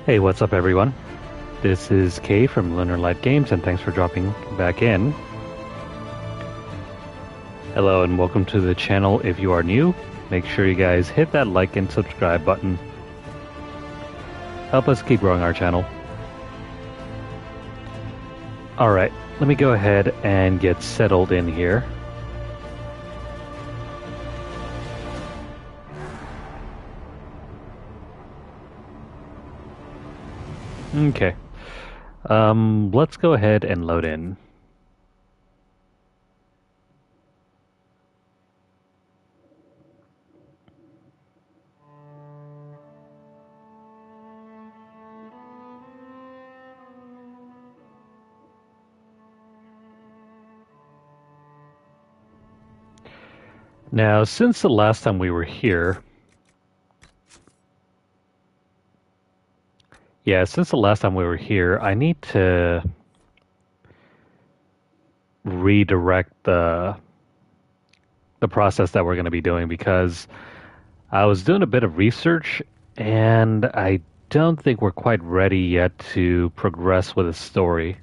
Hey, what's up, everyone? This is Kay from Lunarlight Games, and thanks for dropping back in. Hello, and welcome to the channel. If you are new, make sure you guys hit that like and subscribe button. Help us keep growing our channel. Alright, let me go ahead and get settled in here. Okay. Let's go ahead and load in. Now, since the last time we were here, I need to redirect the process that we're going to be doing because I was doing a bit of research and I don't think we're quite ready yet to progress with the story.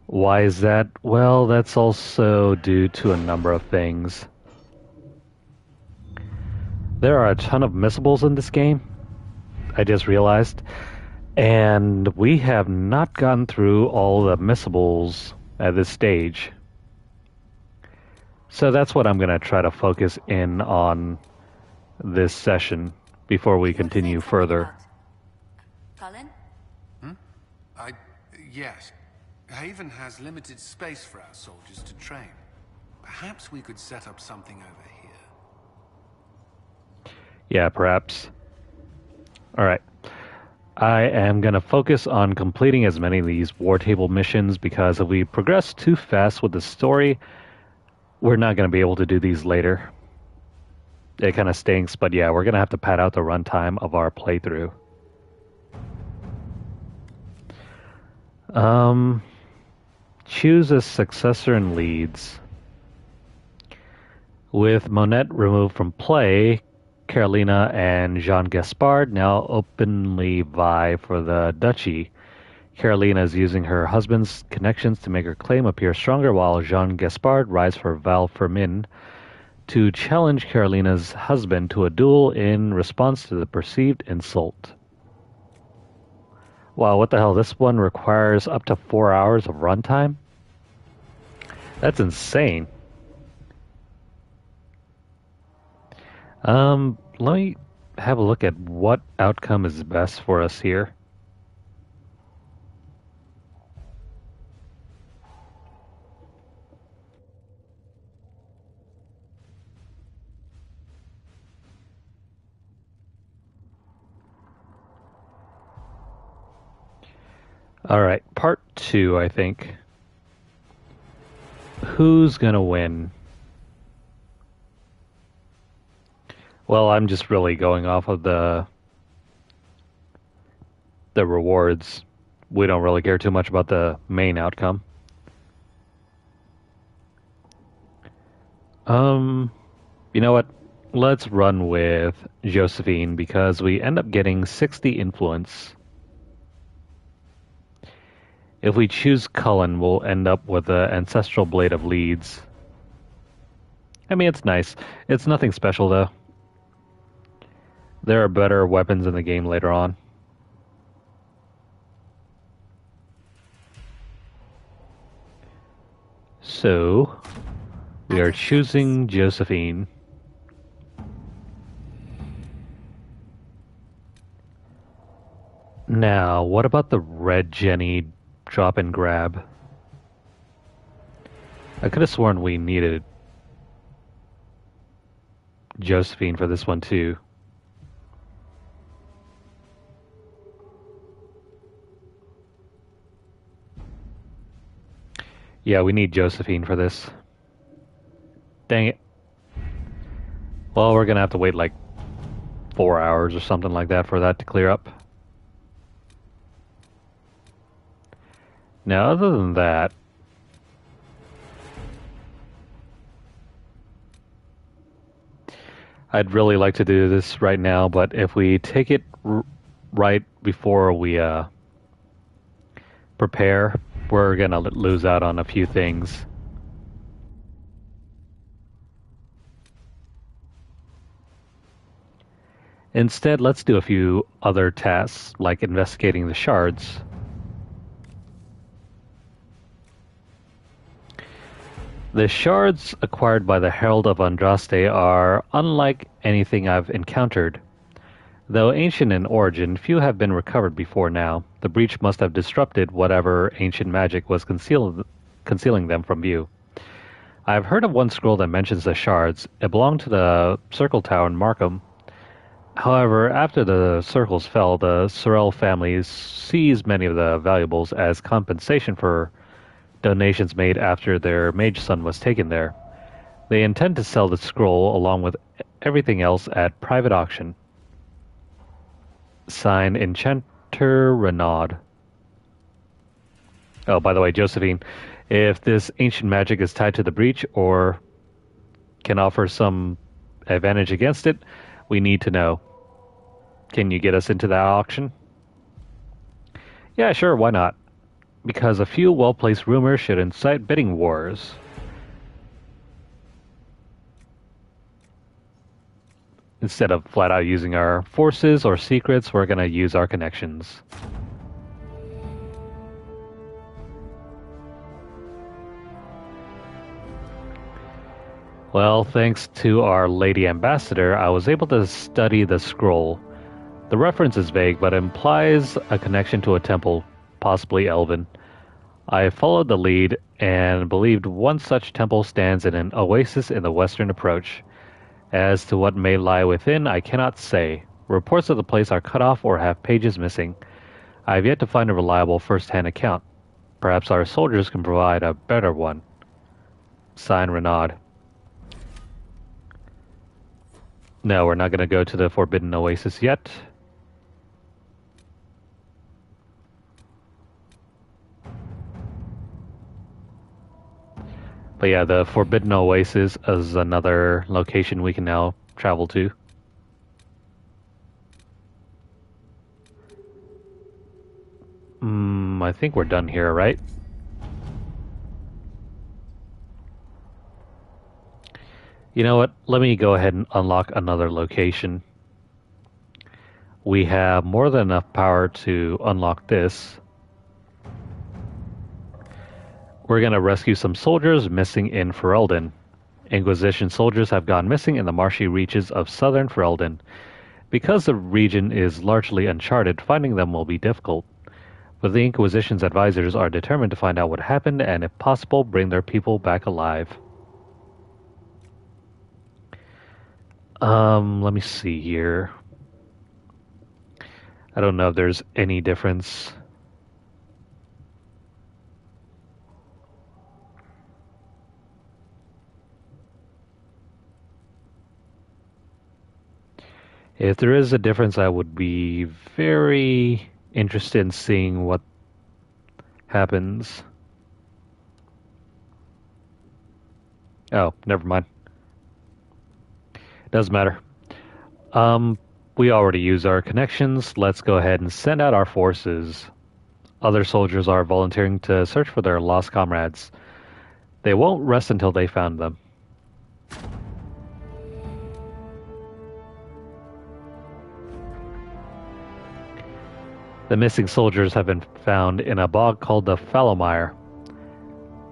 Why is that? Well, that's also due to a number of things. There are a ton of missables in this game, I just realized, and we have not gotten through all the missables at this stage. So that's what I'm going to try to focus in on this session before we continue further. Cullen? Yes. Haven has limited space for our soldiers to train. Perhaps we could set up something over here. Yeah, perhaps. Alright. I am going to focus on completing as many of these war table missions because if we progress too fast with the story, we're not going to be able to do these later. It kind of stinks, but yeah, we're going to have to pad out the runtime of our playthrough. Choose a successor in leads. With Monette removed from play, Carolina and Jean Gaspard now openly vie for the duchy. Carolina is using her husband's connections to make her claim appear stronger, while Jean Gaspard rides for Val Fermin to challenge Carolina's husband to a duel in response to the perceived insult. Wow, what the hell? This one requires up to 4 hours of runtime? That's insane. Let me have a look at what outcome is best for us here. Alright, part 2, I think. Who's gonna win? Well, I'm just really going off of the rewards. We don't really care too much about the main outcome. You know what? Let's run with Josephine because we end up getting 60 influence. If we choose Cullen, we'll end up with the Ancestral Blade of Leeds. I mean, it's nice. It's nothing special, though. There are better weapons in the game later on. So, we are choosing Josephine. Now, what about the red Jenny drop and grab? I could have sworn we needed Josephine for this one too. Yeah, we need Josephine for this. Dang it. Well, we're gonna have to wait like 4 hours or something like that for that to clear up. Now, other than that, I'd really like to do this right now, but if we take it right before we prepare, we're gonna lose out on a few things. Instead, let's do a few other tasks, like investigating the shards. The shards acquired by the Herald of Andraste are unlike anything I've encountered. Though ancient in origin, few have been recovered before now. The breach must have disrupted whatever ancient magic was concealing them from view. I've heard of one scroll that mentions the shards. It belonged to the Circle Tower in Markham. However, after the circles fell, the Sorrel family seized many of the valuables as compensation for donations made after their mage son was taken there. They intend to sell the scroll along with everything else at private auction. Signed, Enchanter Renaud. Oh, by the way, Josephine, if this ancient magic is tied to the breach or can offer some advantage against it, we need to know. Can you get us into that auction? Yeah, sure, why not? Because a few well-placed rumors should incite bidding wars. Instead of flat out using our forces or secrets, we're going to use our connections. Well, thanks to our Lady Ambassador, I was able to study the scroll. The reference is vague, but implies a connection to a temple, possibly elven. I followed the lead and believed one such temple stands in an oasis in the western approach. As to what may lie within, I cannot say. Reports of the place are cut off or have pages missing. I have yet to find a reliable first-hand account. Perhaps our soldiers can provide a better one. Signed, Renaud. No, we're not going to go to the Forbidden Oasis yet. But yeah, the Forbidden Oasis is another location we can now travel to. I think we're done here, right? You know what? Let me go ahead and unlock another location. We have more than enough power to unlock this. We're going to rescue some soldiers missing in Ferelden. Inquisition soldiers have gone missing in the marshy reaches of southern Ferelden. Because the region is largely uncharted, finding them will be difficult. But the Inquisition's advisors are determined to find out what happened and, if possible, bring their people back alive. Let me see here. I don't know if there's any difference. If there is a difference, I would be very interested in seeing what happens. Oh, never mind. Doesn't matter. We already use our connections. Let's go ahead and send out our forces. Other soldiers are volunteering to search for their lost comrades. They won't rest until they found them. The missing soldiers have been found in a bog called the Fallowmire.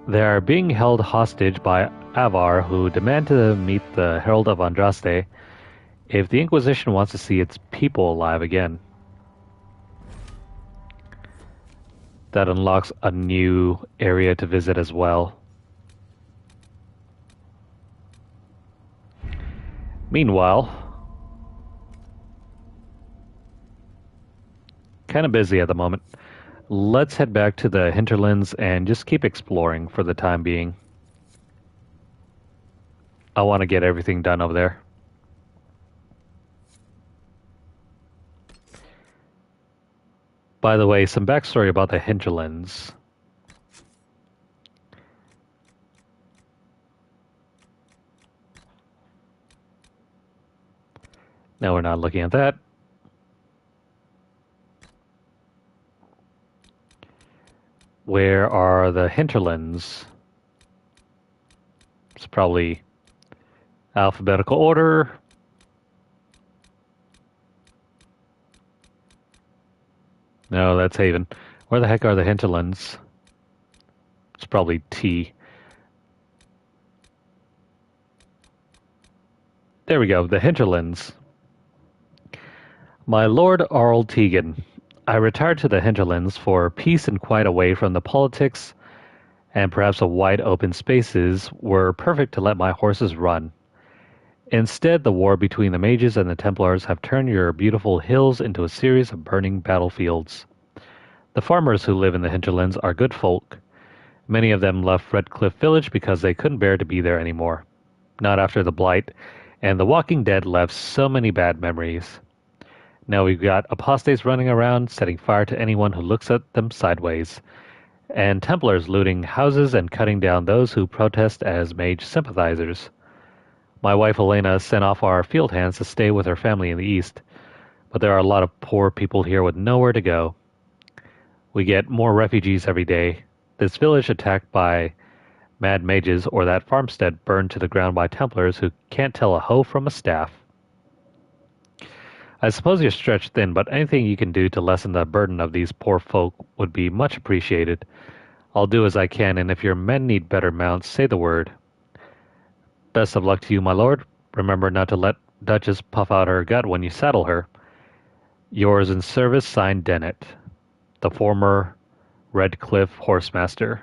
They are being held hostage by Avar, who demand to meet the Herald of Andraste if the Inquisition wants to see its people alive again. That unlocks a new area to visit as well. Meanwhile, kind of busy at the moment. Let's head back to the hinterlands and just keep exploring for the time being. I want to get everything done over there. By the way, some backstory about the hinterlands. No, we're not looking at that. Where are the hinterlands? It's probably alphabetical order. No, that's Haven. Where the heck are the hinterlands? It's probably T. There we go, the hinterlands. My Lord Arl Tegan, I retired to the hinterlands for peace and quiet away from the politics, and perhaps a wide open spaces were perfect to let my horses run. Instead, the war between the mages and the Templars have turned your beautiful hills into a series of burning battlefields. The farmers who live in the hinterlands are good folk. Many of them left Redcliffe Village because they couldn't bear to be there anymore. Not after the Blight, and the Walking Dead left so many bad memories. Now we've got apostates running around, setting fire to anyone who looks at them sideways, and Templars looting houses and cutting down those who protest as mage sympathizers. My wife Elena sent off our field hands to stay with her family in the east, but there are a lot of poor people here with nowhere to go. We get more refugees every day. This village attacked by mad mages, or that farmstead burned to the ground by Templars who can't tell a hoe from a staff. I suppose you're stretched thin, but anything you can do to lessen the burden of these poor folk would be much appreciated. I'll do as I can, and if your men need better mounts, say the word. Best of luck to you, my lord. Remember not to let Duchess puff out her gut when you saddle her. Yours in service, signed Dennett, the former Redcliffe Horsemaster.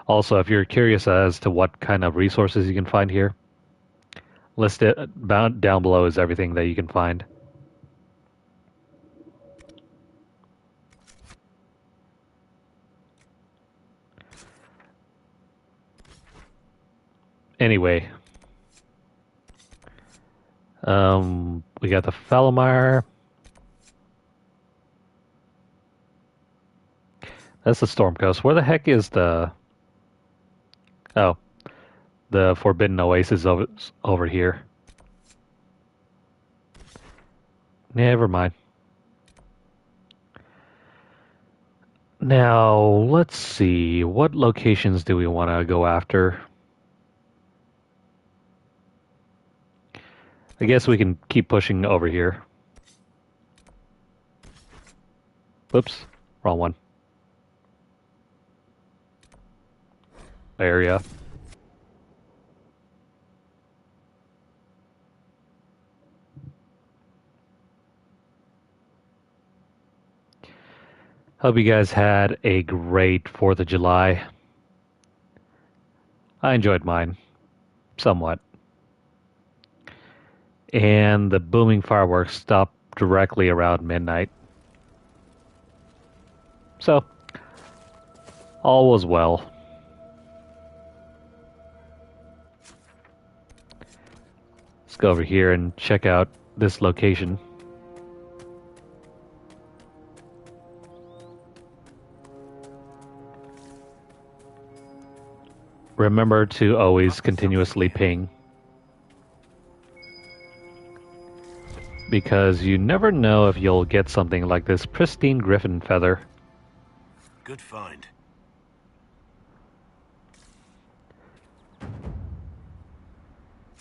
Also, if you're curious as to what kind of resources you can find here, listed down below is everything that you can find. Anyway, we got the Falomire. That's the Storm Coast. Where the heck is the... Oh, the Forbidden Oasis over here. Never mind. Now, let's see. What locations do we want to go after? I guess we can keep pushing over here. Oops, wrong one. Area. Hope you guys had a great 4th of July. I enjoyed mine. Somewhat. And the booming fireworks stopped directly around midnight. So, all was well. Let's go over here and check out this location. Remember to always continuously ping, because you never know if you'll get something like this pristine griffin feather. Good find.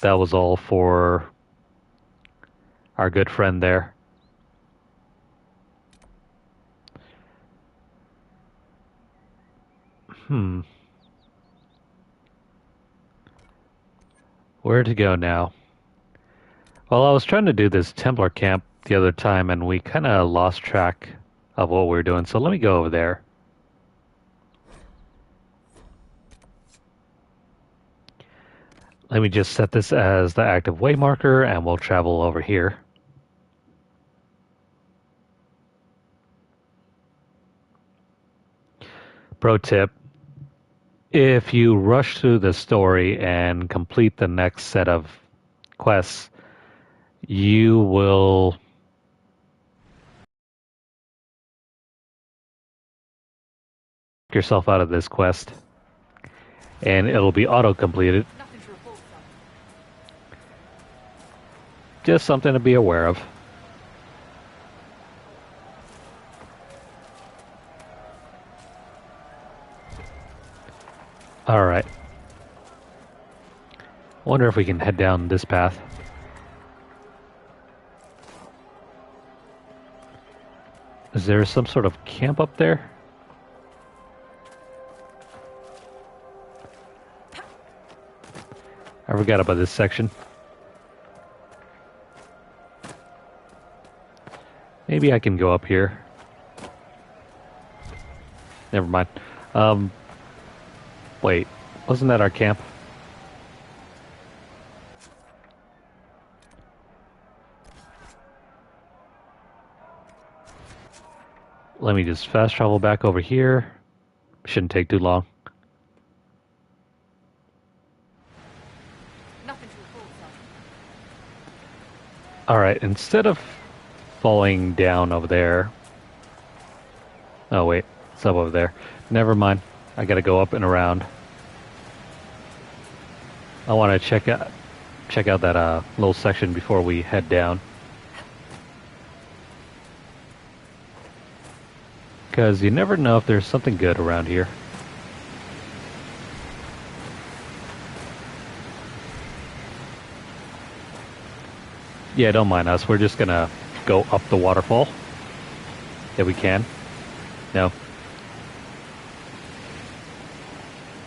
That was all for our good friend there. Where to go now? Well, I was trying to do this Templar camp the other time, and we kind of lost track of what we were doing, so let me go over there. Let me just set this as the active way marker, and we'll travel over here. Pro tip: if you rush through the story and complete the next set of quests, you will yourself out of this quest, and it'll be auto-completed. Just something to be aware of. Alright. Wonder if we can head down this path. Is there some sort of camp up there? I forgot about this section. Maybe I can go up here. Never mind. Wait, wasn't that our camp? Let me just fast travel back over here. Shouldn't take too long. Nothing to report, Sergeant. Alright, instead of falling down over there... Oh wait, it's up over there. Never mind. I gotta go up and around. I want to check out that little section before we head down. Because you never know if there's something good around here. Yeah, don't mind us. We're just gonna go up the waterfall. If we can. No.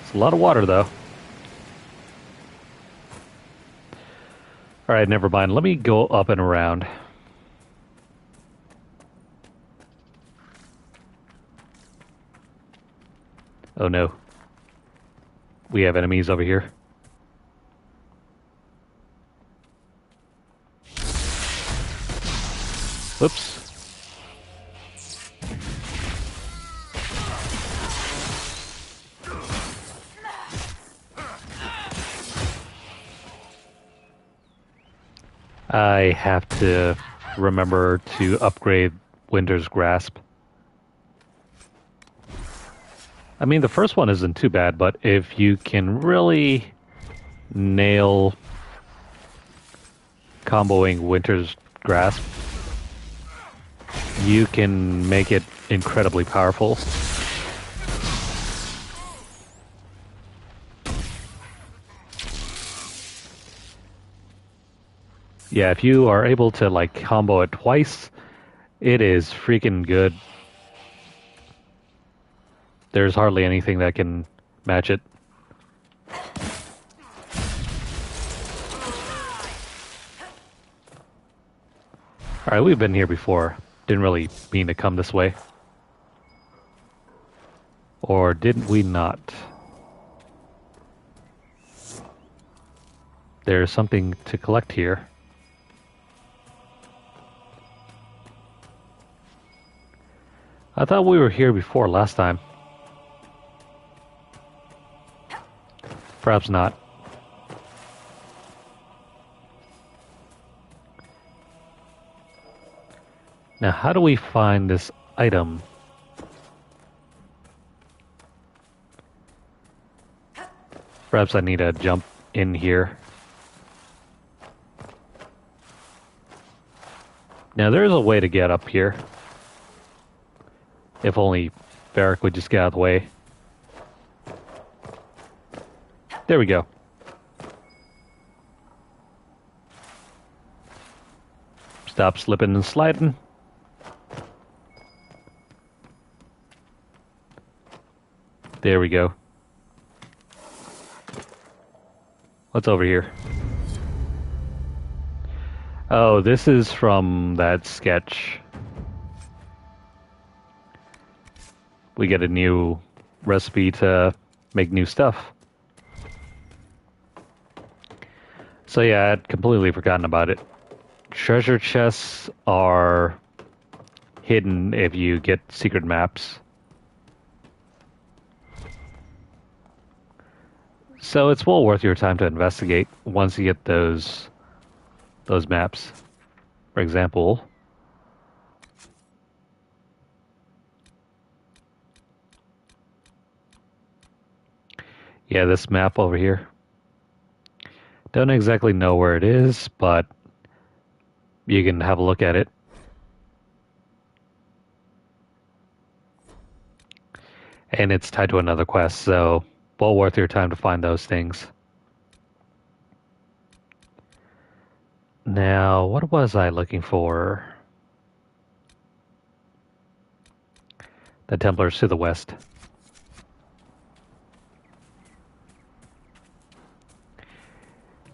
It's a lot of water, though. Alright, never mind. Let me go up and around. Oh no. We have enemies over here. Whoops. I have to remember to upgrade Winter's Grasp. I mean, the first one isn't too bad, but if you can really nail comboing Winter's Grasp, you can make it incredibly powerful. Yeah, if you are able to like combo it twice, it is freaking good. There's hardly anything that can match it. Alright, we've been here before. Didn't really mean to come this way. Or didn't we not? There's something to collect here. I thought we were here before last time. Perhaps not. Now, how do we find this item? Perhaps I need to jump in here. Now, there's a way to get up here. If only Varric would just get out of the way. There we go. Stop slipping and sliding. There we go. What's over here? Oh, this is from that sketch. We get a new recipe to make new stuff. So yeah, I'd completely forgotten about it. Treasure chests are hidden if you get secret maps. So it's well worth your time to investigate once you get those maps. For example, yeah, this map over here. Don't exactly know where it is, but You can have a look at it. And it's tied to another quest, so well worth your time to find those things. Now, what was I looking for? The Templars to the west.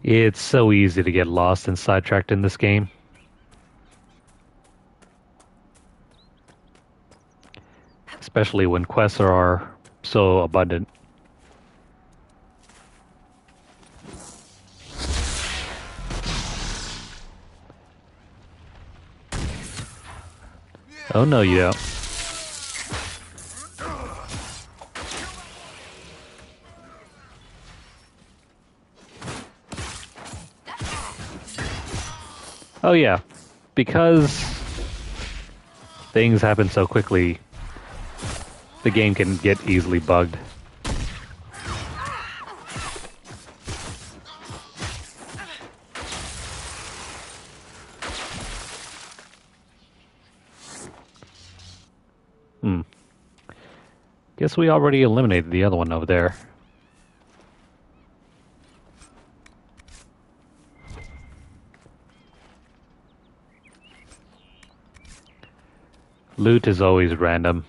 It's so easy to get lost and sidetracked in this game. Especially when quests are so abundant. Oh no, you don't. Oh yeah, because things happen so quickly, the game can get easily bugged. Guess we already eliminated the other one over there. Loot is always random.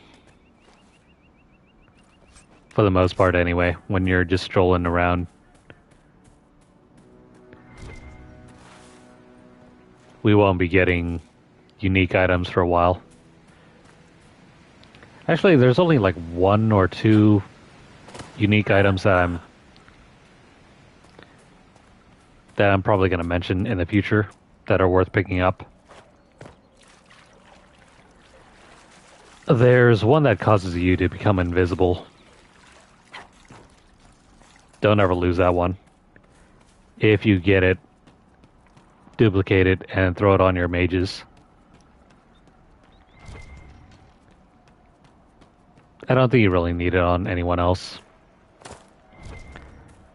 For the most part anyway, when you're just strolling around. We won't be getting unique items for a while. Actually, there's only like 1 or 2 unique items that I'm probably going to mention in the future that are worth picking up. There's one that causes you to become invisible. Don't ever lose that one. If you get it, duplicate it and throw it on your mages. I don't think you really need it on anyone else.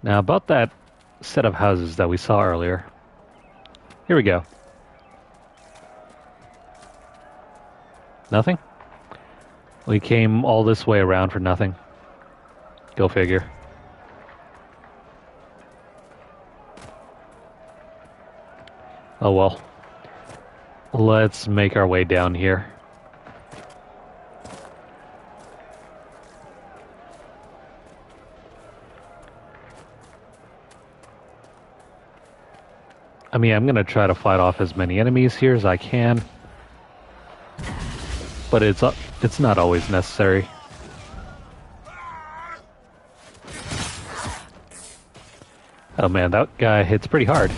Now about that set of houses that we saw earlier. Here we go. Nothing? We came all this way around for nothing. Go figure. Oh well. Let's make our way down here. I mean, I'm gonna try to fight off as many enemies here as I can, but it's not always necessary. Oh man, that guy hits pretty hard.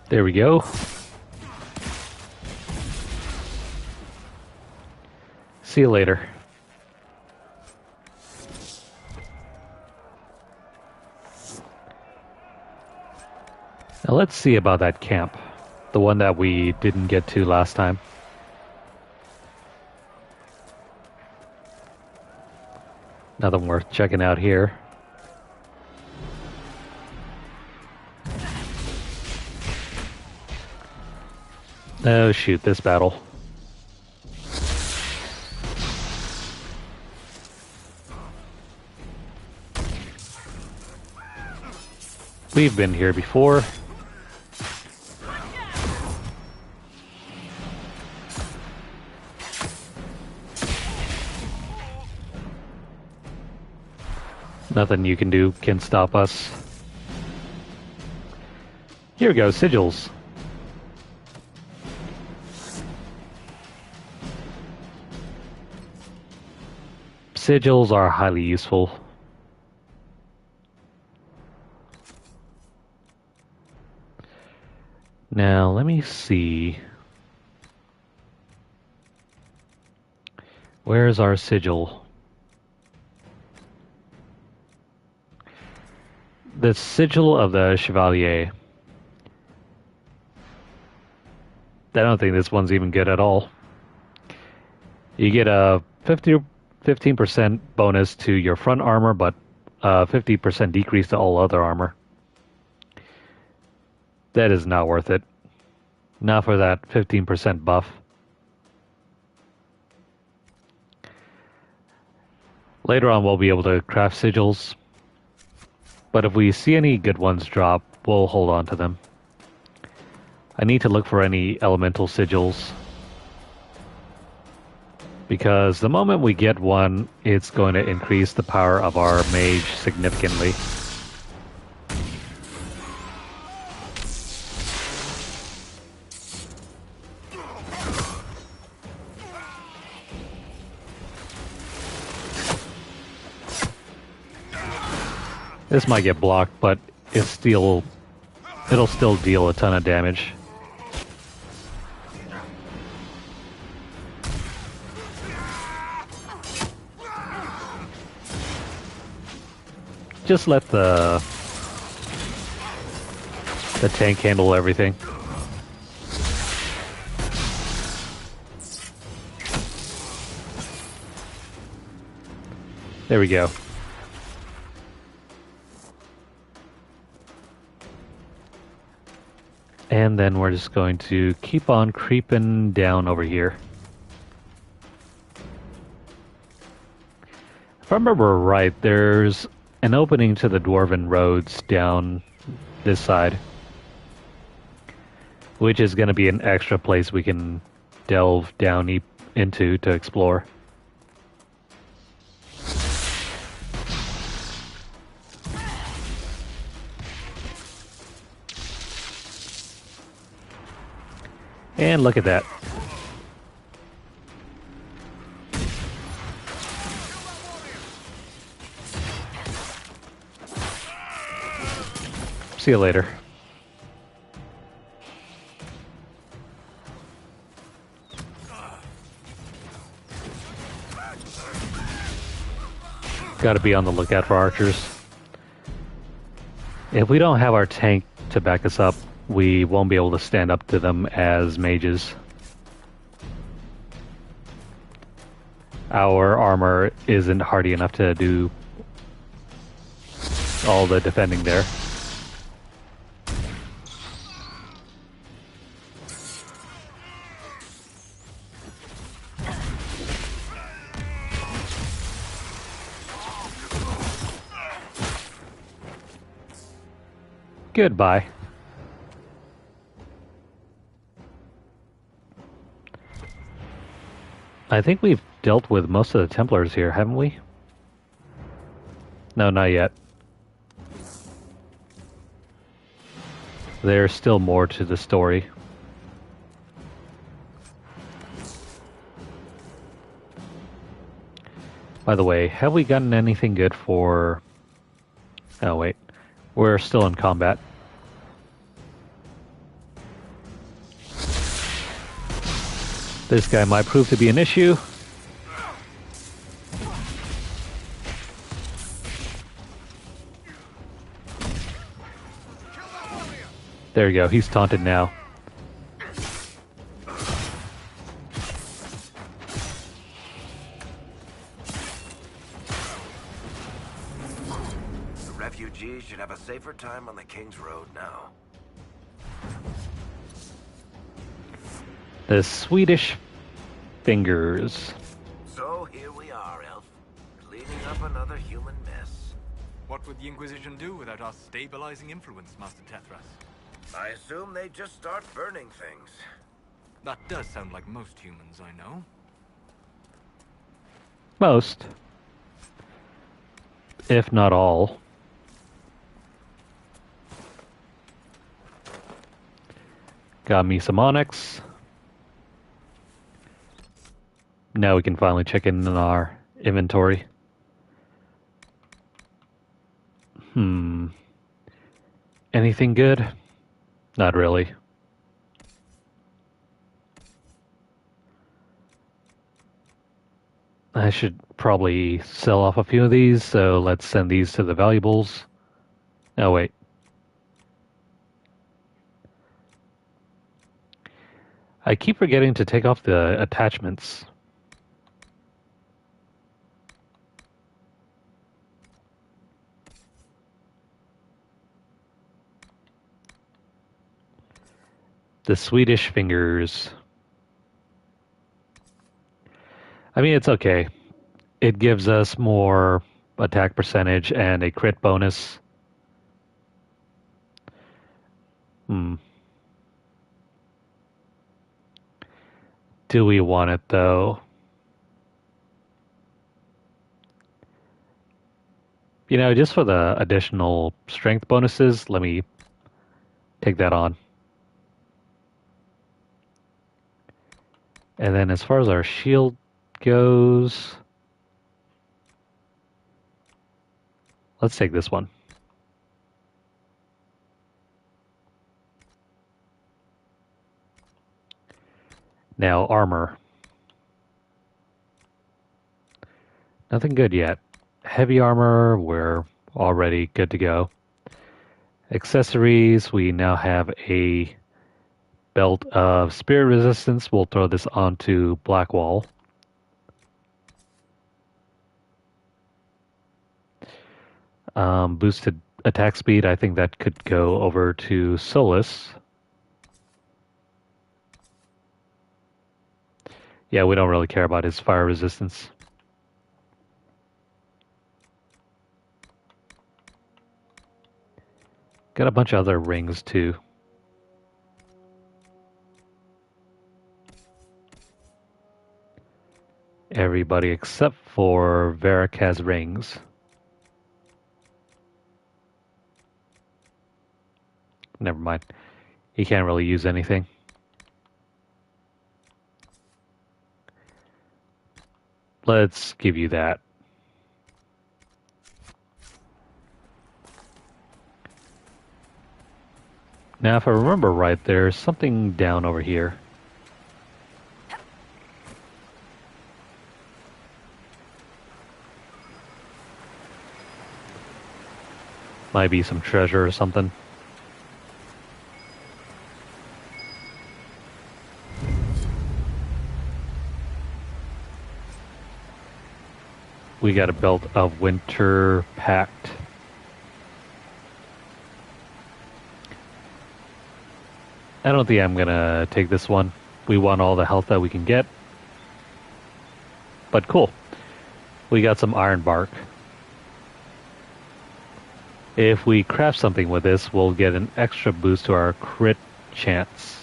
There we go. See you later. Now let's see about that camp. The one that we didn't get to last time. Nothing worth checking out here. Oh shoot, this battle. We've been here before. Nothing you can do can stop us. Here we go, sigils. Sigils are highly useful. Now, let me see. Where's our sigil? The sigil of the Chevalier. I don't think this one's even good at all. You get a 15% bonus to your front armor, but 50% decrease to all other armor. That is not worth it. Not for that 15% buff. Later on, we'll be able to craft sigils. But if we see any good ones drop, we'll hold on to them. I need to look for any elemental sigils. Because the moment we get one, it's going to increase the power of our mage significantly. This might get blocked, but it'll still deal a ton of damage. Just let the tank handle everything. There we go. And then we're just going to keep on creeping down over here. If I remember right, there's an opening to the Dwarven roads down this side, which is going to be an extra place we can delve down into to explore. And look at that. See you later. Gotta be on the lookout for archers. If we don't have our tank to back us up, we won't be able to stand up to them as mages. Our armor isn't hardy enough to do all the defending there. Goodbye. I think we've dealt with most of the Templars here, haven't we? No, not yet. There's still more to the story. By the way, have we gotten anything good for... Oh, wait. We're still in combat. This guy might prove to be an issue. There you go, he's taunted now. The refugees should have a safer time on the King's Road now. The Swedish fingers. So here we are, Elf. Cleaning up another human mess. What would the Inquisition do without our stabilizing influence, Master Tethras? I assume they just start burning things. That does sound like most humans I know. Most. If not all. Got me some onyx. Now we can finally check in our inventory. Anything good? Not really. I should probably sell off a few of these, so let's send these to the valuables. Oh, wait. I keep forgetting to take off the attachments. The Swedish fingers. I mean, it's okay. It gives us more attack percentage and a crit bonus. Hmm. Do we want it though? You know, just for the additional strength bonuses, let me take that on. And then as far as our shield goes, let's take this one. Now, armor. Nothing good yet. Heavy armor, we're already good to go. Accessories, we now have a belt of spirit resistance. We'll throw this onto Blackwall. Boosted attack speed, I think that could go over to Solus. Yeah, we don't really care about his fire resistance. Got a bunch of other rings too. Everybody except for Varric has rings. Never mind. He can't really use anything. Let's give you that. Now, if I remember right, there's something down over here. Might be some treasure or something. We got a belt of winter pact. I don't think I'm gonna take this one. We want all the health that we can get. But cool. We got some iron bark. If we craft something with this, we'll get an extra boost to our crit chance.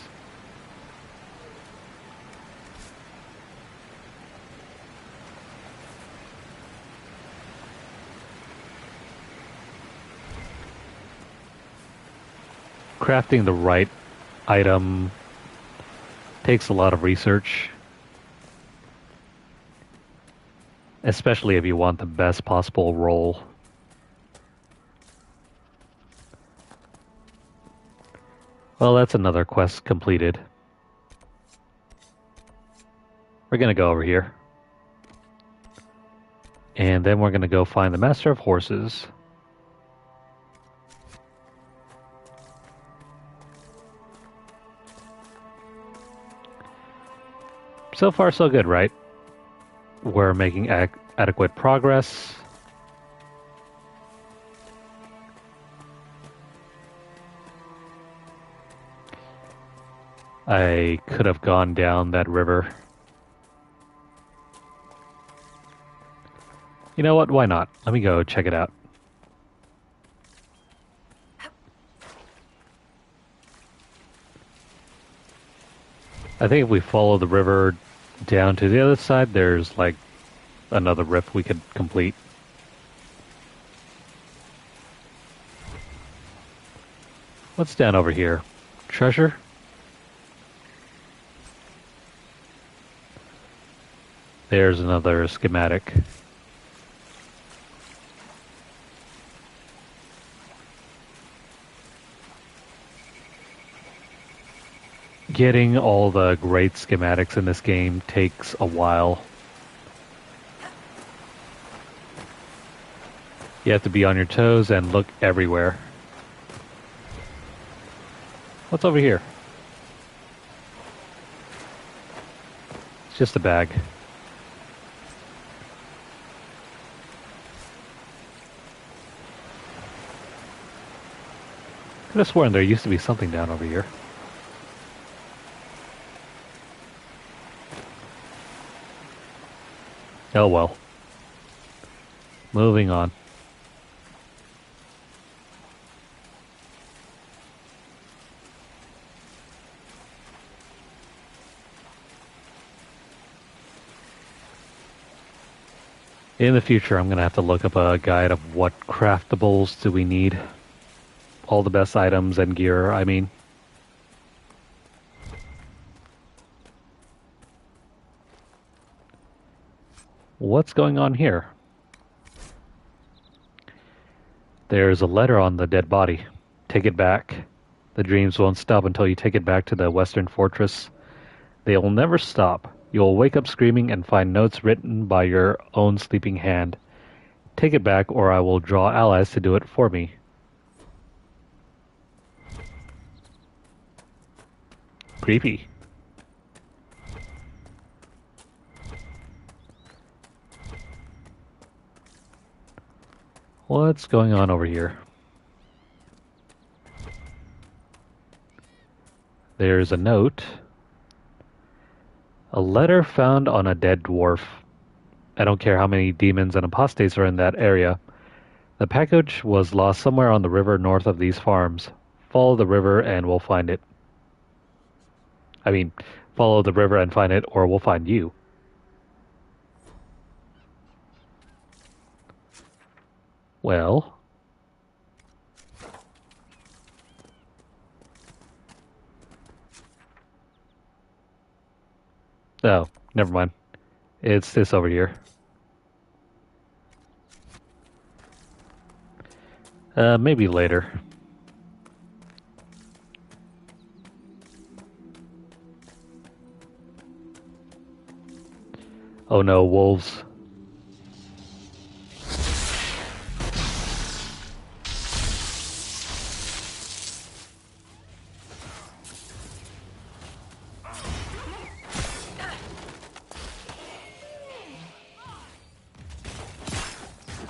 Crafting the right item takes a lot of research, especially if you want the best possible roll. Well, that's another quest completed. We're gonna go over here. And then we're gonna go find the Master of Horses. So far, so good, right? We're making adequate progress. I could have gone down that river. You know what? Why not? Let me go check it out. I think if we follow the river down to the other side, there's like another rift we could complete. What's down over here? Treasure? There's another schematic. Getting all the great schematics in this game takes a while. You have to be on your toes and look everywhere. What's over here? It's just a bag. Could have sworn there used to be something down over here. Oh well. Moving on. In the future, I'm going to have to look up a guide of what craftables do we need. All the best items and gear, I mean. What's going on here? There's a letter on the dead body. Take it back. The dreams won't stop until you take it back to the Western Fortress. They will never stop. You'll wake up screaming and find notes written by your own sleeping hand. Take it back or I will draw allies to do it for me. Creepy. What's going on over here? There's a note. A letter found on a dead dwarf. I don't care how many demons and apostates are in that area. The package was lost somewhere on the river north of these farms. Follow the river and we'll find it. I mean, follow the river and find it, or we'll find you. Well... Oh, never mind. It's this over here. Maybe later. Oh no, wolves.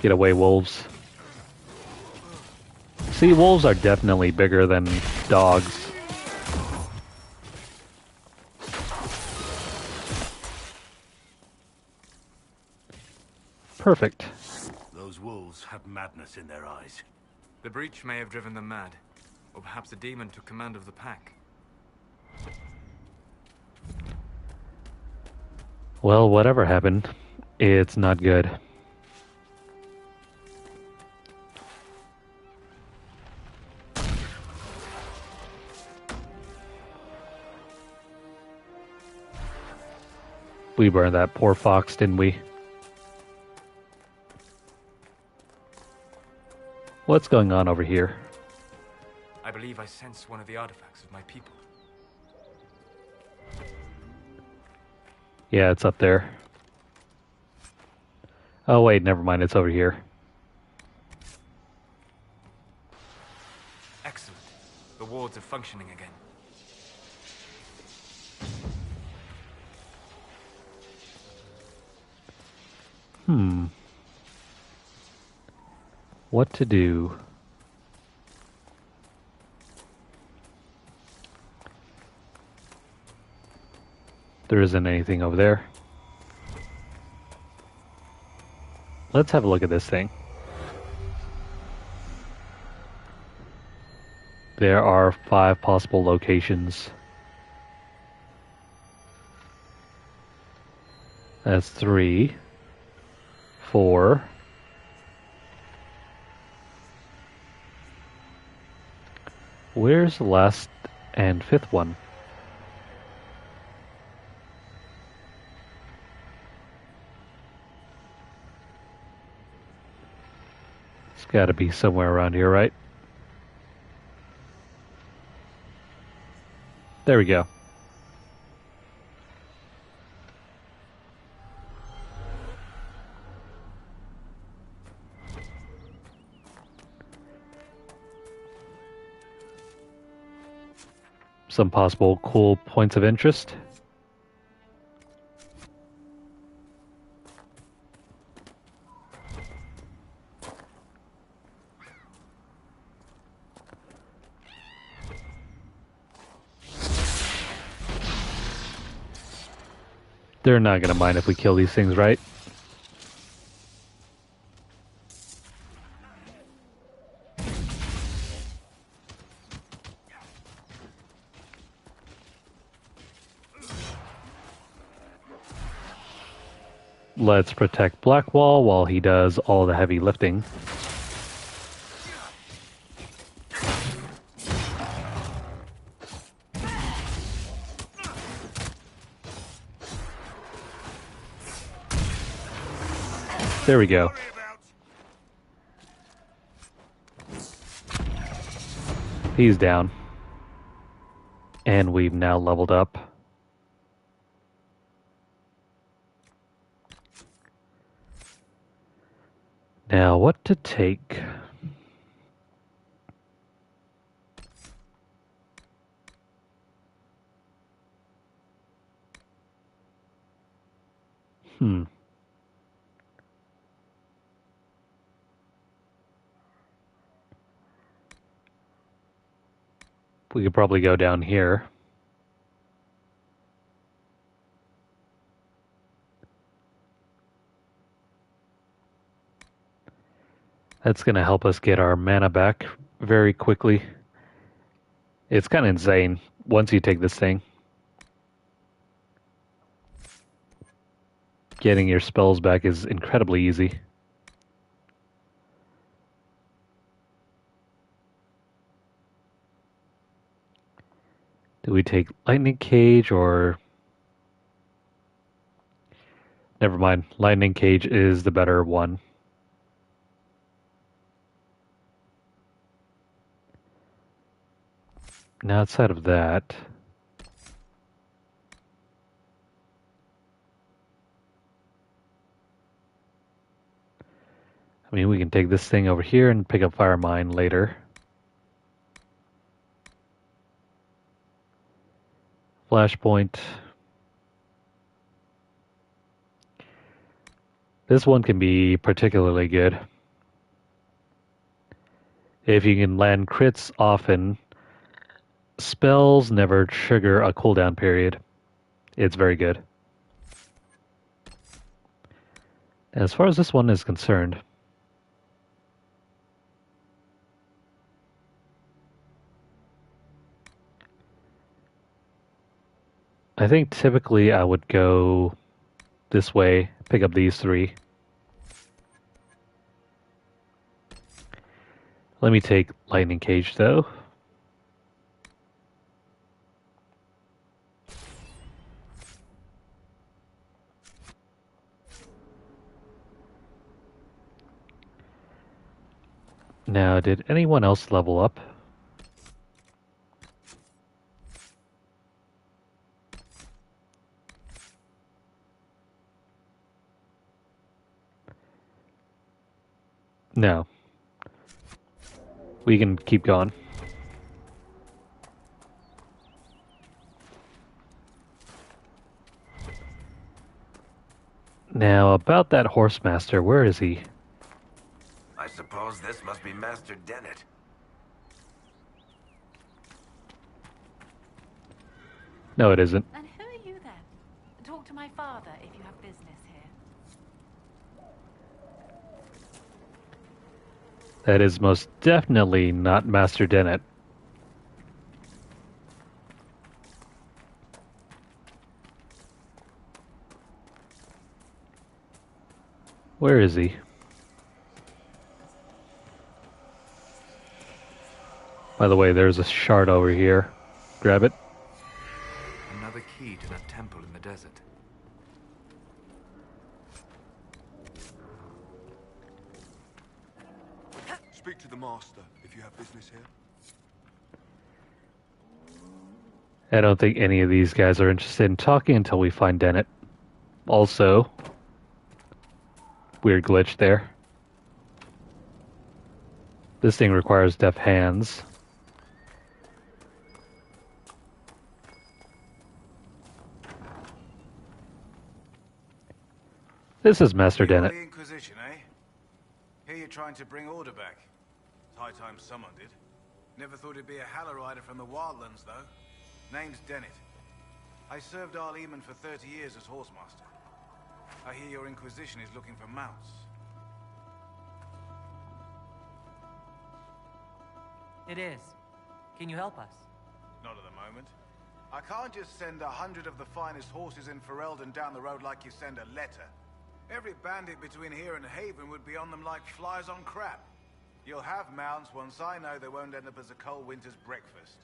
Get away, wolves. See, wolves are definitely bigger than dogs. Perfect. Those wolves have madness in their eyes. The breach may have driven them mad, or perhaps a demon took command of the pack. Well, whatever happened, it's not good. We burned that poor fox, didn't we? What's going on over here? I believe I sense one of the artifacts of my people. Yeah, it's up there. Oh wait, never mind, it's over here. Excellent. The wards are functioning again. What to do? There isn't anything over there. Let's have a look at this thing. There are 5 possible locations. That's 3, 4. Where's the last and 5th one? It's gotta be somewhere around here, right? There we go. Some possible cool points of interest. They're not gonna mind if we kill these things, right? Let's protect Blackwall while he does all the heavy lifting. There we go. He's down. And we've now leveled up. Now, what to take? We could probably go down here. That's going to help us get our mana back very quickly. It's kind of insane once you take this thing. Getting your spells back is incredibly easy. Do we take Lightning Cage or... Never mind. Lightning Cage is the better one. Now outside of that... I mean, we can take this thing over here and pick up Fire Mine later. Flashpoint. This one can be particularly good. If you can land crits often, spells never trigger a cooldown period. It's very good. And as far as this one is concerned, I think typically I would go this way, pick up these three. Let me take Lightning Cage though. Now, did anyone else level up? No. We can keep going. Now, about that Horsemaster, where is he? I suppose this must be Master Dennett. No, it isn't. And who are you then? Talk to my father if you have business here. That is most definitely not Master Dennett. Where is he? By the way, there's a shard over here. Grab it. Another key to that temple in the desert. Speak to the master if you have business here. I don't think any of these guys are interested in talking until we find Dennett. Also, weird glitch there. This thing requires deft hands. This is Master Dennett. The Inquisition, eh? Here you're trying to bring order back. It's high time someone did. Never thought it'd be a Hallow-Rider from the Wildlands, though. Name's Dennett. I served Arleman for 30 years as Horsemaster. I hear your Inquisition is looking for mounts. It is. Can you help us? Not at the moment. I can't just send 100 of the finest horses in Ferelden down the road like you send a letter. Every bandit between here and Haven would be on them like flies on crap. You'll have mounts once I know they won't end up as a cold winter's breakfast.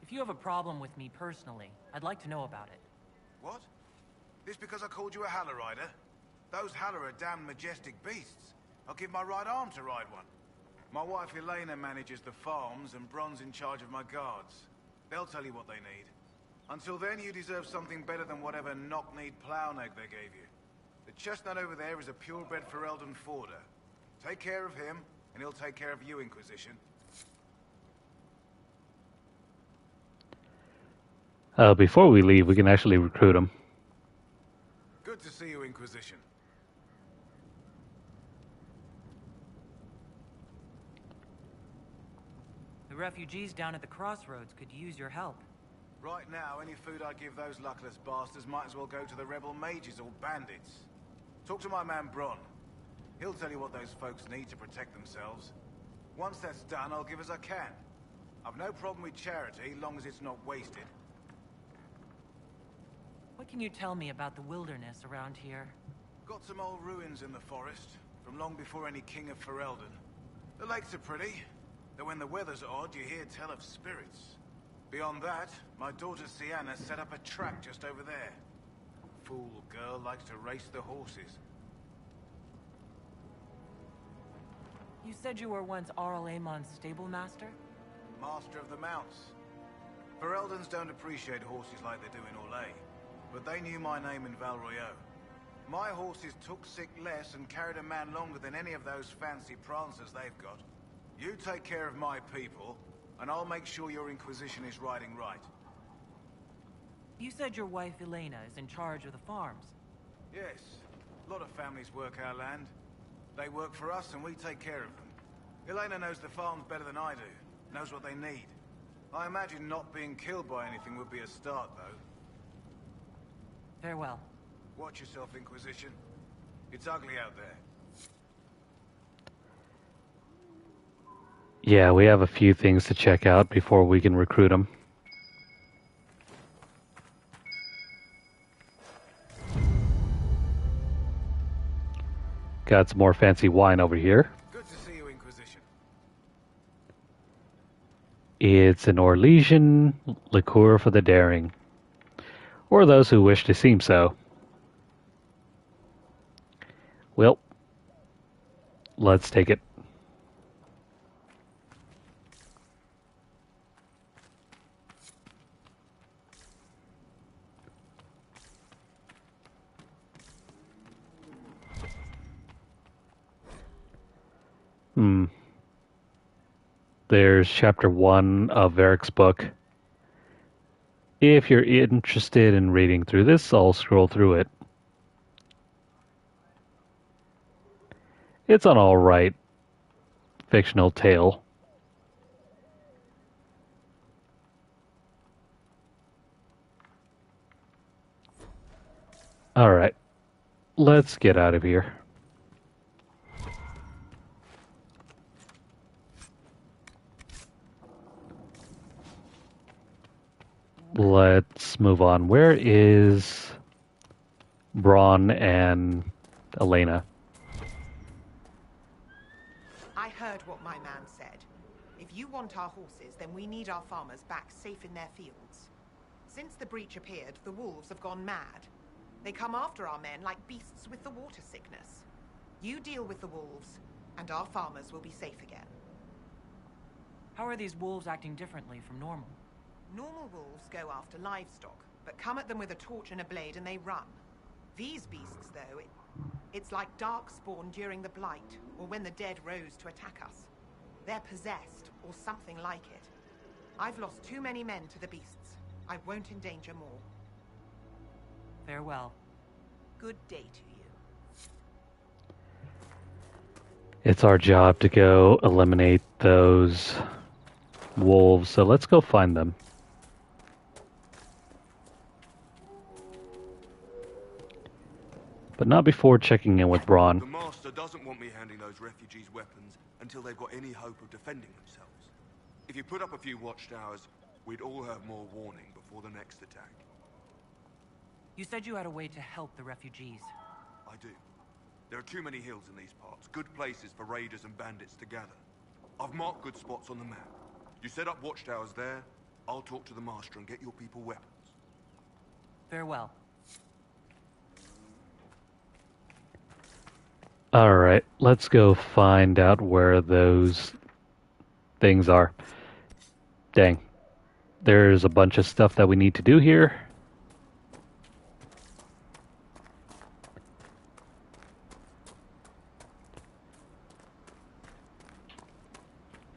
If you have a problem with me personally, I'd like to know about it. What? This because I called you a Haller Rider? Those Haller are damn majestic beasts. I'll give my right arm to ride one. My wife Elena manages the farms and Bron's in charge of my guards. They'll tell you what they need. Until then, you deserve something better than whatever knock-kneed plow-neg they gave you. The chestnut over there is a purebred Ferelden Forder. Take care of him, and he'll take care of you, Inquisition. Before we leave, we can actually recruit him. Good to see you, Inquisition. The refugees down at the crossroads could use your help. Right now, any food I give those luckless bastards might as well go to the rebel mages or bandits. Talk to my man Bron. He'll tell you what those folks need to protect themselves. Once that's done, I'll give as I can. I've no problem with charity, long as it's not wasted. What can you tell me about the wilderness around here? Got some old ruins in the forest, from long before any king of Ferelden. The lakes are pretty, though when the weather's odd, you hear tell of spirits. Beyond that, my daughter Sienna set up a track just over there. Fool girl likes to race the horses. You said you were once Arl Amon's stable master? Master of the mounts. Fereldans don't appreciate horses like they do in Orlais, but they knew my name in Val Royeaux. My horses took sick less and carried a man longer than any of those fancy prancers they've got. You take care of my people, and I'll make sure your Inquisition is riding right. You said your wife Elena is in charge of the farms. Yes. A lot of families work our land. They work for us and we take care of them. Elena knows the farms better than I do. Knows what they need. I imagine not being killed by anything would be a start, though. Farewell. Watch yourself, Inquisition. It's ugly out there. Yeah, we have a few things to check out before we can recruit him. Got some more fancy wine over here. Good to see you, Inquisition. It's an Orlesian liqueur for the daring, or those who wish to seem so. Well, let's take it. There's chapter 1 of Varric's book. If you're interested in reading through this, I'll scroll through it. It's an alright fictional tale. Alright, let's get out of here. Let's move on. Where is Bron and Elena? I heard what my man said. If you want our horses, then we need our farmers back safe in their fields. Since the breach appeared, the wolves have gone mad. They come after our men like beasts with the water sickness. You deal with the wolves, and our farmers will be safe again. How are these wolves acting differently from normal? Normal wolves go after livestock, but come at them with a torch and a blade and they run. These beasts, though, it's like darkspawn during the Blight, or when the dead rose to attack us. They're possessed, or something like it. I've lost too many men to the beasts. I won't endanger more. Farewell. Good day to you. It's our job to go eliminate those wolves, so let's go find them. But not before checking in with Bron. The Master doesn't want me handing those refugees weapons until they've got any hope of defending themselves. If you put up a few watchtowers, we'd all have more warning before the next attack. You said you had a way to help the refugees. I do. There are too many hills in these parts. Good places for raiders and bandits to gather. I've marked good spots on the map. You set up watchtowers there. I'll talk to the master and get your people weapons. Farewell. Alright, let's go find out where those things are. Dang. There's a bunch of stuff that we need to do here.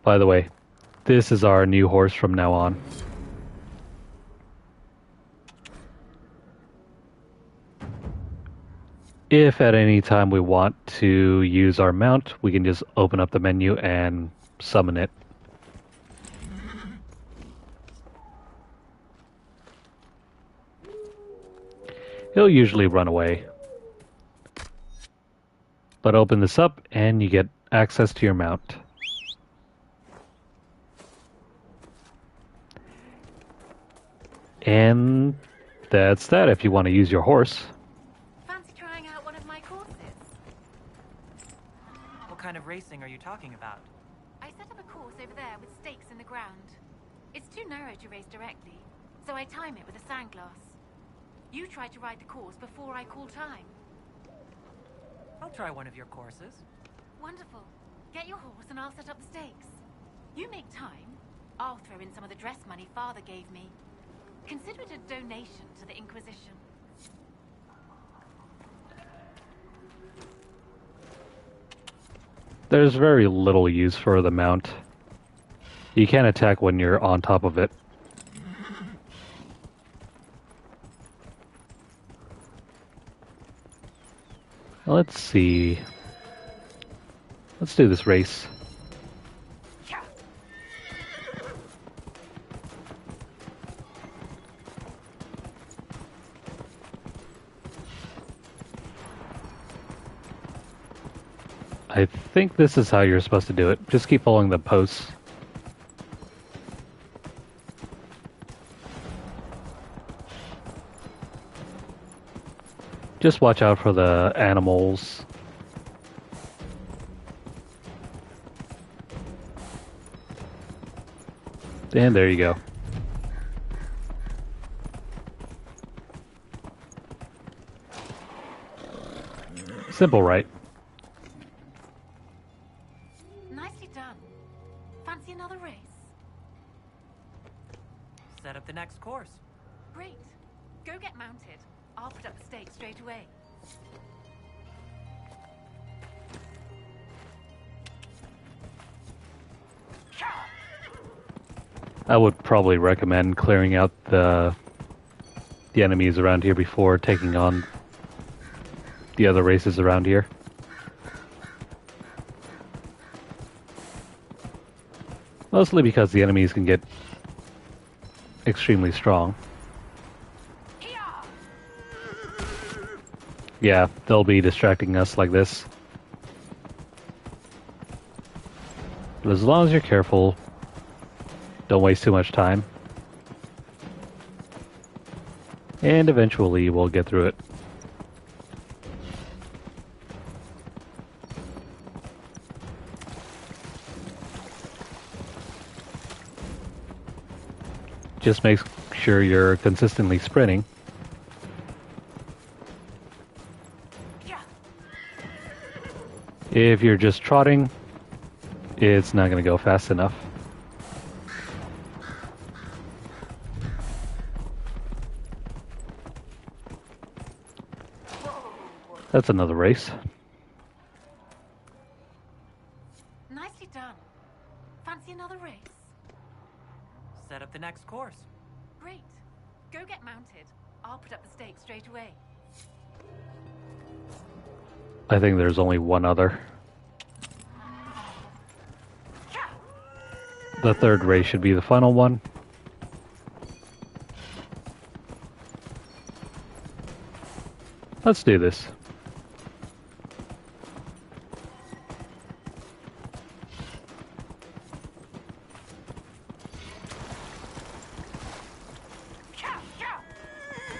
By the way, this is our new horse from now on. If at any time we want to use our mount, we can just open up the menu and summon it. He'll usually run away. But open this up and you get access to your mount. And that's that if you want to use your horse. Fancy trying out one of my courses? What kind of racing are you talking about? I set up a course over there with stakes in the ground. It's too narrow to race directly, so I time it with a sandglass. You try to ride the course before I call time. I'll try one of your courses. Wonderful. Get your horse and I'll set up the stakes. You make time, I'll throw in some of the dress money Father gave me. Consider it a donation to the Inquisition. There's very little use for the mount. You can't attack when you're on top of it. Let's see. Let's do this race. I think this is how you're supposed to do it. Just keep following the posts. Just watch out for the animals. And there you go. Simple, right? Nicely done. Fancy another race? Set up the next course. Great. Go get mounted. I'll put up the stakes straight away. I would probably recommend clearing out the enemies around here before taking on the other races around here. Mostly because the enemies can get extremely strong. Yeah, they'll be distracting us like this. But as long as you're careful, don't waste too much time. And eventually we'll get through it. Just make sure you're consistently sprinting. If you're just trotting, it's not going to go fast enough. That's another race. Nicely done. Fancy another race? Set up the next course. Great. Go get mounted. I'll put up the stakes straight away. I think there's only one other. The third race should be the final one. Let's do this.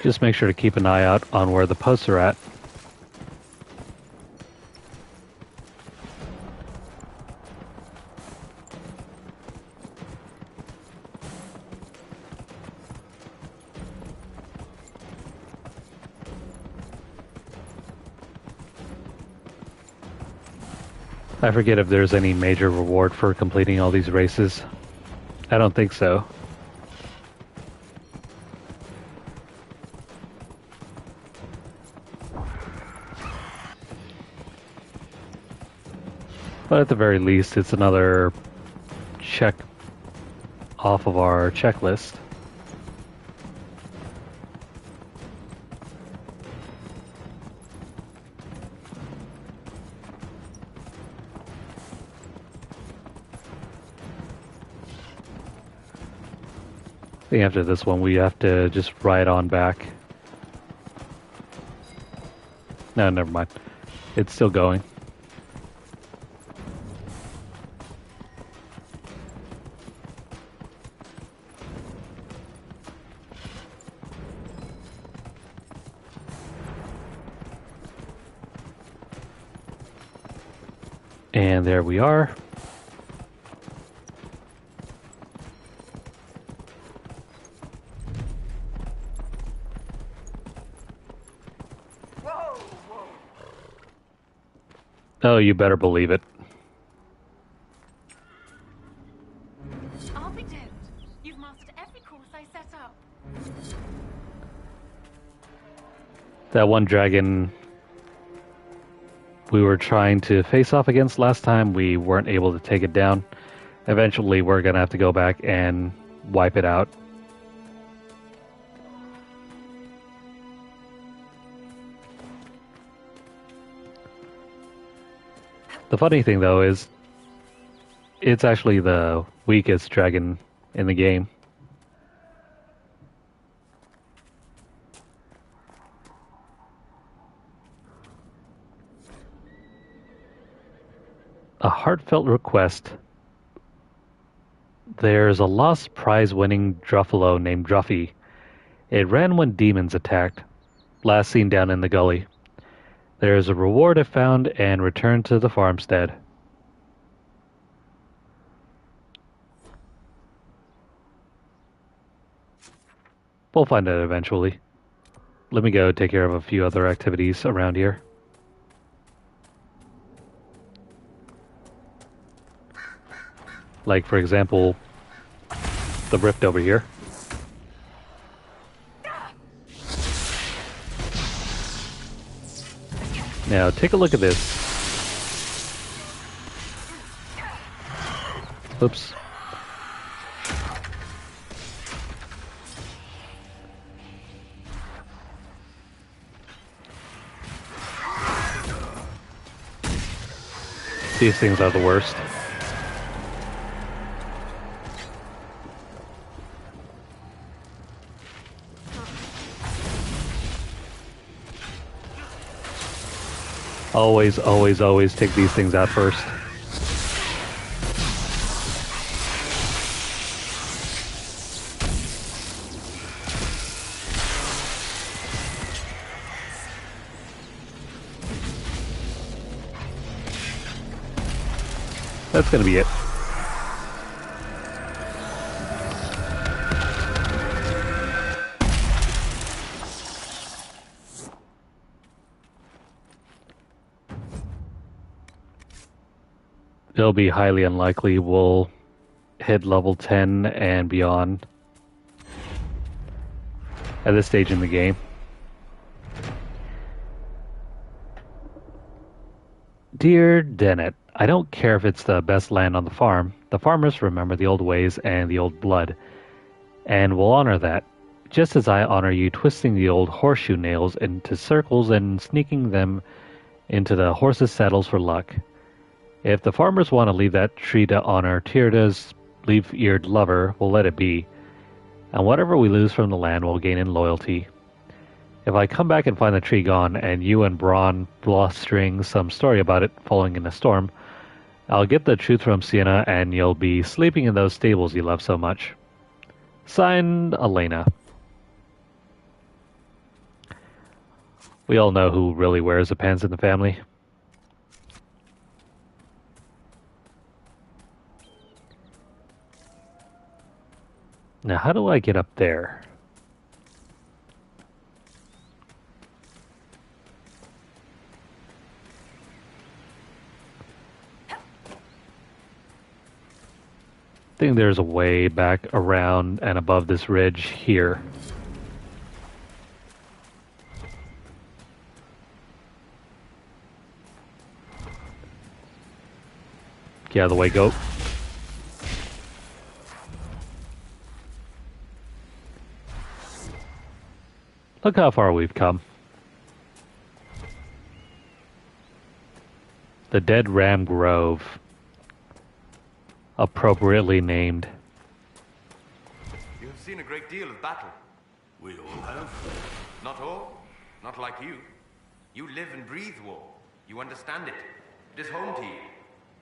Just make sure to keep an eye out on where the posts are at. I forget if there's any major reward for completing all these races. I don't think so. But at the very least, it's another check off of our checklist. I think after this one, we have to just ride on back. No, never mind. It's still going. And there we are. Oh, you better believe it. I'll be damned. You've mastered every course I set up. That one dragon we were trying to face off against last time, we weren't able to take it down. Eventually, we're going to have to go back and wipe it out. The funny thing, though, is it's actually the weakest dragon in the game. A heartfelt request. There's a lost prize-winning Druffalo named Druffy. It ran when demons attacked, last seen down in the gully. There is a reward if found and returned to the farmstead. We'll find it eventually. Let me go take care of a few other activities around here. Like, for example, the rift over here. Now, take a look at this. Oops. These things are the worst. Always, always, always take these things out first. That's gonna be it. It'll be highly unlikely we'll hit level 10 and beyond at this stage in the game. Dear Dennett, I don't care if it's the best land on the farm. The farmers remember the old ways and the old blood, and will honor that, just as I honor you twisting the old horseshoe nails into circles and sneaking them into the horses' saddles for luck. If the farmers want to leave that tree to honor Tyrda's leaf-eared lover, we'll let it be. And whatever we lose from the land will gain in loyalty. If I come back and find the tree gone, and you and Braun blustering some story about it falling in a storm, I'll get the truth from Sienna, and you'll be sleeping in those stables you love so much. Signed, Elena. We all know who really wears the pants in the family. Now, how do I get up there? I think there's a way back around and above this ridge here. Get out of the way, goat. Look how far we've come. The Dead Ram Grove. Appropriately named. You have seen a great deal of battle. We all have. Not all. Not like you. You live and breathe war. You understand it. It is home to you.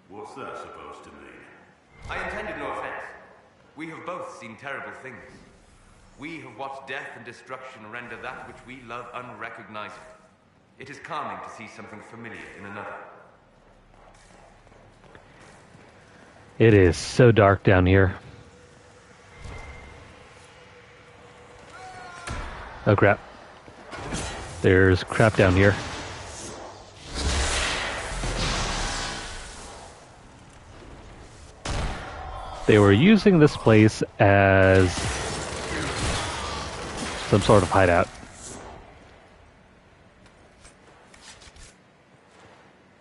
What's that supposed to mean? I intended no offense. We have both seen terrible things. We have watched death and destruction render that which we love unrecognizable. It is calming to see something familiar in another. It is so dark down here. Oh crap. There's crap down here. They were using this place as some sort of hideout.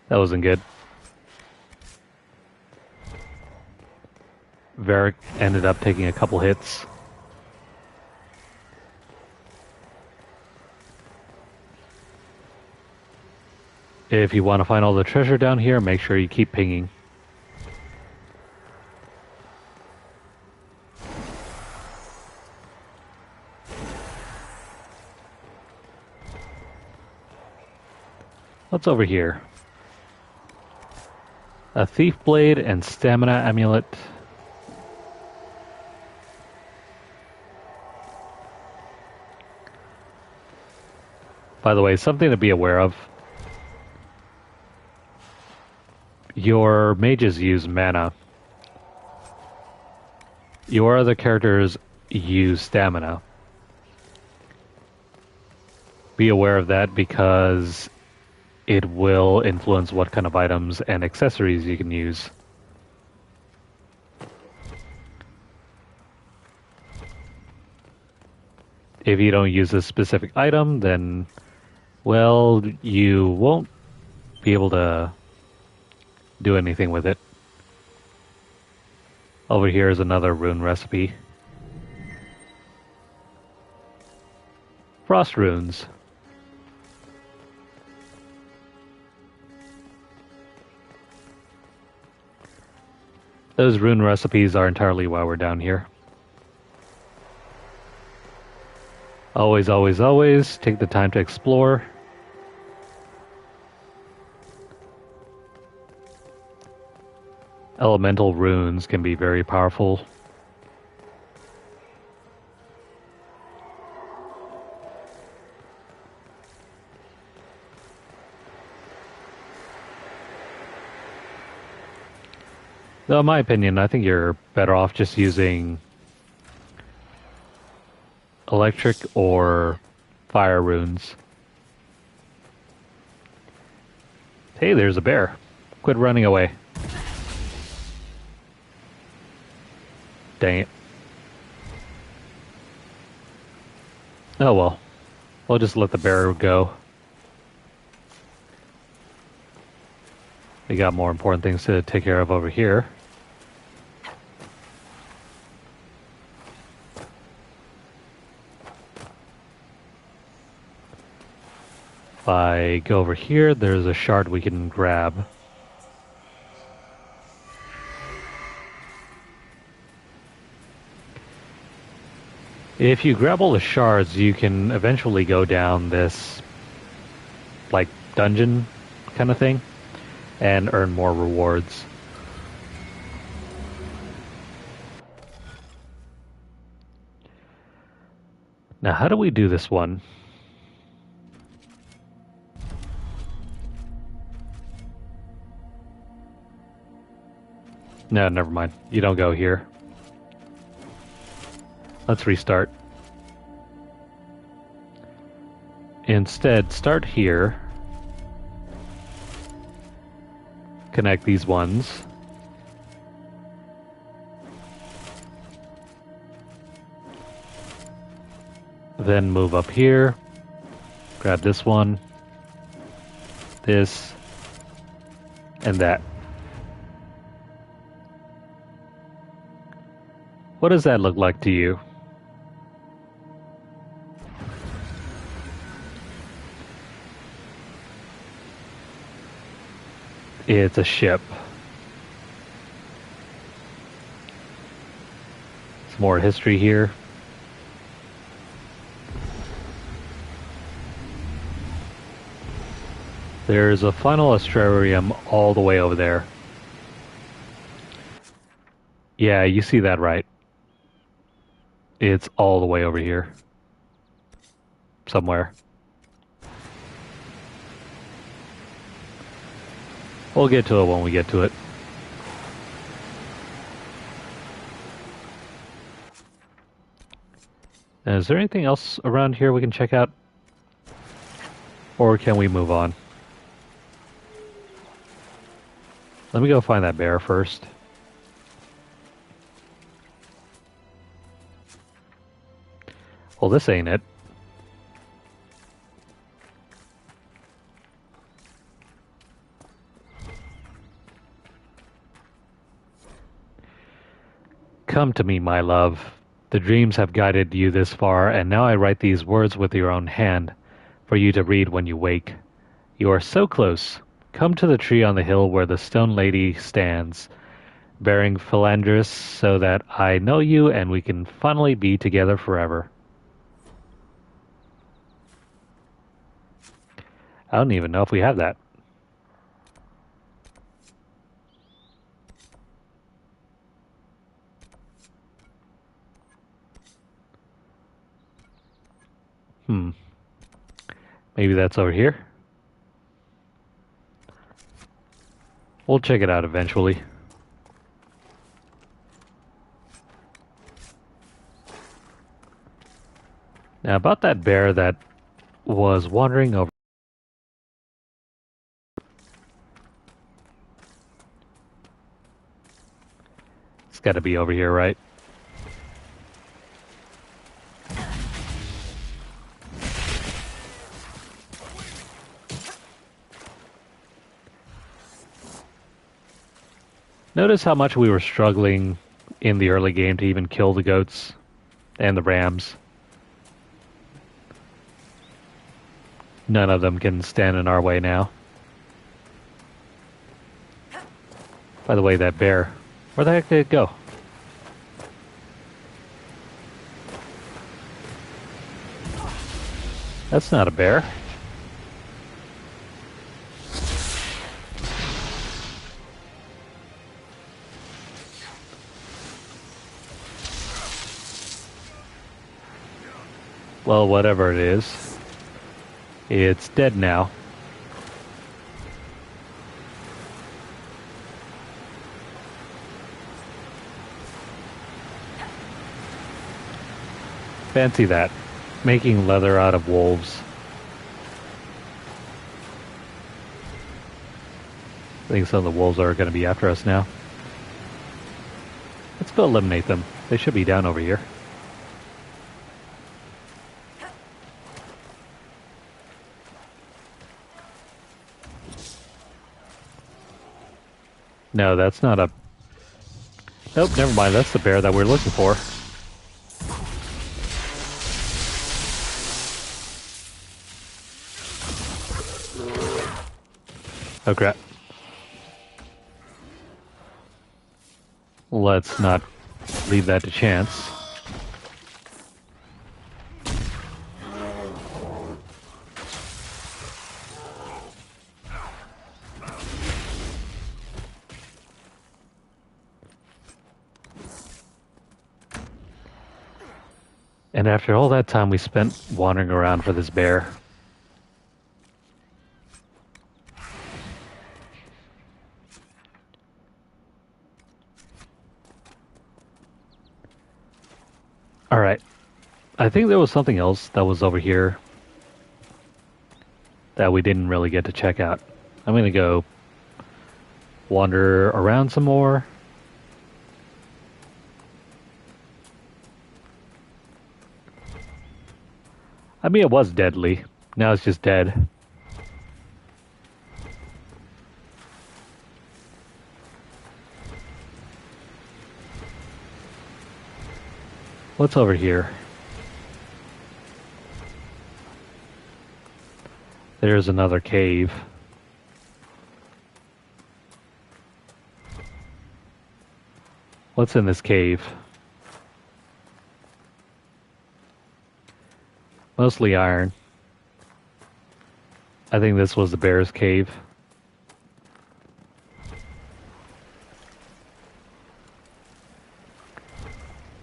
That wasn't good. Varric ended up taking a couple hits. If you want to find all the treasure down here, make sure you keep pinging. What's over here? A thief blade and stamina amulet. By the way, something to be aware of. Your mages use mana. Your other characters use stamina. Be aware of that because it will influence what kind of items and accessories you can use. If you don't use a specific item, then, well, you won't be able to do anything with it. Over here is another rune recipe. Frost runes. Those rune recipes are entirely why we're down here. Always, always, always take the time to explore. Elemental runes can be very powerful. Though in my opinion, I think you're better off just using electric or fire runes. Hey, there's a bear. Quit running away. Dang it. Oh well. We'll just let the bear go. We got more important things to take care of over here. If I go over here, there's a shard we can grab. If you grab all the shards, you can eventually go down this, like, dungeon kind of thing and earn more rewards. Now, how do we do this one? No, never mind. You don't go here. Let's restart. Instead, start here. Connect these ones. Then move up here. Grab this one. This. And that. What does that look like to you? It's a ship. Some more history here. There's a final astrarium all the way over there. Yeah, you see that right. It's all the way over here. Somewhere. We'll get to it when we get to it. Now, is there anything else around here we can check out? Or can we move on? Let me go find that bear first. Well, this ain't it. Come to me, my love. The dreams have guided you this far, and now I write these words with your own hand, for you to read when you wake. You are so close. Come to the tree on the hill where the stone lady stands, bearing Philandris, so that I know you and we can finally be together forever. I don't even know if we have that. Maybe that's over here. We'll check it out eventually. Now about that bear that was wandering over. It's got to be over here, right? Notice how much we were struggling in the early game to even kill the goats and the rams. None of them can stand in our way now. By the way, that bear, where the heck did it go? That's not a bear. Well, whatever it is, it's dead now. Fancy that, making leather out of wolves. I think some of the wolves are going to be after us now. Let's go eliminate them. They should be down over here. No, that's not a... Nope, never mind. That's the bear that we're looking for. Oh, crap. Let's not leave that to chance. And after all that time we spent wandering around for this bear, Alright. I think there was something else that was over here that we didn't really get to check out. I'm gonna go wander around some more. I mean, it was deadly. Now it's just dead. What's over here? There's another cave. What's in this cave? Mostly iron. I think this was the bear's cave.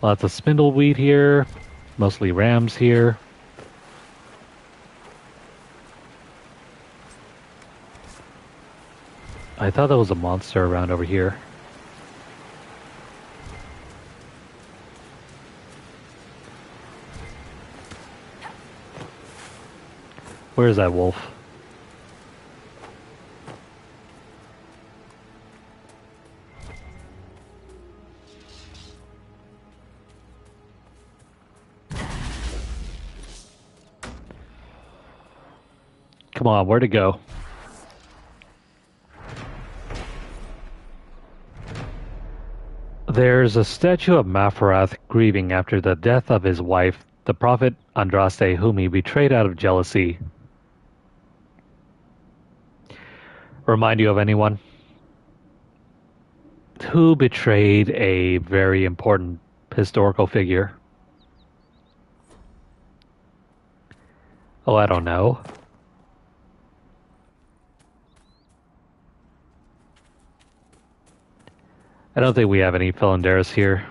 Lots of spindleweed here. Mostly rams here. I thought there was a monster around over here. Where is that wolf? Come on, where'd it go? There's a statue of Mafarath grieving after the death of his wife, the prophet Andraste, whom he betrayed out of jealousy. Remind you of anyone? Who betrayed a very important historical figure? Oh, I don't know. I don't think we have any Philanderis here.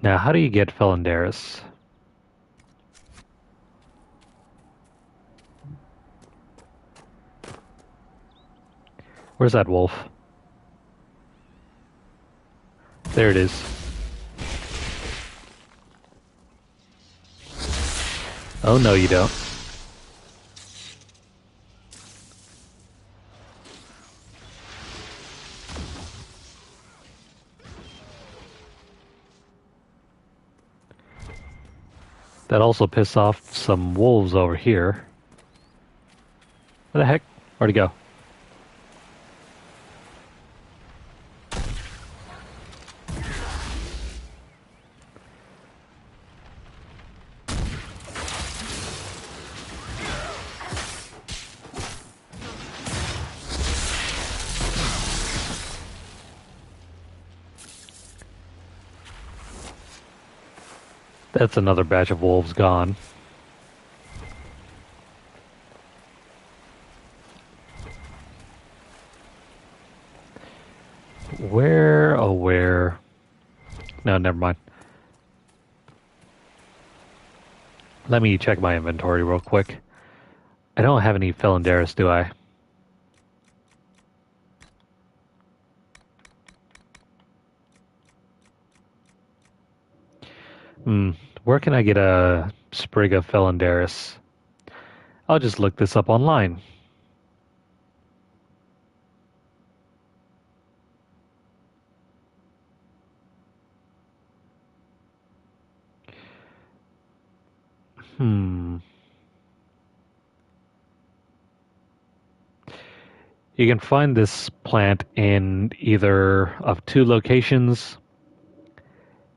Now, how do you get Philanderis? Where's that wolf? There it is. Oh, no, you don't. That also pissed off some wolves over here. Where the heck? Where'd he go? That's another batch of wolves gone. Where, oh where? No, never mind. Let me check my inventory real quick. I don't have any Philanderis, do I? Where can I get a sprig of Philanderis? I'll just look this up online. You can find this plant in either of two locations.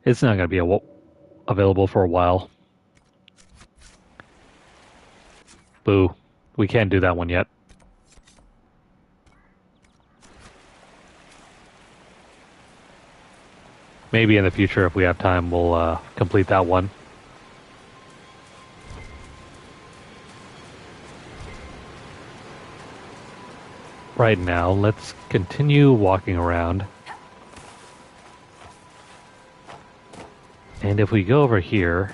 It's not going to be available for a while. Boo. We can't do that one yet. Maybe in the future, if we have time, we'll complete that one. Right now, let's continue walking around. And if we go over here,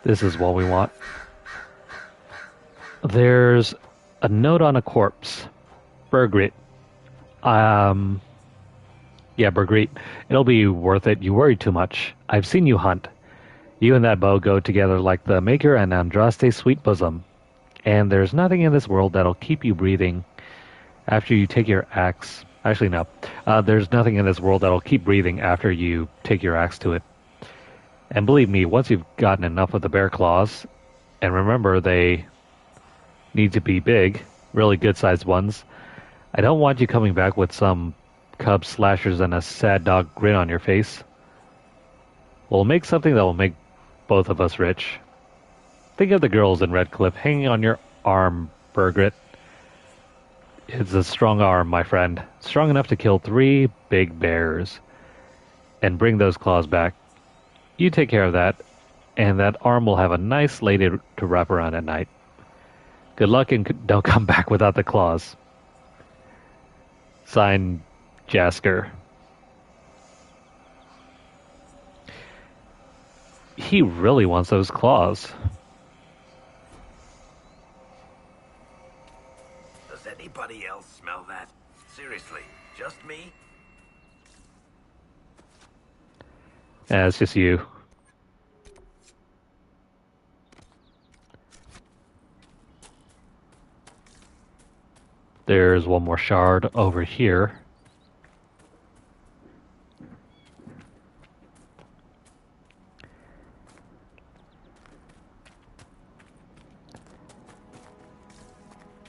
this is what we want. There's a note on a corpse. Bergrit. Yeah, Bergrit. It'll be worth it. You worry too much. I've seen you hunt. You and that bow go together like the Maker and Andraste's sweet bosom. And there's nothing in this world that'll keep you breathing after you take your axe. Actually, no. There's nothing in this world that'll keep breathing after you take your axe to it. And believe me, once you've gotten enough of the bear claws, and remember they need to be big, really good-sized ones, I don't want you coming back with some cub slashers and a sad dog grin on your face. We'll make something that will make both of us rich. Think of the girls in Redcliffe hanging on your arm, Bergrit. It's a strong arm, my friend. Strong enough to kill 3 big bears. And bring those claws back. You take care of that, and that arm will have a nice lady to wrap around at night. Good luck and don't come back without the claws. Signed, Jasker. He really wants those claws. Does anybody else smell that? Seriously, just me? Yeah, it's just you. There's one more shard over here.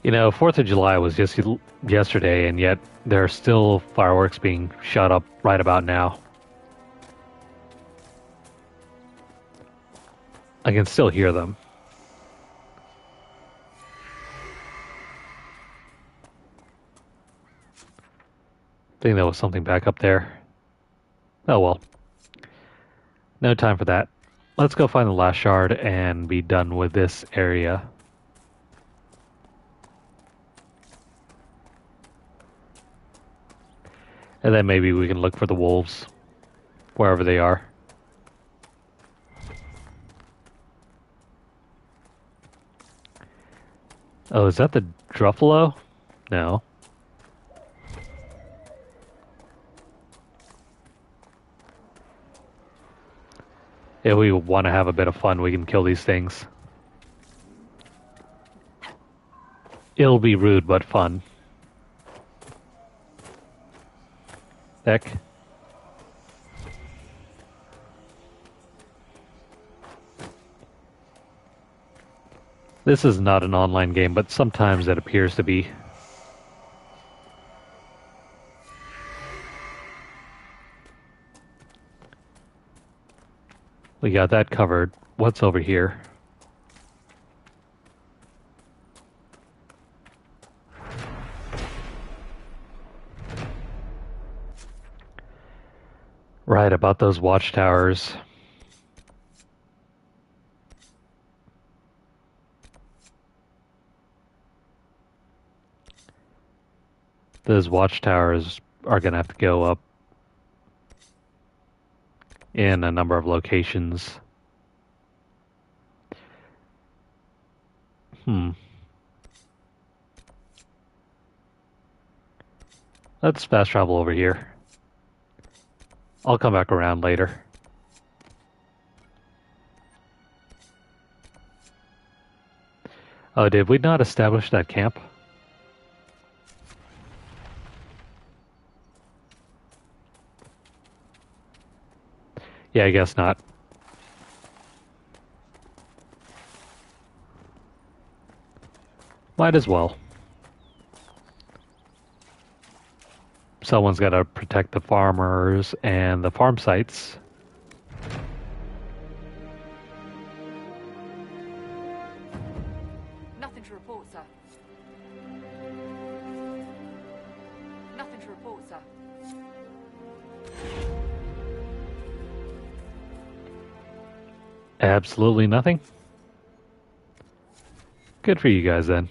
You know, 4th of July was just yesterday, and yet there are still fireworks being shot up right about now. I can still hear them. I think there was something back up there. Oh well. No time for that. Let's go find the last shard and be done with this area. And then maybe we can look for the wolves, wherever they are. Oh, is that the Druffalo? No. If we want to have a bit of fun, we can kill these things. It'll be rude, but fun. Heck. This is not an online game, but sometimes it appears to be. We got that covered. What's over here? Right, about those watchtowers. Those watchtowers are going to have to go up in a number of locations. Let's fast travel over here. I'll come back around later. Oh, did we not establish that camp? Yeah, I guess not. Might as well. Someone's got to protect the farmers and the farm sites. Nothing to report, sir. Nothing to report, sir. Absolutely nothing? Good for you guys then.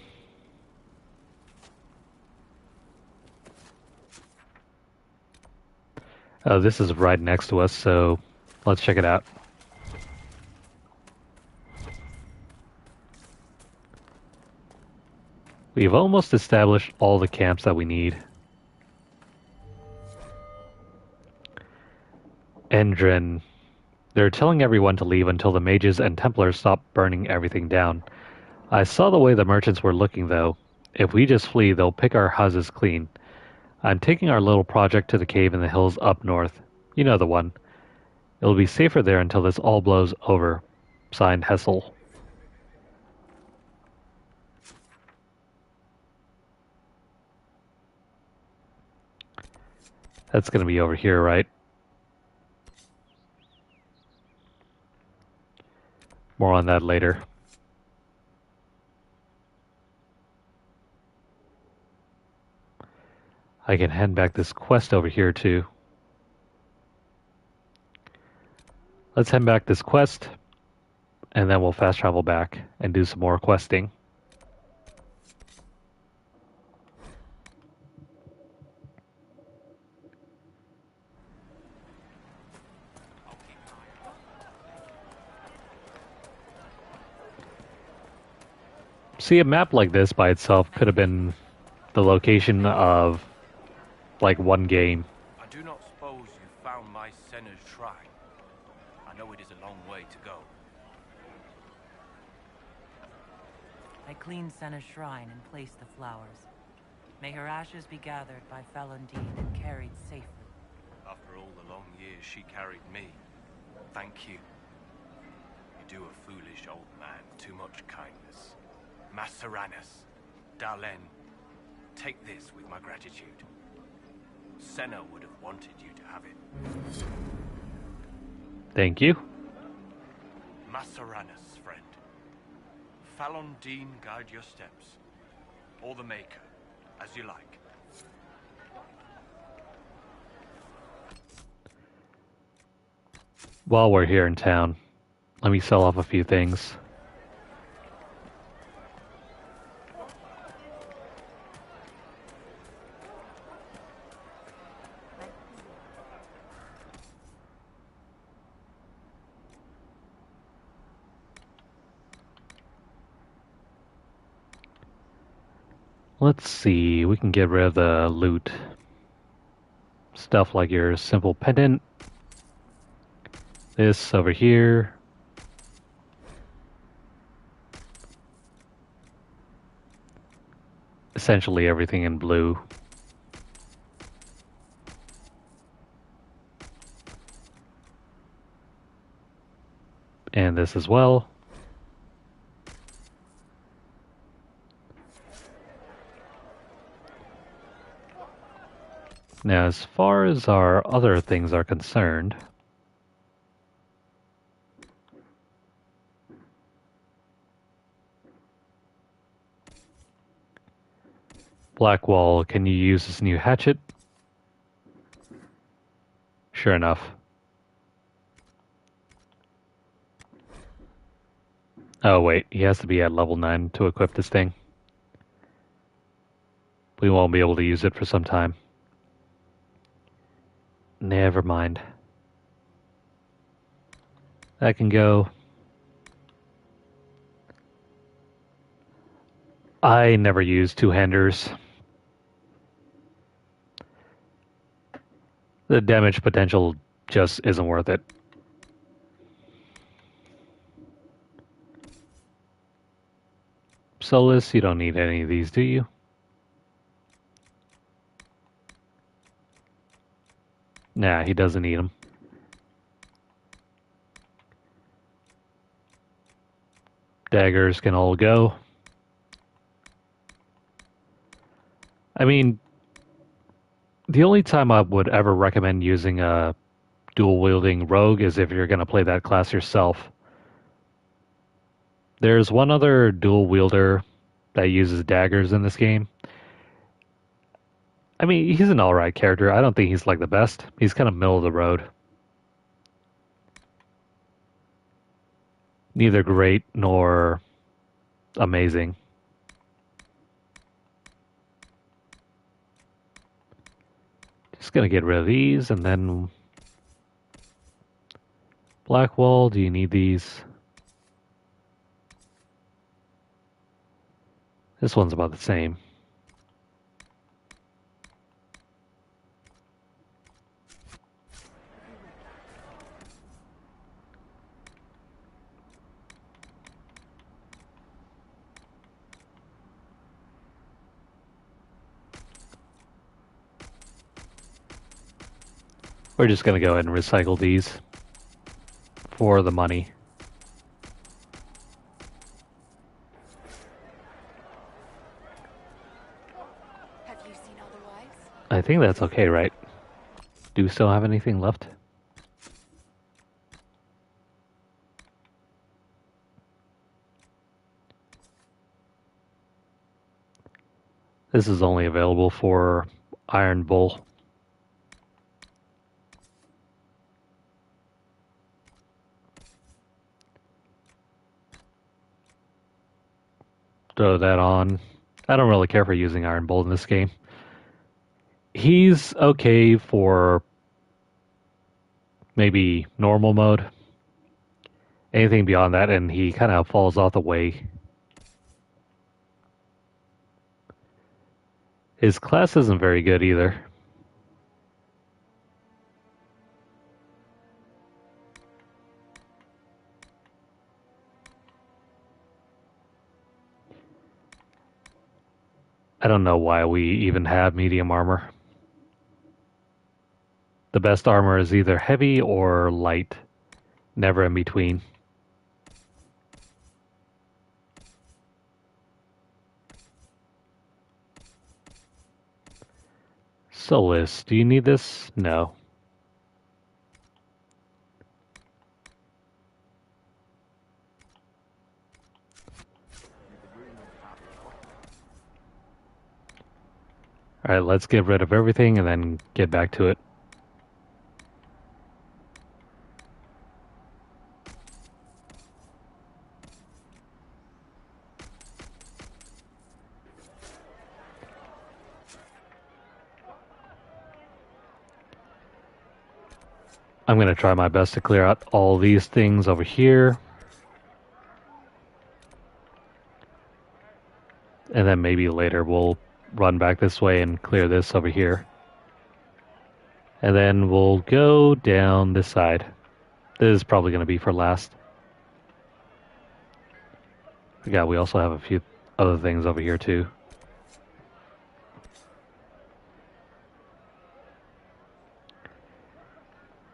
Oh, this is right next to us, so let's check it out. We've almost established all the camps that we need. Endrin. They're telling everyone to leave until the mages and Templars stop burning everything down. I saw the way the merchants were looking, though. If we just flee, they'll pick our houses clean. I'm taking our little project to the cave in the hills up north. You know the one. It'll be safer there until this all blows over. Signed, Hessel. That's gonna be over here, right? More on that later. I can hand back this quest over here too. Let's hand back this quest, and then we'll fast travel back and do some more questing. See, a map like this by itself could have been the location of, like, one game. I do not suppose you found my Senna's shrine. I know it is a long way to go. I cleaned Senna's shrine and placed the flowers. May her ashes be gathered by Falundine and carried safely. After all the long years she carried me, thank you. You do a foolish old man too much kindness. Maceranus, Darlen, take this with my gratitude. Senna would have wanted you to have it. Thank you. Maceranus, friend. Falundine guide your steps. Or the Maker, as you like. While we're here in town, let me sell off a few things. Let's see, we can get rid of the loot. Stuff like your simple pendant. This over here. Essentially everything in blue. And this as well. Now, as far as our other things are concerned, Blackwall, can you use this new hatchet? Sure enough. Oh wait, he has to be at level 9 to equip this thing. We won't be able to use it for some time. Never mind. That can go. I never use two-handers. The damage potential just isn't worth it. Solus, you don't need any of these, do you? Nah, he doesn't need them. Daggers can all go. I mean, the only time I would ever recommend using a dual-wielding rogue is if you're going to play that class yourself. There's one other dual-wielder that uses daggers in this game. I mean, he's an alright character. I don't think he's like the best. He's kind of middle of the road. Neither great nor amazing. Just gonna get rid of these and then Blackwall, do you need these? This one's about the same. We're just going to go ahead and recycle these for the money. Have you seen otherwise? I think that's okay, right? Do we still have anything left? This is only available for Iron Bull. Throw that on. I don't really care for using Iron Bull in this game. He's okay for maybe normal mode. Anything beyond that, and he kind of falls off the way. His class isn't very good either. I don't know why we even have medium armor. The best armor is either heavy or light, never in between. Solus, do you need this? No. Alright, let's get rid of everything and then get back to it. I'm going to try my best to clear out all these things over here. And then maybe later we'll run back this way and clear this over here. And then we'll go down this side. This is probably going to be for last. Yeah, we also have a few other things over here too.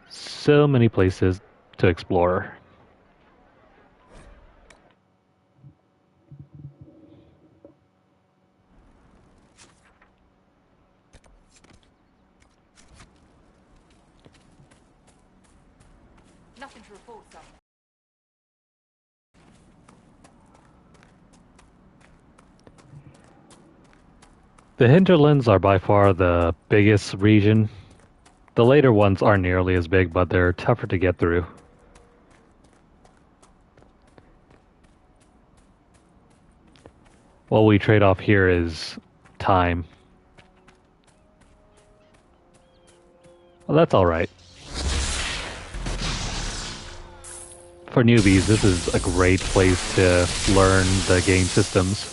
So many places to explore. Nothing to report, sir. The hinterlands are by far the biggest region. The later ones aren't nearly as big, but they're tougher to get through. What we trade off here is time. Well, that's alright. For newbies, this is a great place to learn the game systems.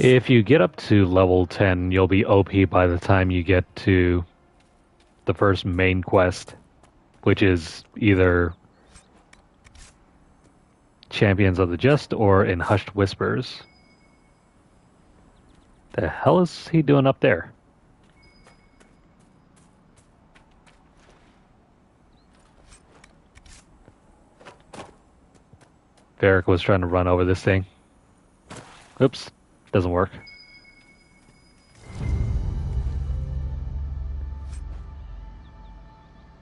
If you get up to level 10, you'll be OP by the time you get to the first main quest, which is either Champions of the Just or in Hushed Whispers. The hell is he doing up there? Varric was trying to run over this thing. Oops. Doesn't work.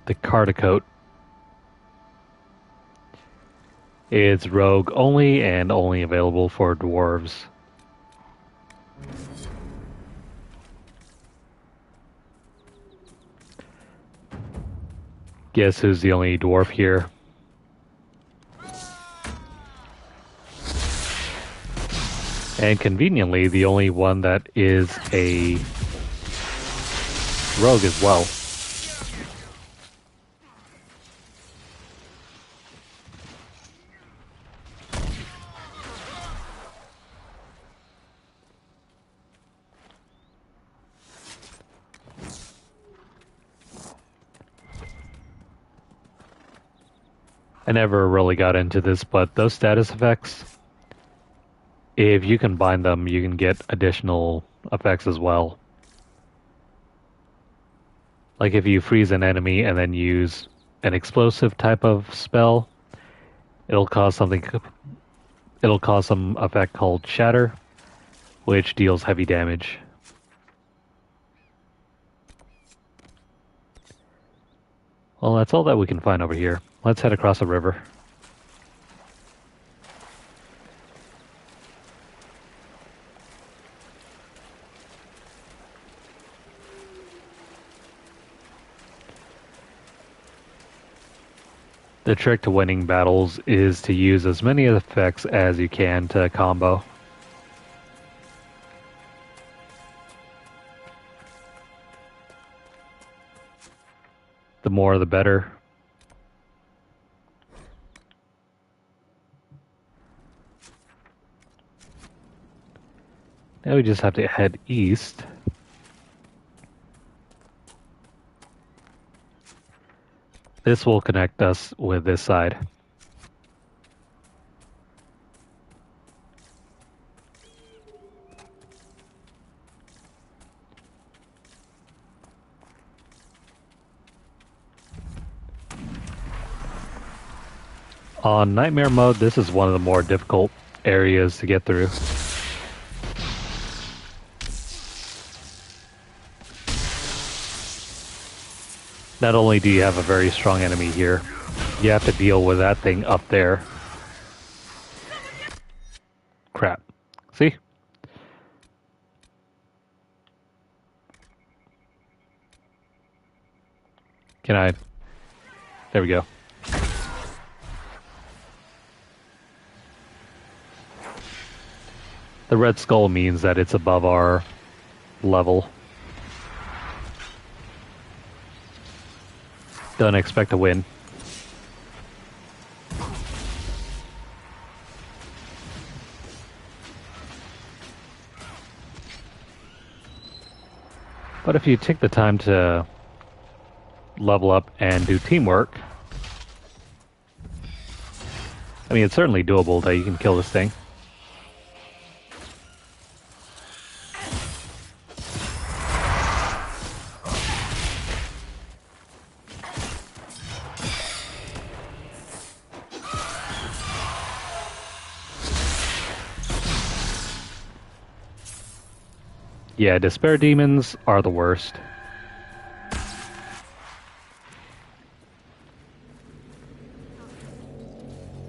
The Cardicoat. It's rogue only and only available for dwarves. Guess who's the only dwarf here? And conveniently, the only one that is a rogue as well. I never really got into this, but those status effects, if you combine them, you can get additional effects as well. Like if you freeze an enemy and then use an explosive type of spell, it'll cause some effect called Shatter, which deals heavy damage. Well, that's all that we can find over here. Let's head across the river. The trick to winning battles is to use as many effects as you can to combo. The more the better. Now we just have to head east. This will connect us with this side. On Nightmare mode, this is one of the more difficult areas to get through. Not only do you have a very strong enemy here, you have to deal with that thing up there. Crap. See? Can I? There we go. The red skull means that it's above our level. Don't expect to win. But if you take the time to level up and do teamwork, I mean, it's certainly doable that you can kill this thing. Yeah, despair demons are the worst.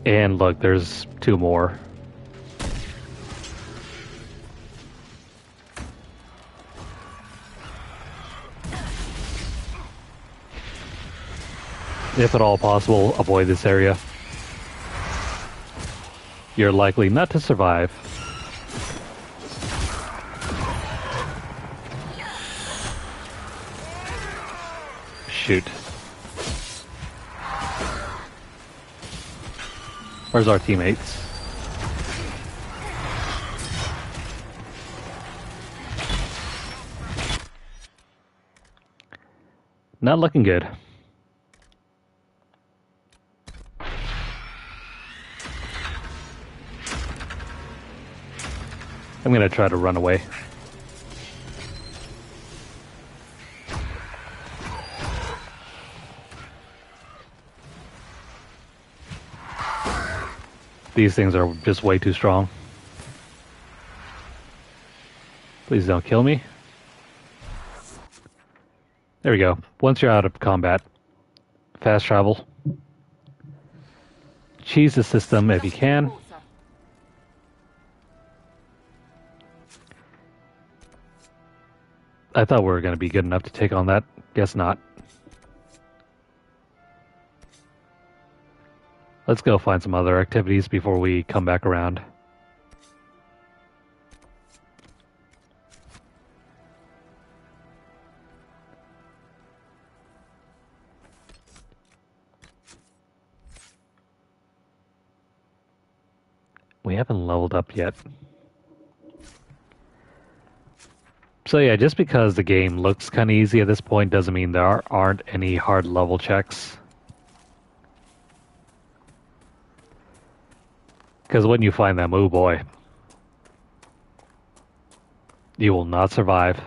And look, there's two more. If at all possible, avoid this area. You're likely not to survive. Shoot. Where's our teammates? Not looking good. I'm gonna try to run away. These things are just way too strong. Please don't kill me. There we go. Once you're out of combat, fast travel. Cheese the system if you can. I thought we were going to be good enough to take on that. Guess not. Let's go find some other activities before we come back around. We haven't leveled up yet. So yeah, just because the game looks kind of easy at this point doesn't mean there aren't any hard level checks. Because when you find them, oh boy, you will not survive.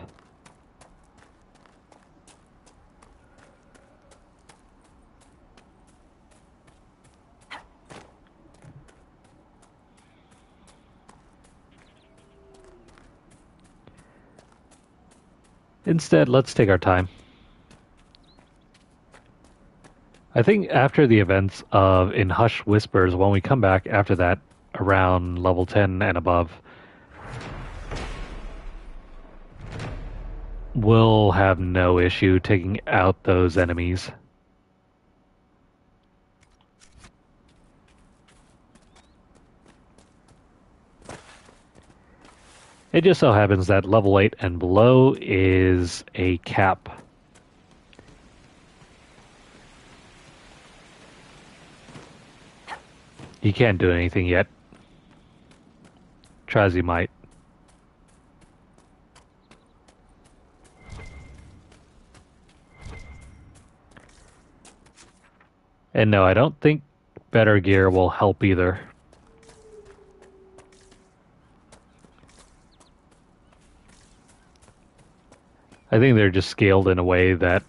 Instead, let's take our time. I think after the events of In Hushed Whispers, when we come back after that, around level 10 and above, we'll have no issue taking out those enemies. It just so happens that level 8 and below is a cap. You can't do anything yet. Try as you might. And no, I don't think better gear will help either. I think they're just scaled in a way that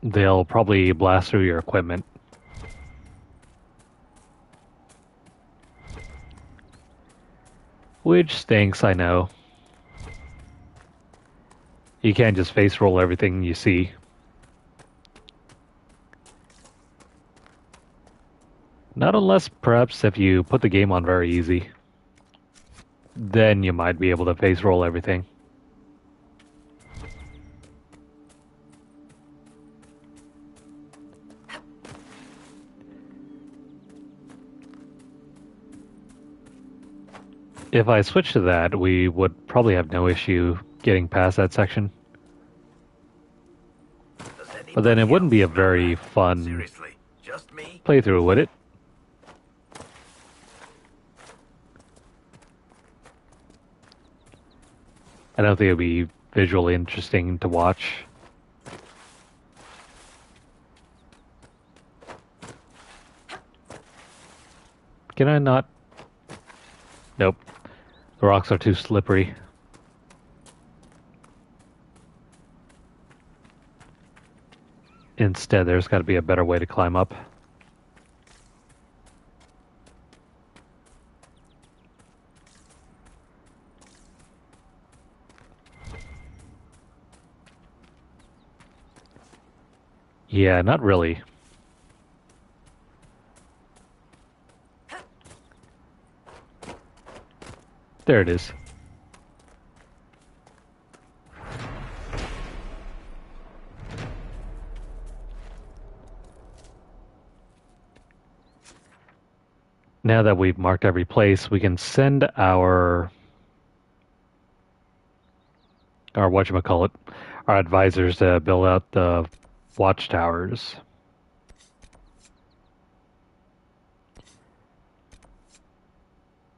they'll probably blast through your equipment. Which stinks, I know. You can't just face roll everything you see. Not unless, perhaps, if you put the game on very easy. Then you might be able to face roll everything. If I switch to that, we would probably have no issue getting past that section. But then it wouldn't be a very fun playthrough, would it? I don't think it would be visually interesting to watch. Can I not? Nope. The rocks are too slippery. Instead, there's got to be a better way to climb up. Yeah, not really. There it is. Now that we've marked every place, we can send our whatchamacallit, our advisors to build out the watchtowers.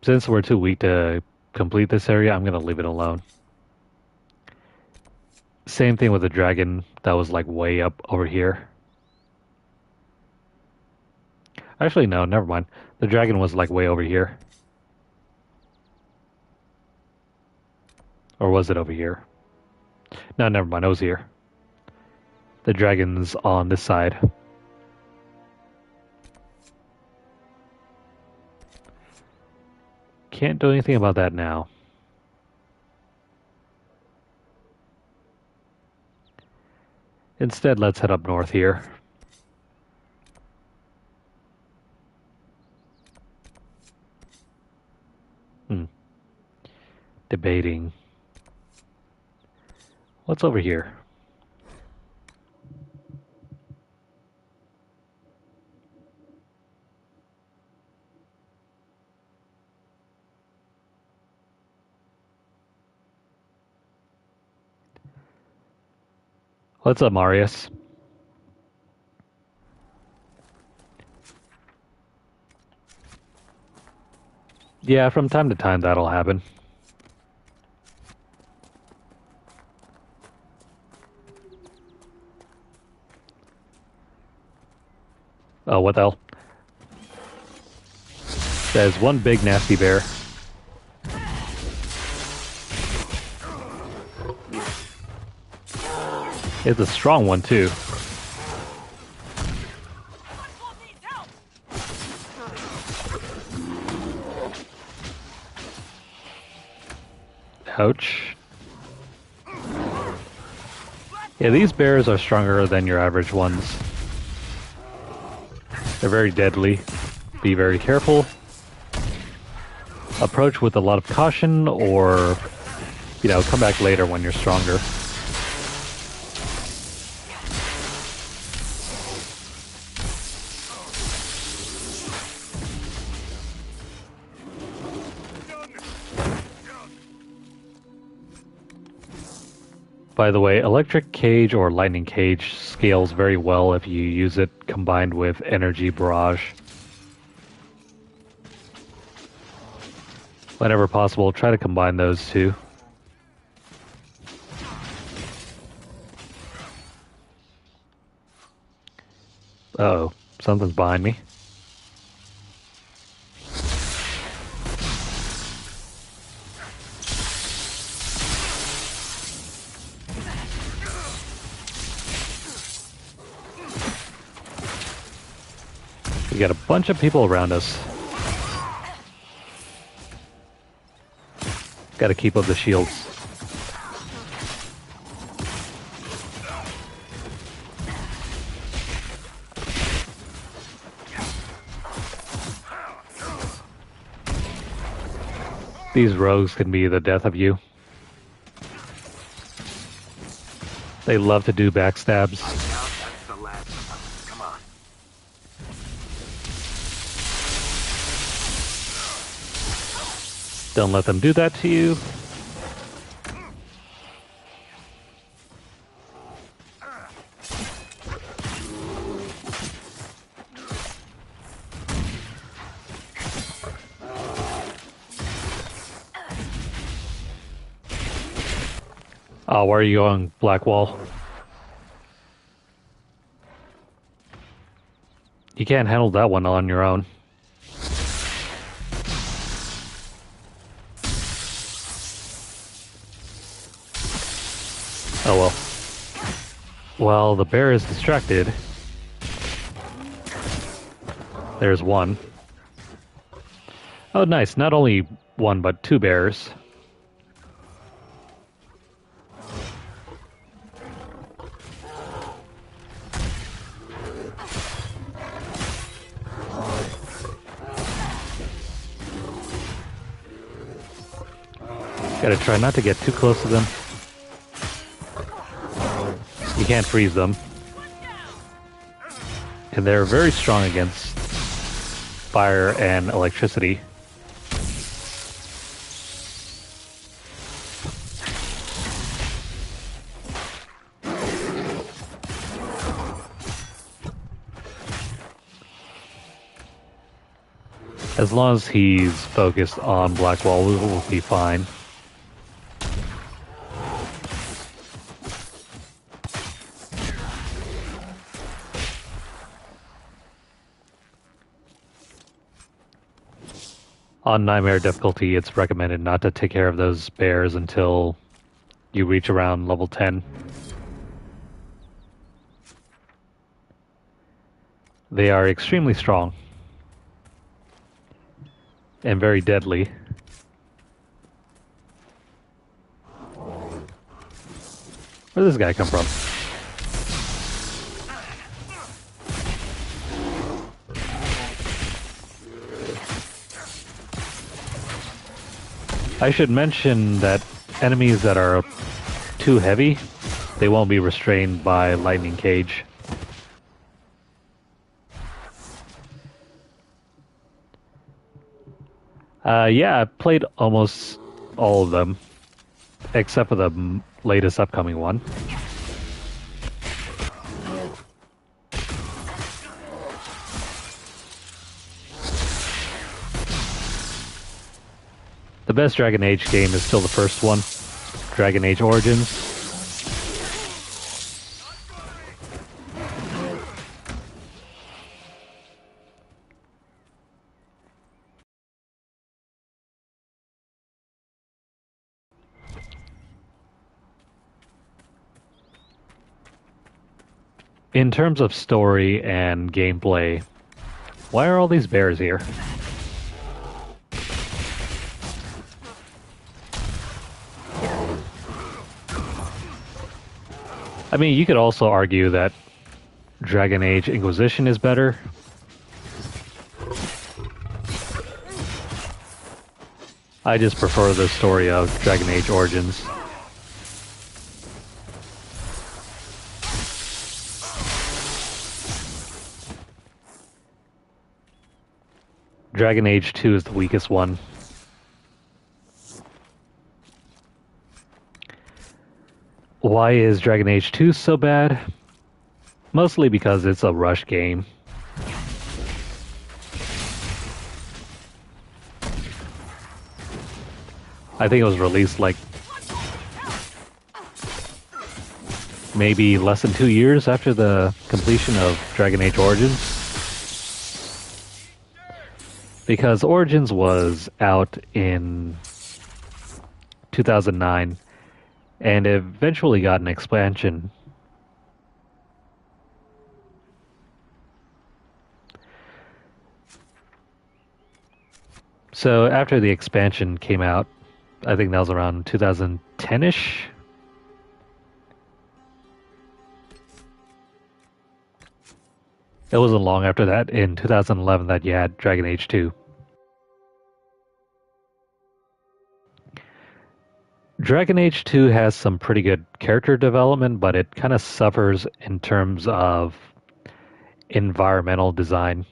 Since we're too weak to complete this area, I'm going to leave it alone. Same thing with the dragon that was like way up over here. Actually, no, never mind. The dragon was like way over here. Or was it over here? No, never mind, it was here. The dragon's on this side. Can't do anything about that now. Instead, let's head up north here. Debating. What's over here? What's up, Marius? Yeah, from time to time that'll happen. Oh, what the hell? There's one big nasty bear. It's a strong one, too. Ouch. Yeah, these bears are stronger than your average ones. They're very deadly. Be very careful. Approach with a lot of caution, or, you know, come back later when you're stronger. By the way, electric cage or lightning cage scales very well if you use it combined with energy barrage. Whenever possible, try to combine those two. Uh-oh, something's behind me. We got a bunch of people around us. Gotta keep up the shields. These rogues can be the death of you. They love to do backstabs. Don't let them do that to you. Oh, where are you going, Blackwall? You can't handle that one on your own. Oh well. Well, the bear is distracted. There's one. Oh, nice. Not only one, but two bears. Gotta try not to get too close to them. You can't freeze them. And they're very strong against fire and electricity. As long as he's focused on Blackwall, we will be fine. On Nightmare difficulty, it's recommended not to take care of those bears until you reach around level 10. They are extremely strong and very deadly. Where did this guy come from? I should mention that enemies that are too heavy, they won't be restrained by lightning cage. Yeah, I've played almost all of them, except for the latest upcoming one. The best Dragon Age game is still the first one, Dragon Age Origins. In terms of story and gameplay, why are all these bears here? I mean, you could also argue that Dragon Age Inquisition is better. I just prefer the story of Dragon Age Origins. Dragon Age 2 is the weakest one. Why is Dragon Age 2 so bad? Mostly because it's a rush game. I think it was released like maybe less than 2 years after the completion of Dragon Age Origins. Because Origins was out in 2009 and eventually got an expansion. So after the expansion came out, I think that was around 2010-ish. It wasn't long after that, in 2011, that you had Dragon Age 2. Dragon Age 2 has some pretty good character development, but it kind of suffers in terms of environmental design.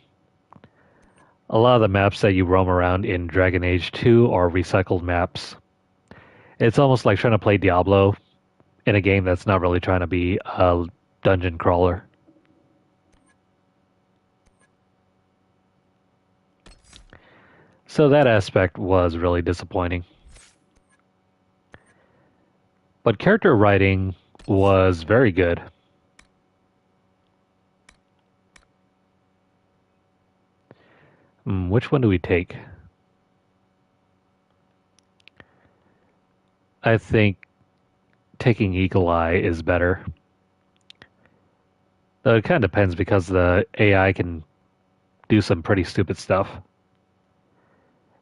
A lot of the maps that you roam around in Dragon Age 2 are recycled maps. It's almost like trying to play Diablo in a game that's not really trying to be a dungeon crawler. So that aspect was really disappointing. But character writing was very good. Which one do we take? I think taking Eagle Eye is better. Though it kind of depends because the AI can do some pretty stupid stuff.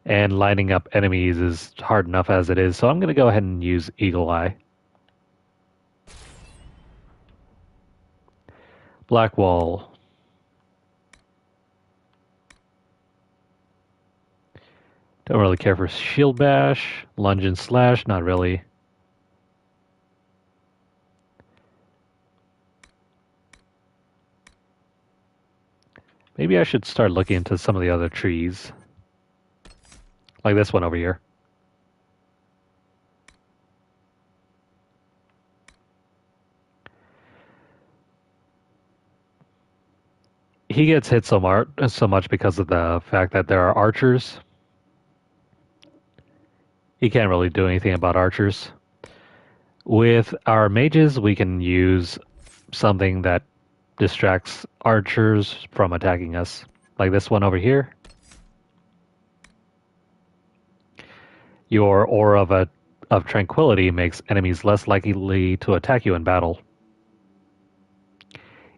And lining up enemies is hard enough as it is, so I'm going to go ahead and use Eagle Eye. Blackwall. Don't really care for Shield Bash. Lunge and Slash, not really. Maybe I should start looking into some of the other trees. Like this one over here. He gets hit so much because of the fact that there are archers. He can't really do anything about archers. With our mages, we can use something that distracts archers from attacking us. Like this one over here. Your aura of tranquility makes enemies less likely to attack you in battle,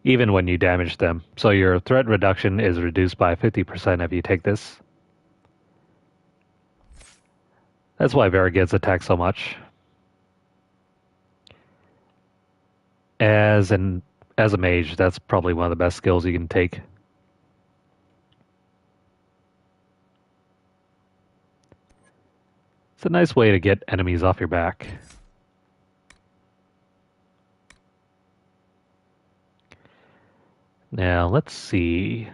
even when you damage them. So your threat reduction is reduced by 50% if you take this. That's why Vera gets attacked so much. As a mage, that's probably one of the best skills you can take. It's a nice way to get enemies off your back. Now, let's see.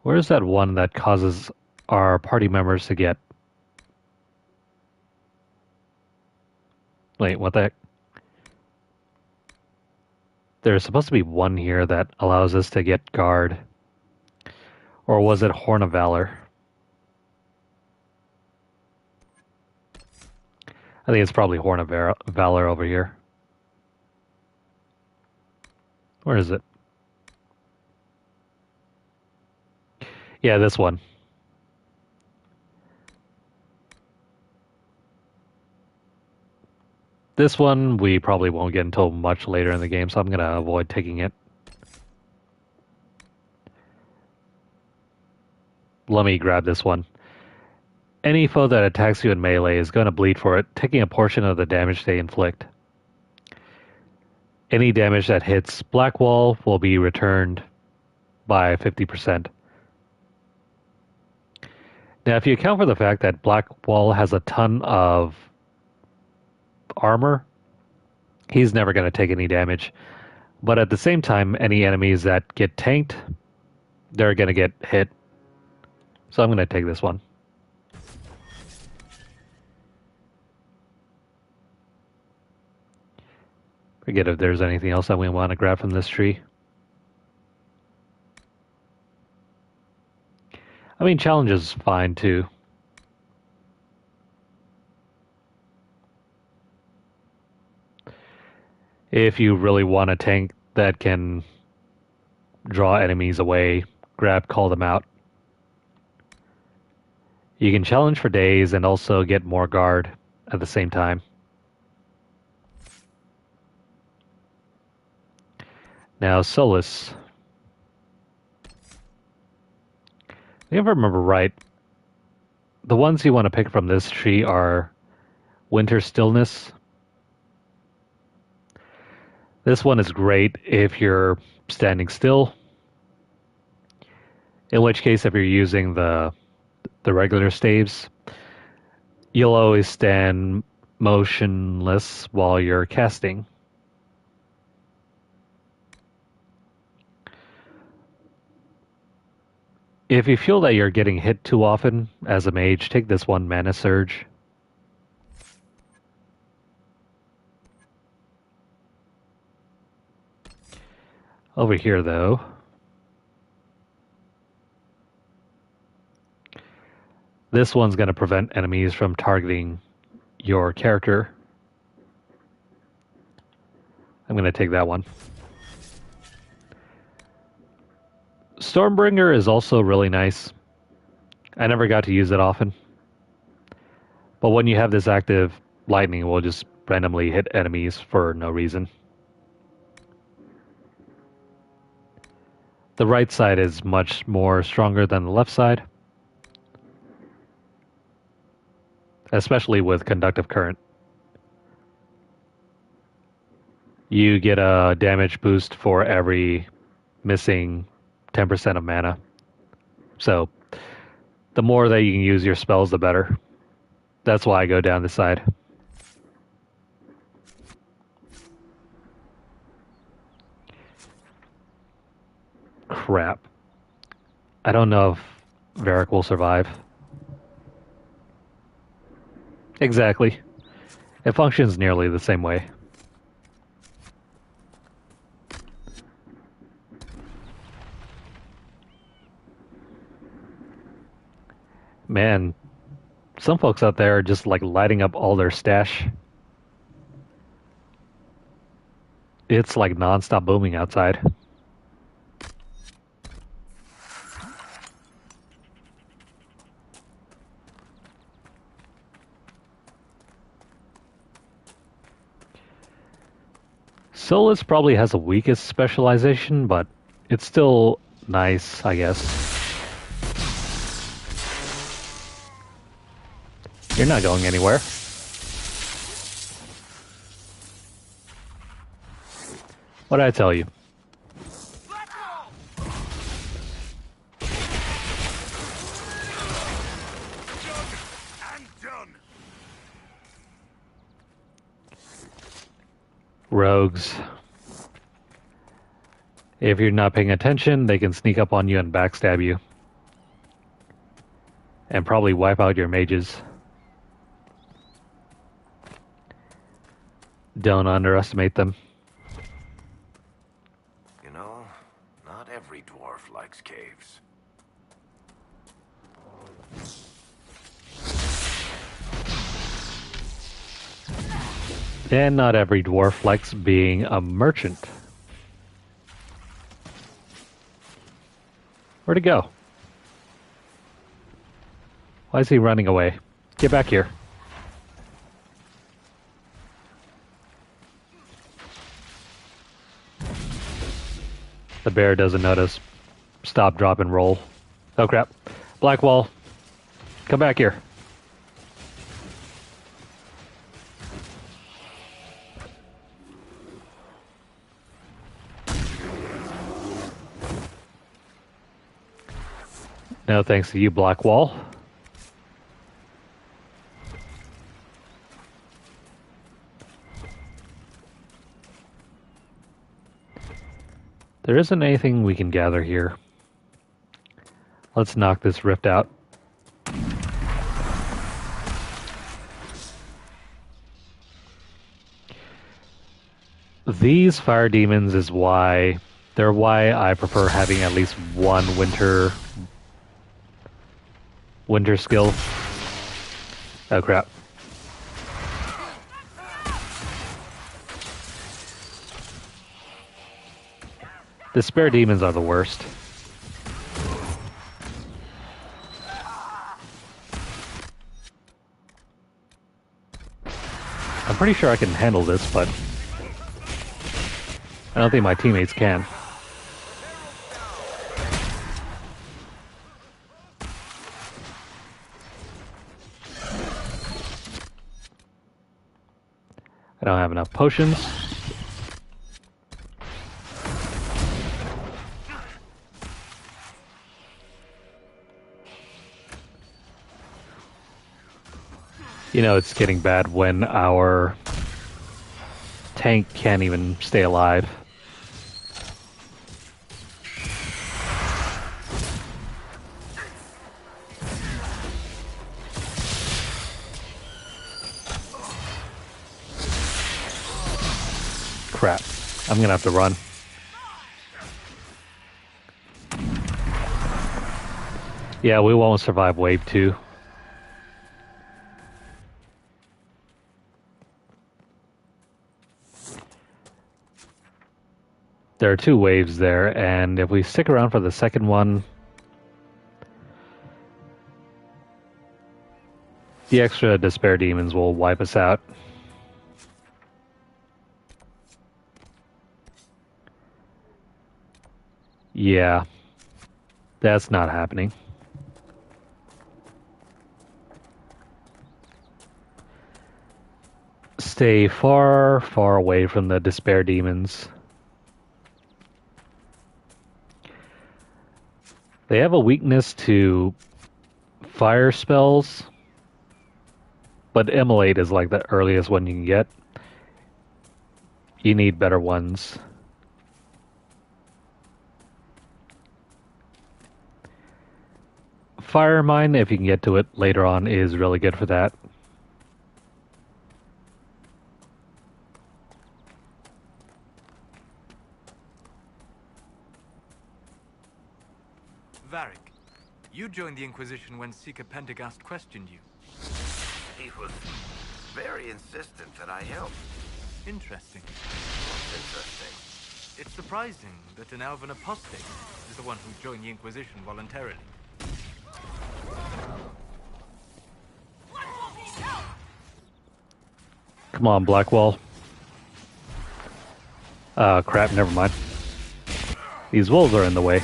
Where's that one that causes our party members to get... Wait, what the heck? There's supposed to be one here that allows us to get guard. Or was it Horn of Valor? I think it's probably Horn of Valor over here. Where is it? Yeah, this one. This one we probably won't get until much later in the game, so I'm going to avoid taking it. Let me grab this one. Any foe that attacks you in melee is going to bleed for it, taking a portion of the damage they inflict. Any damage that hits Blackwall will be returned by 50%. Now, if you account for the fact that Blackwall has a ton of armor, he's never going to take any damage. But at the same time, any enemies that get tanked, they're going to get hit. So I'm going to take this one. Forget if there's anything else that we want to grab from this tree. I mean, challenge is fine too. If you really want a tank that can draw enemies away, grab, call them out. You can challenge for days and also get more guard at the same time. Now, Solus. If I remember right, the ones you want to pick from this tree are Winter Stillness. This one is great if you're standing still. In which case, if you're using the regular staves, you'll always stand motionless while you're casting. If you feel that you're getting hit too often as a mage, take this one, Mana Surge. Over here, though, this one's going to prevent enemies from targeting your character. I'm going to take that one. Stormbringer is also really nice. I never got to use it often. But when you have this active, lightning will just randomly hit enemies for no reason. The right side is much more stronger than the left side. Especially with conductive current. You get a damage boost for every missing 10% of mana. So, the more that you can use your spells, the better. That's why I go down this side. Crap. I don't know if Varric will survive. Exactly. It functions nearly the same way. Man, some folks out there are just like lighting up all their stash. It's like non-stop booming outside. Solus probably has the weakest specialization, but it's still nice, I guess. You're not going anywhere. What did I tell you? Rogues. If you're not paying attention, they can sneak up on you and backstab you. And probably wipe out your mages. Don't underestimate them. You know, not every dwarf likes caves. And not every dwarf likes being a merchant. Where'd he go? Why is he running away? Get back here. The bear doesn't notice. Stop, drop, and roll. Oh crap. Black wall. Come back here. No thanks to you, Black Wall. There isn't anything we can gather here. Let's knock this rift out. These fire demons is why I prefer having at least one winter skill. Oh crap. Despair demons are the worst. I'm pretty sure I can handle this, but I don't think my teammates can. I don't have enough potions. You know, it's getting bad when our tank can't even stay alive. Crap. I'm gonna have to run. Yeah, we won't survive wave 2. There are 2 waves there, and if we stick around for the second one, the extra despair demons will wipe us out. Yeah, that's not happening. Stay far, far away from the despair demons. They have a weakness to fire spells, but Immolate is like the earliest one you can get. You need better ones. Fire Mine, if you can get to it later on, is really good for that. Varric, you joined the Inquisition when Seeker Pendergast questioned you. He was very insistent that I help. Interesting. Interesting. It's surprising that an elven apostate is the one who joined the Inquisition voluntarily. Come on, Blackwall. Crap, never mind. These wolves are in the way.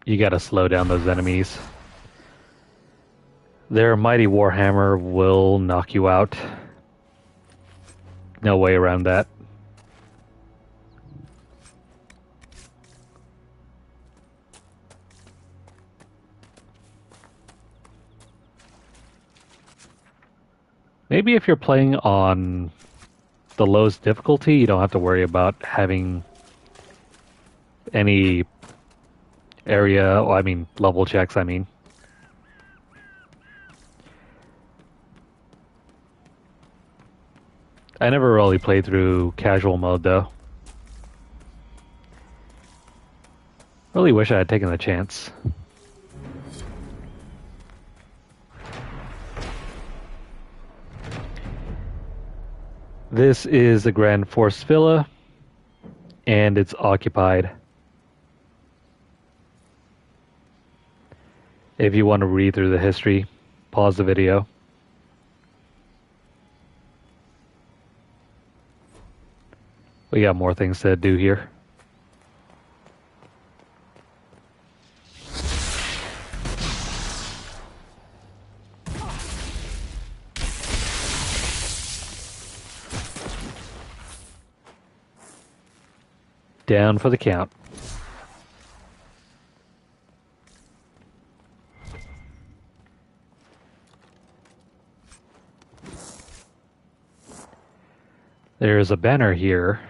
You gotta slow down those enemies. Their mighty Warhammer will knock you out. No way around that. Maybe if you're playing on the lowest difficulty, you don't have to worry about having any level checks, I mean. I never really played through casual mode though. Really wish I had taken the chance. This is the Grand Force Villa, and it's occupied. If you want to read through the history, pause the video. We got more things to do here. Down for the count. There's a banner here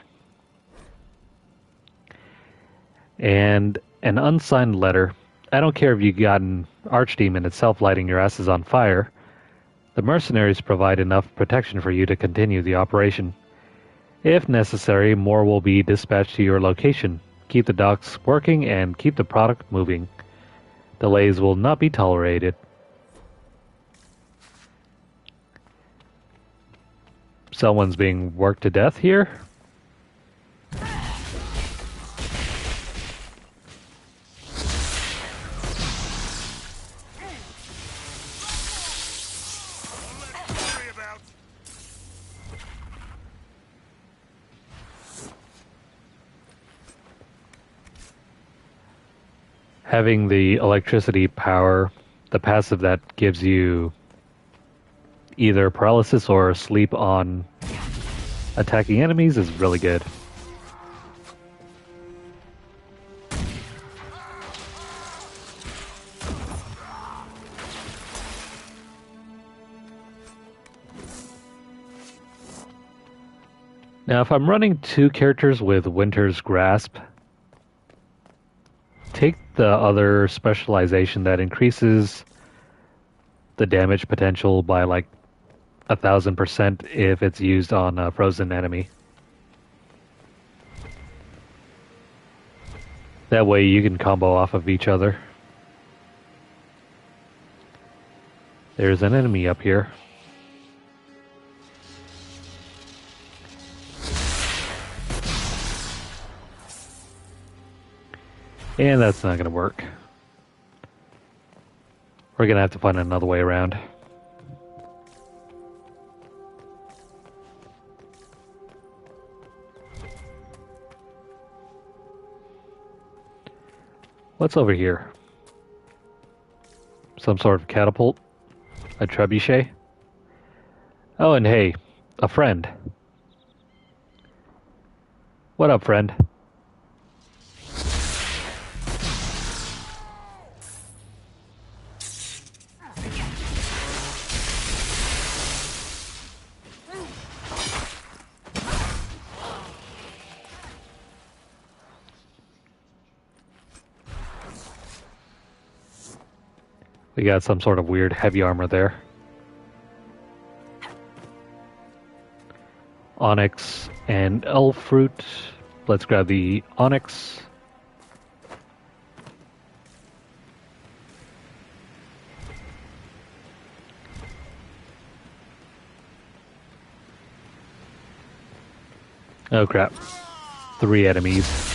and an unsigned letter. I don't care if you got an archdemon itself lighting your asses on fire. The mercenaries provide enough protection for you to continue the operation. If necessary, more will be dispatched to your location. Keep the docks working and keep the product moving. Delays will not be tolerated. Someone's being worked to death here? Having the electricity power, the passive that gives you either paralysis or sleep on attacking enemies is really good. Now, if I'm running two characters with Winter's Grasp, take the other specialization that increases the damage potential by like 1,000% if it's used on a frozen enemy. That way you can combo off of each other. There's an enemy up here. And that's not going to work. We're going to have to find another way around. What's over here? Some sort of catapult? A trebuchet? Oh, and hey, a friend. What up, friend? We got some sort of weird heavy armor there. Onyx and elf fruit. Let's grab the onyx. Oh crap. 3 enemies.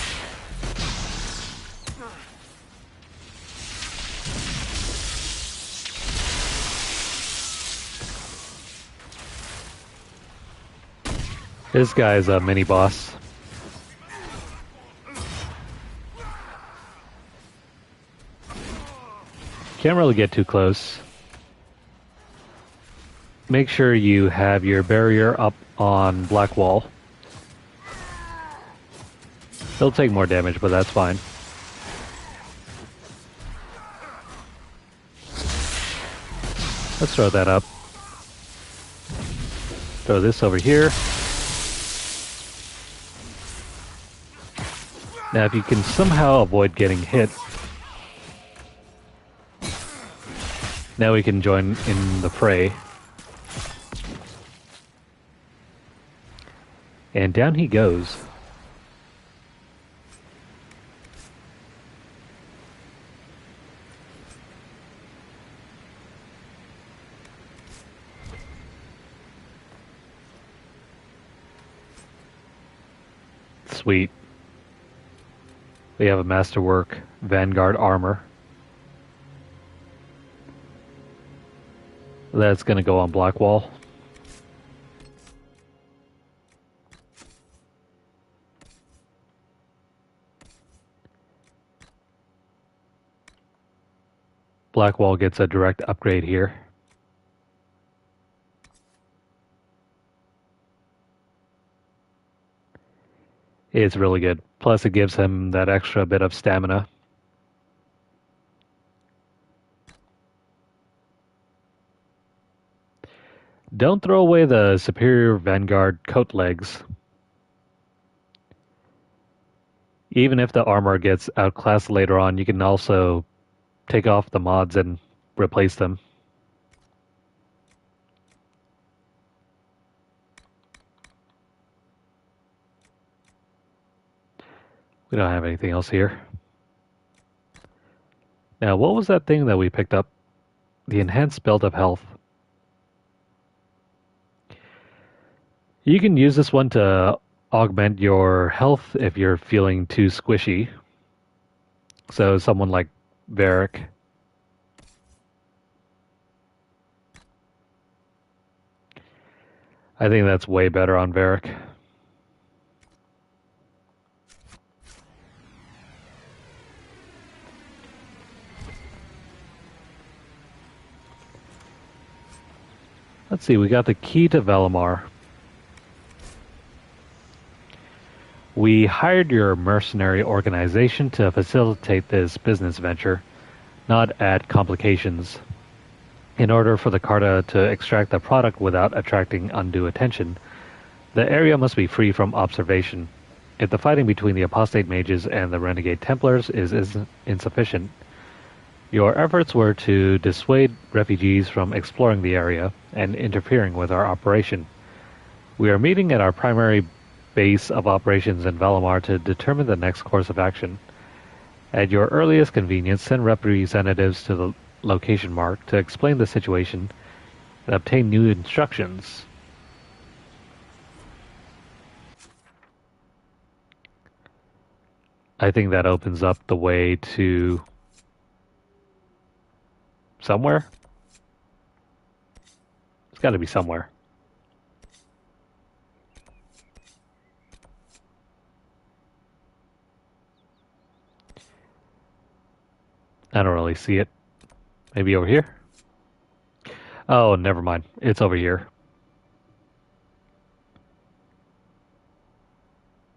This guy's a mini boss. Can't really get too close. Make sure you have your barrier up on black wall. It'll take more damage, but that's fine. Let's throw that up. Throw this over here. Now, if you can somehow avoid getting hit, now we can join in the fray. And down he goes. Sweet. We have a masterwork Vanguard armor. That's going to go on Blackwall. Blackwall gets a direct upgrade here. It's really good. Plus it gives him that extra bit of stamina. Don't throw away the superior Vanguard coat legs. Even if the armor gets outclassed later on, you can also take off the mods and replace them. We don't have anything else here. Now, what was that thing that we picked up? The enhanced belt of health. You can use this one to augment your health if you're feeling too squishy. So someone like Varric. I think that's way better on Varric. Let's see, we got the key to Valimar. We hired your mercenary organization to facilitate this business venture, not add complications. In order for the Carta to extract the product without attracting undue attention, the area must be free from observation. If the fighting between the apostate mages and the renegade Templars is insufficient, your efforts were to dissuade refugees from exploring the area and interfering with our operation. We are meeting at our primary base of operations in Valimar to determine the next course of action. At your earliest convenience, send representatives to the location marked to explain the situation and obtain new instructions. I think that opens up the way to somewhere. It's got to be somewhere. I don't really see it. Maybe over here? Oh, never mind. It's over here.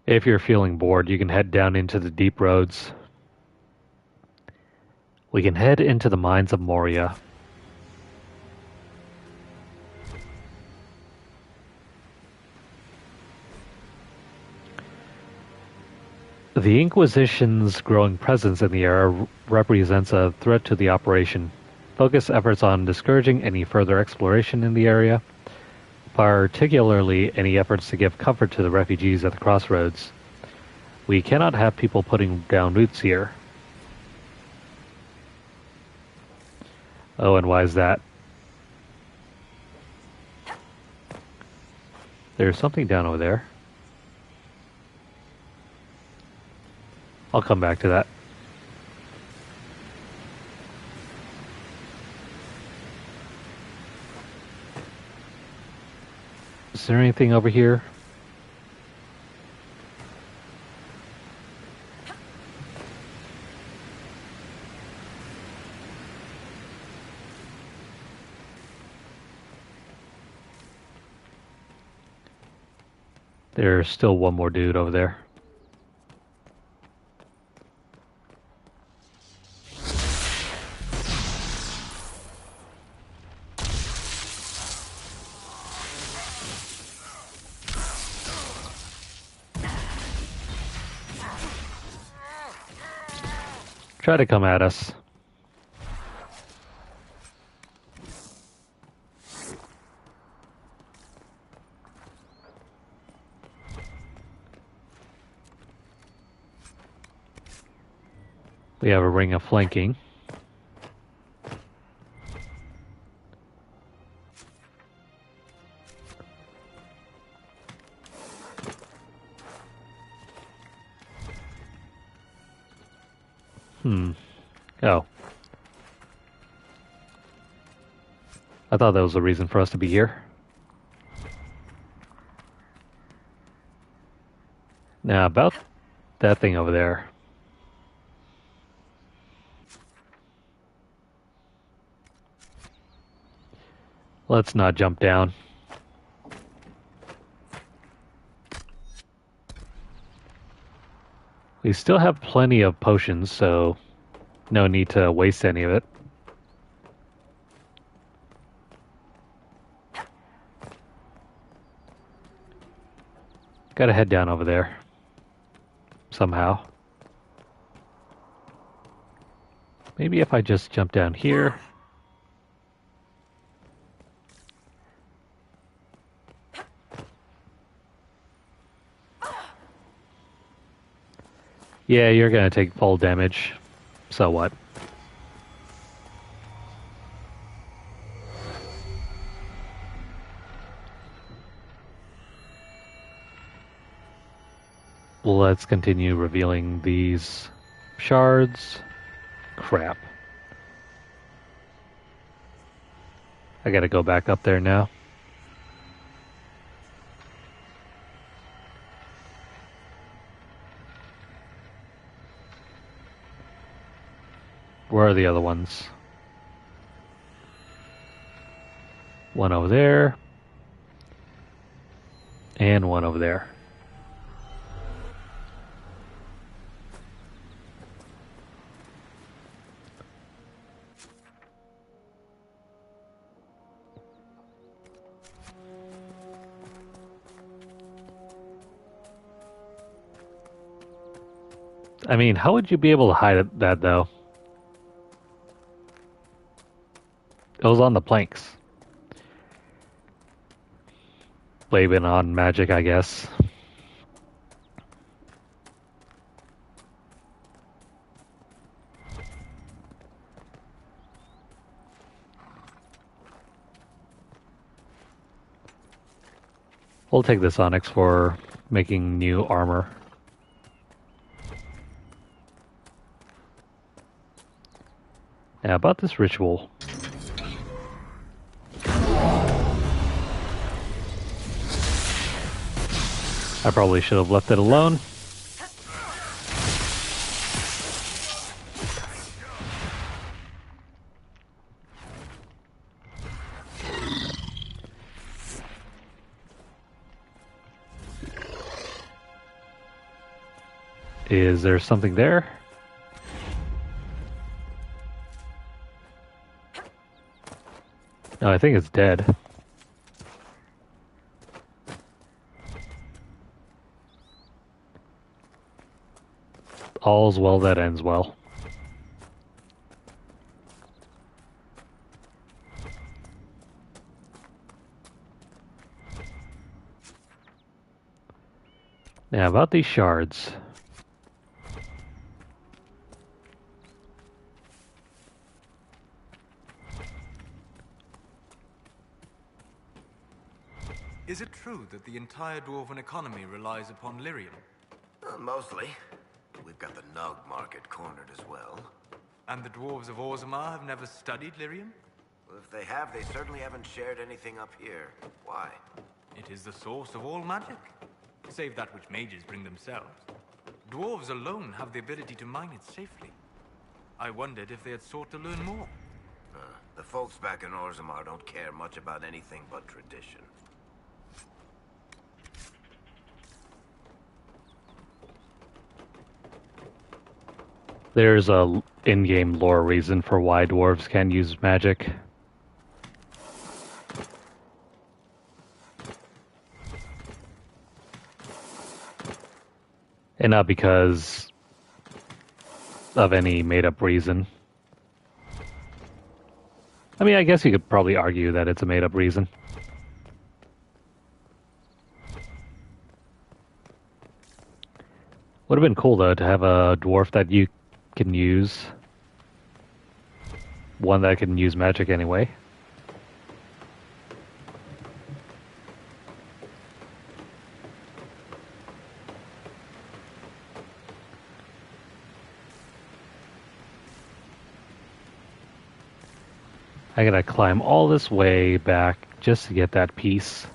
If you're feeling bored, you can head down into the deep roads. We can head into the mines of Moria. The Inquisition's growing presence in the area represents a threat to the operation. Focus efforts on discouraging any further exploration in the area, particularly any efforts to give comfort to the refugees at the crossroads. We cannot have people putting down roots here. Oh, and why is that? There's something down over there. I'll come back to that. Is there anything over here? There's still one more dude over there. Try to come at us. We have a ring of flanking. Oh. I thought that was the reason for us to be here. Now, about that thing over there. Let's not jump down. We still have plenty of potions, so no need to waste any of it. Gotta head down over there. Somehow. Maybe if I just jump down here. Yeah, you're gonna take fall damage. So what? Let's continue revealing these shards. Crap. I gotta go back up there now. Where are the other ones? One over there. And one over there. I mean, how would you be able to hide that, though? It was on the planks. Blaming on magic, I guess. We'll take this onyx for making new armor. Now, about this ritual. I probably should have left it alone. Is there something there? No, I think it's dead. All's well that ends well. Now, about these shards. Is it true that the entire dwarven economy relies upon lyrium? Mostly. We've got the Nug market cornered as well. And the dwarves of Orzammar have never studied lyrium? Well, if they have, they certainly haven't shared anything up here. Why? It is the source of all magic, save that which mages bring themselves. Dwarves alone have the ability to mine it safely. I wondered if they had sought to learn more. The folks back in Orzammar don't care much about anything but tradition. There's a in-game lore reason for why dwarves can use magic. And not because of any made-up reason. I mean, I guess you could probably argue that it's a made-up reason. Would have been cool, though, to have a dwarf that you can use. One that can use magic anyway. I gotta climb all this way back just to get that piece.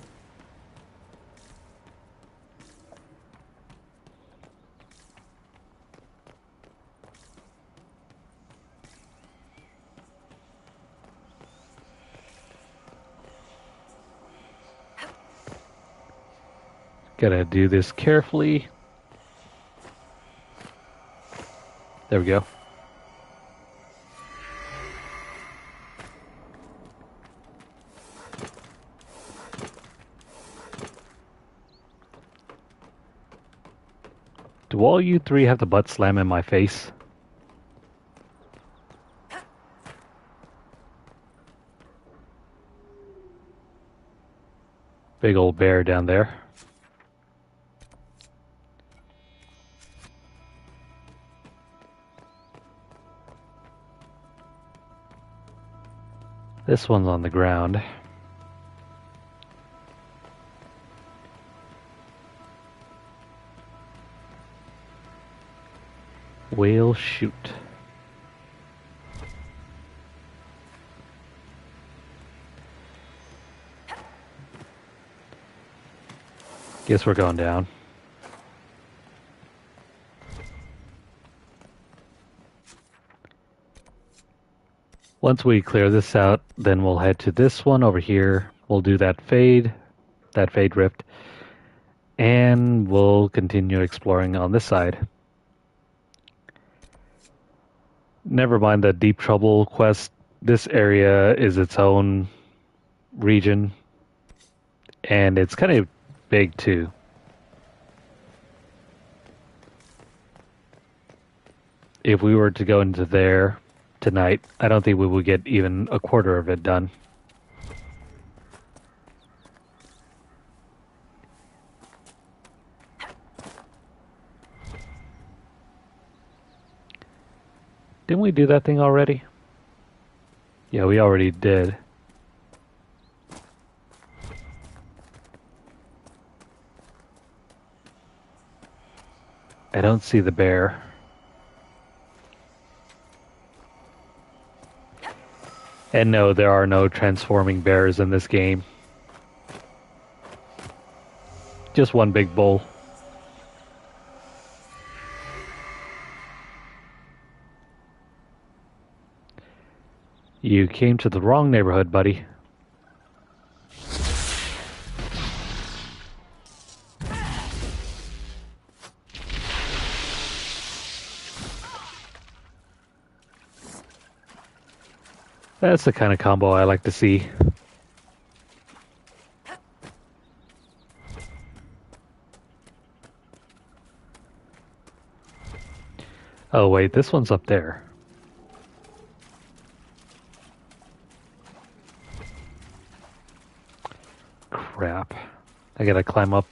Gotta do this carefully. There we go. Do all you three have the butt slam in my face? Big old bear down there. This one's on the ground. Whale shoot. Guess we're going down. Once we clear this out, then we'll head to this one over here. We'll do that fade rift, and we'll continue exploring on this side. Never mind the Deep Trouble quest. This area is its own region, and it's kind of big too. If we were to go into there tonight, I don't think we would get even a quarter of it done. Didn't we do that thing already? Yeah, we already did. I don't see the bear. And no, there are no transforming bears in this game. Just one big bull. You came to the wrong neighborhood, buddy. That's the kind of combo I like to see. Oh wait, this one's up there. Crap. I gotta climb up.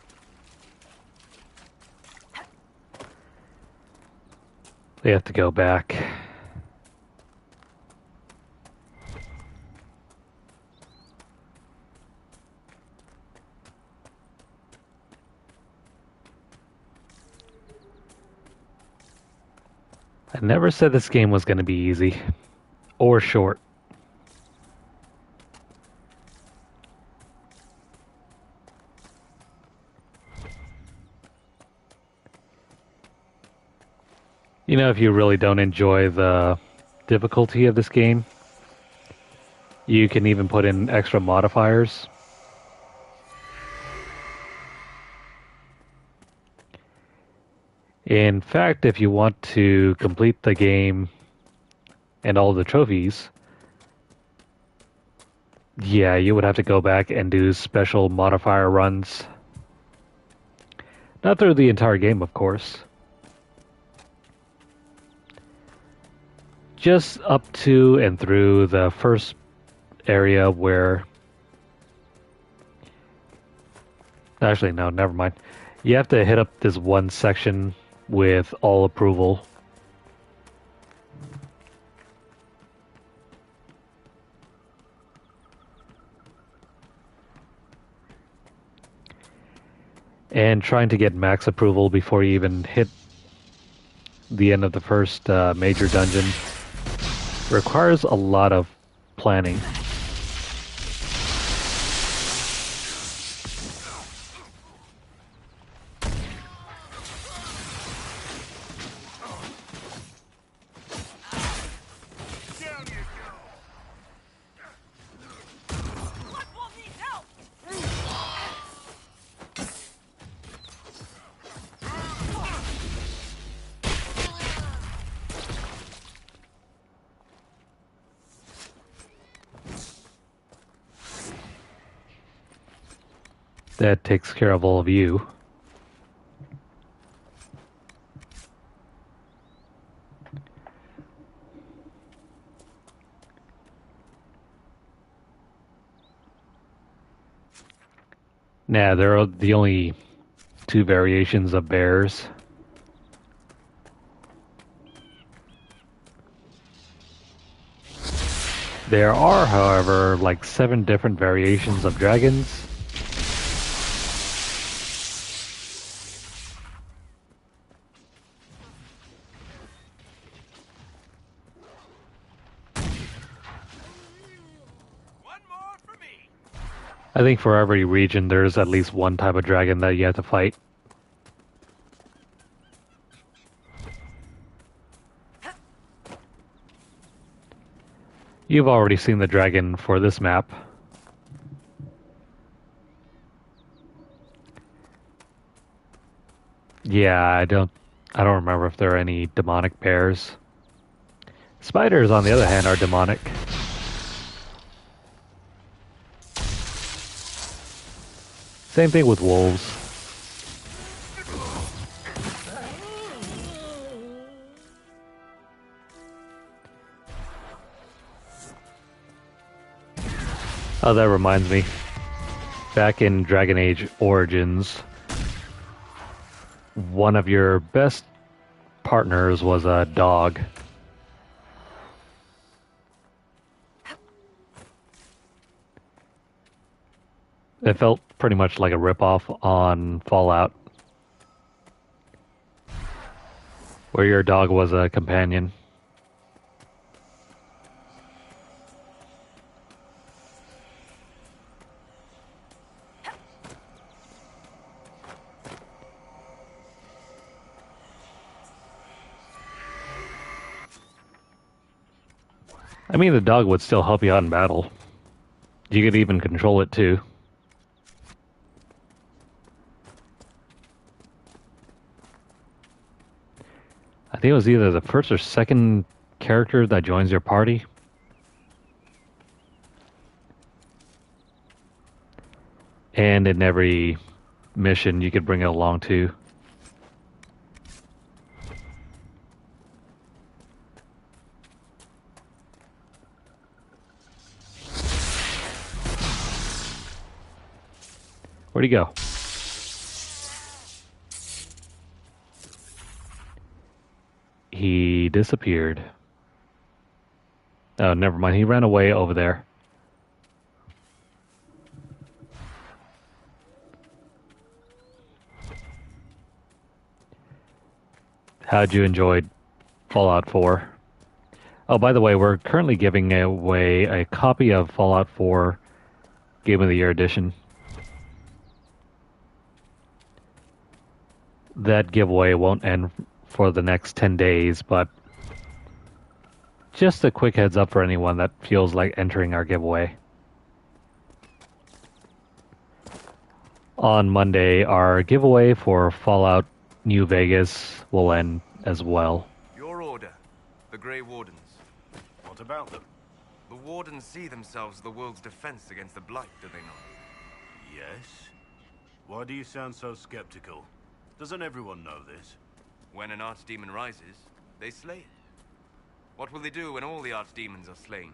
We have to go back. I never said this game was going to be easy or short. You know, if you really don't enjoy the difficulty of this game, you can even put in extra modifiers. In fact, if you want to complete the game and all the trophies, yeah, you would have to go back and do special modifier runs. Not through the entire game, of course. Just up to and through the first area where... Actually, no, never mind. You have to hit up this one section with all approval. And trying to get max approval before you even hit the end of the first major dungeon requires a lot of planning. That takes care of all of you. Nah, there are the only two variations of bears. There are, however, like 7 different variations of dragons. I think for every region there's at least one type of dragon that you have to fight. You've already seen the dragon for this map. Yeah, I don't remember if there are any demonic bears. Spiders, on the other hand, are demonic. Same thing with wolves. Oh, that reminds me. Back in Dragon Age Origins, one of your best partners was a dog. It felt pretty much like a ripoff on Fallout, where your dog was a companion. I mean, the dog would still help you out in battle. You could even control it too. I think it was either the first or second character that joins your party. And in every mission, you could bring it along too. Where'd he go? He disappeared. Oh, never mind. He ran away over there. How'd you enjoy Fallout 4? Oh, by the way, we're currently giving away a copy of Fallout 4 Game of the Year Edition. That giveaway won't end for the next 10 days, but just a quick heads up for anyone that feels like entering our giveaway. On Monday, our giveaway for Fallout New Vegas will end as well. Your order, the Grey Wardens. What about them? The Wardens see themselves as the world's defense against the Blight, do they not? Yes? Why do you sound so skeptical? Doesn't everyone know this? When an archdemon rises, they slay it. What will they do when all the archdemons are slain?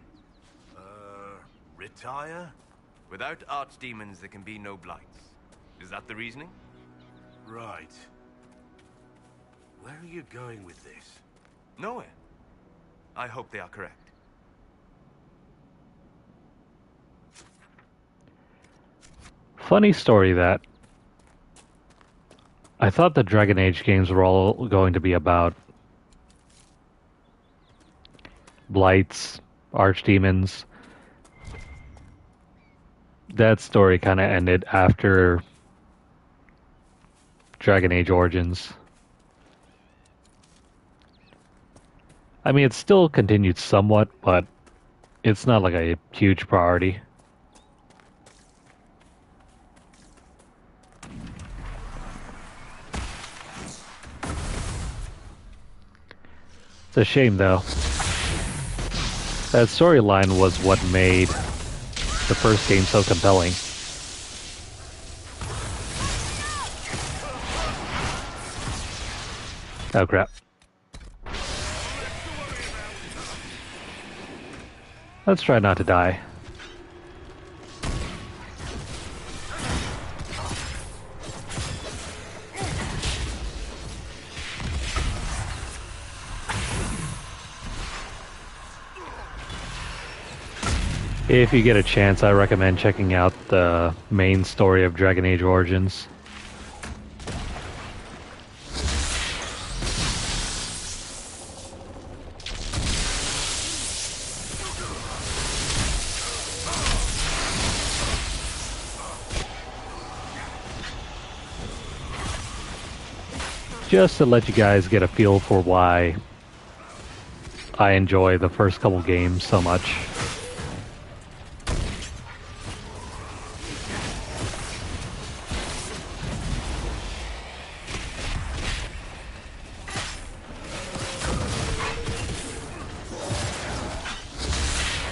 Retire? Without archdemons, there can be no blights. Is that the reasoning? Right. Where are you going with this? Nowhere. I hope they are correct. Funny story that I thought the Dragon Age games were all going to be about blights, archdemons. That story kind of ended after Dragon Age Origins. I mean, it's still continued somewhat, but it's not like a huge priority. It's a shame, though. That storyline was what made the first game so compelling. Oh crap. Let's try not to die. If you get a chance, I recommend checking out the main story of Dragon Age Origins. Just to let you guys get a feel for why I enjoy the first couple games so much.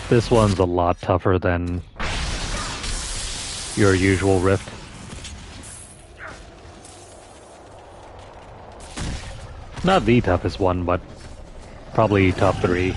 This one's a lot tougher than your usual Rift. Not the toughest one, but probably top 3.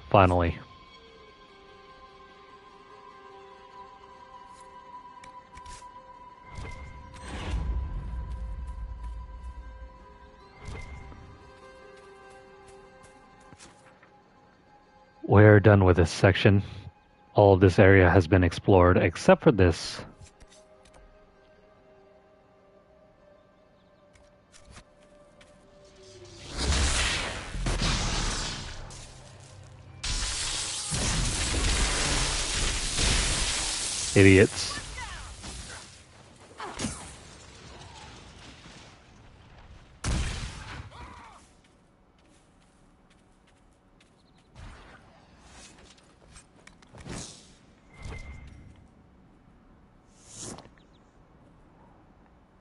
Finally. We're done with this section. All of this area has been explored except for this. Idiots.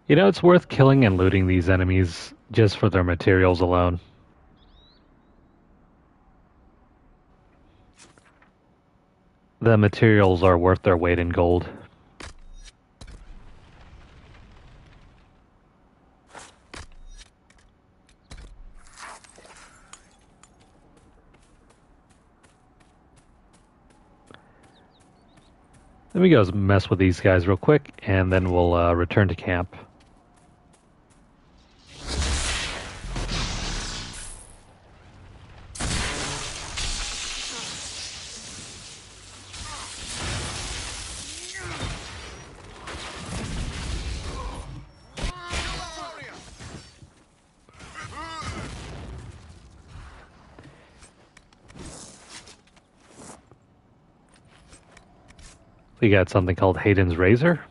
You know, it's worth killing and looting these enemies just for their materials alone. The materials are worth their weight in gold. Let me go mess with these guys real quick, and then we'll return to camp. We got something called Hayden's Razor.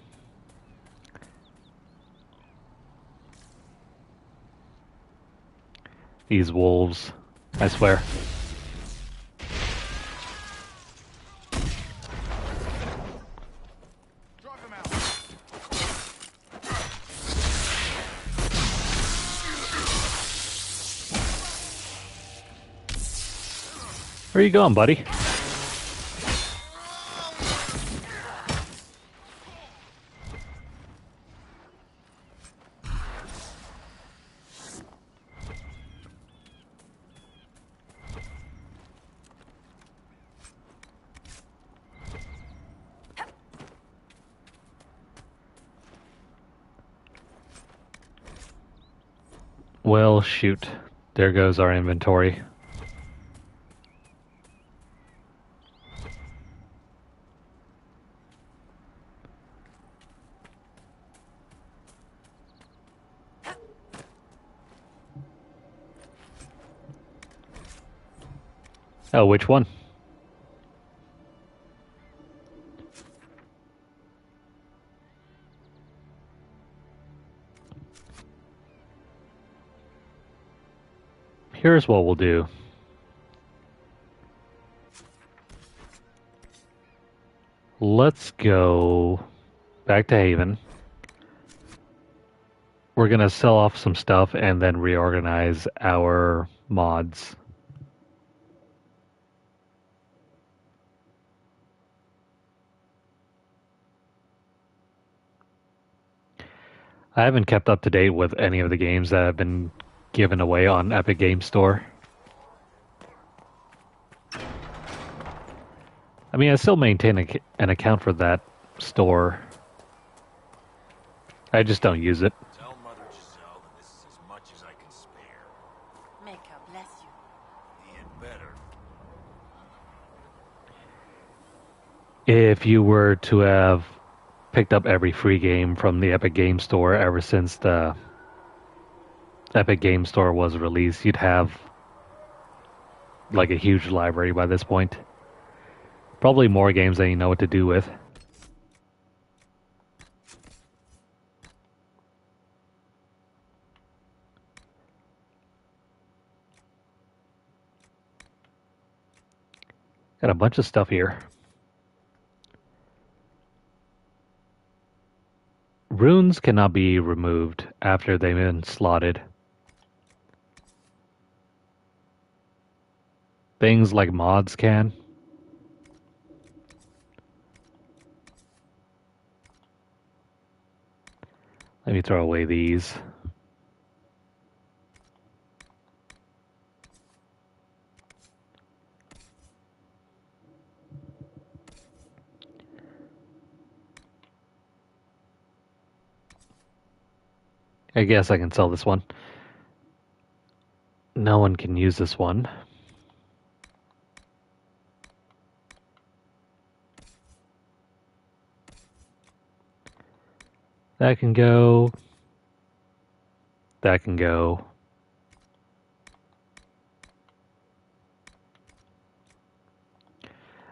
These wolves, I swear. Where you going, buddy? Well, shoot. There goes our inventory. Oh, which one? Here's what we'll do. Let's go back to Haven. We're going to sell off some stuff and then reorganize our mods. I haven't kept up to date with any of the games that have been given away on Epic Game Store. I mean, I still maintain an account for that store. I just don't use it. Tell Mother Giselle that this is as much as I can spare. Make her bless you. He had better. If you were to have picked up every free game from the Epic Game Store ever since the Epic Game Store was released, you'd have like a huge library by this point. Probably more games than you know what to do with. Got a bunch of stuff here. Runes cannot be removed after they've been slotted. Things like mods can. Let me throw away these. I guess I can sell this one. No one can use this one. That can go. That can go.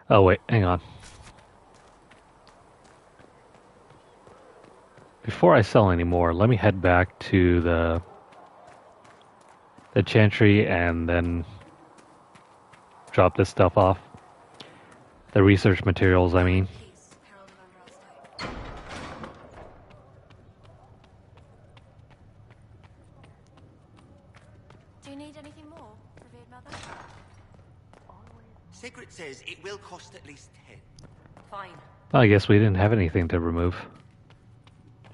Oh wait, hang on. Before I sell any more, let me head back to the Chantry and then drop this stuff off. The research materials, I mean. Do you need anything more, revered mother? Sigrid says it will cost at least 10. Fine. Well, I guess we didn't have anything to remove.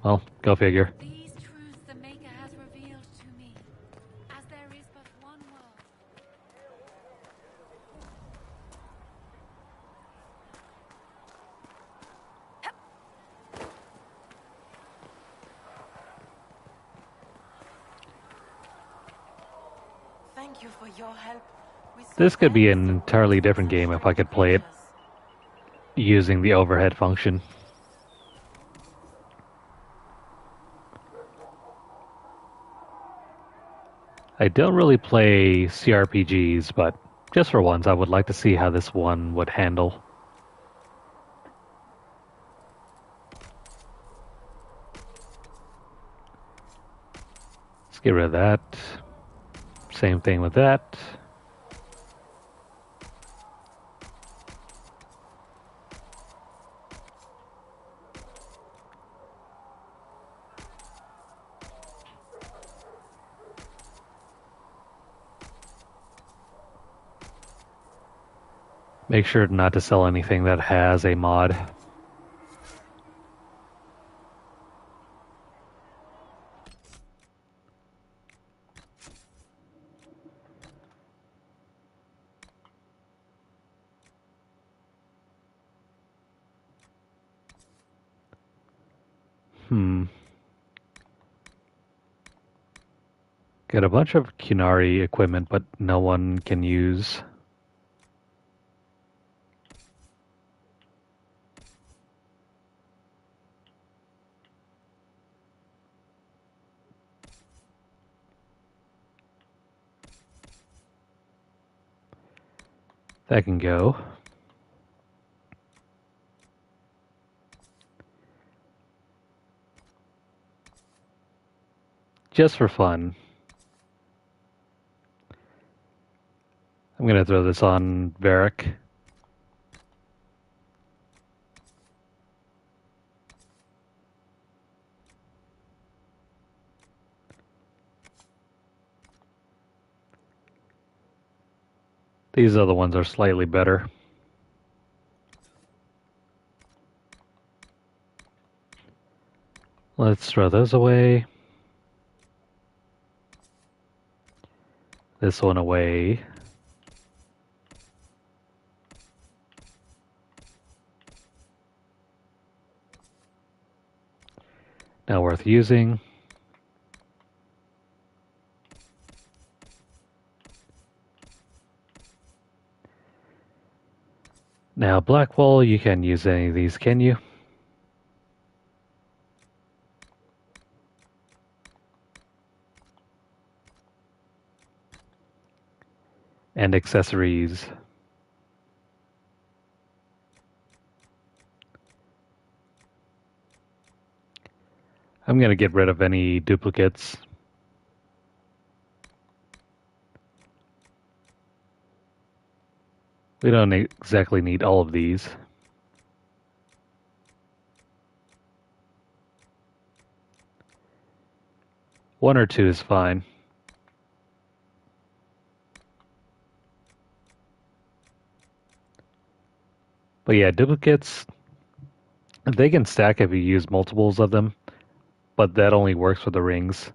Well, go figure. These truths the Maker has revealed to me, as there is but one world. Thank you for your help. This could be an entirely different game if I could play it using the overhead function. I don't really play CRPGs, but just for once, I would like to see how this one would handle. Let's get rid of that. Same thing with that. Make sure not to sell anything that has a mod. Got a bunch of Kunari equipment, but no one can use. That can go. Just for fun. I'm going to throw this on Varric. These other ones are slightly better. Let's throw those away. This one away. Not worth using. Now, Blackwall, you can't use any of these, can you? And accessories. I'm going to get rid of any duplicates. We don't exactly need all of these. One or two is fine. But yeah, duplicates, they can stack if you use multiples of them, but that only works for the rings.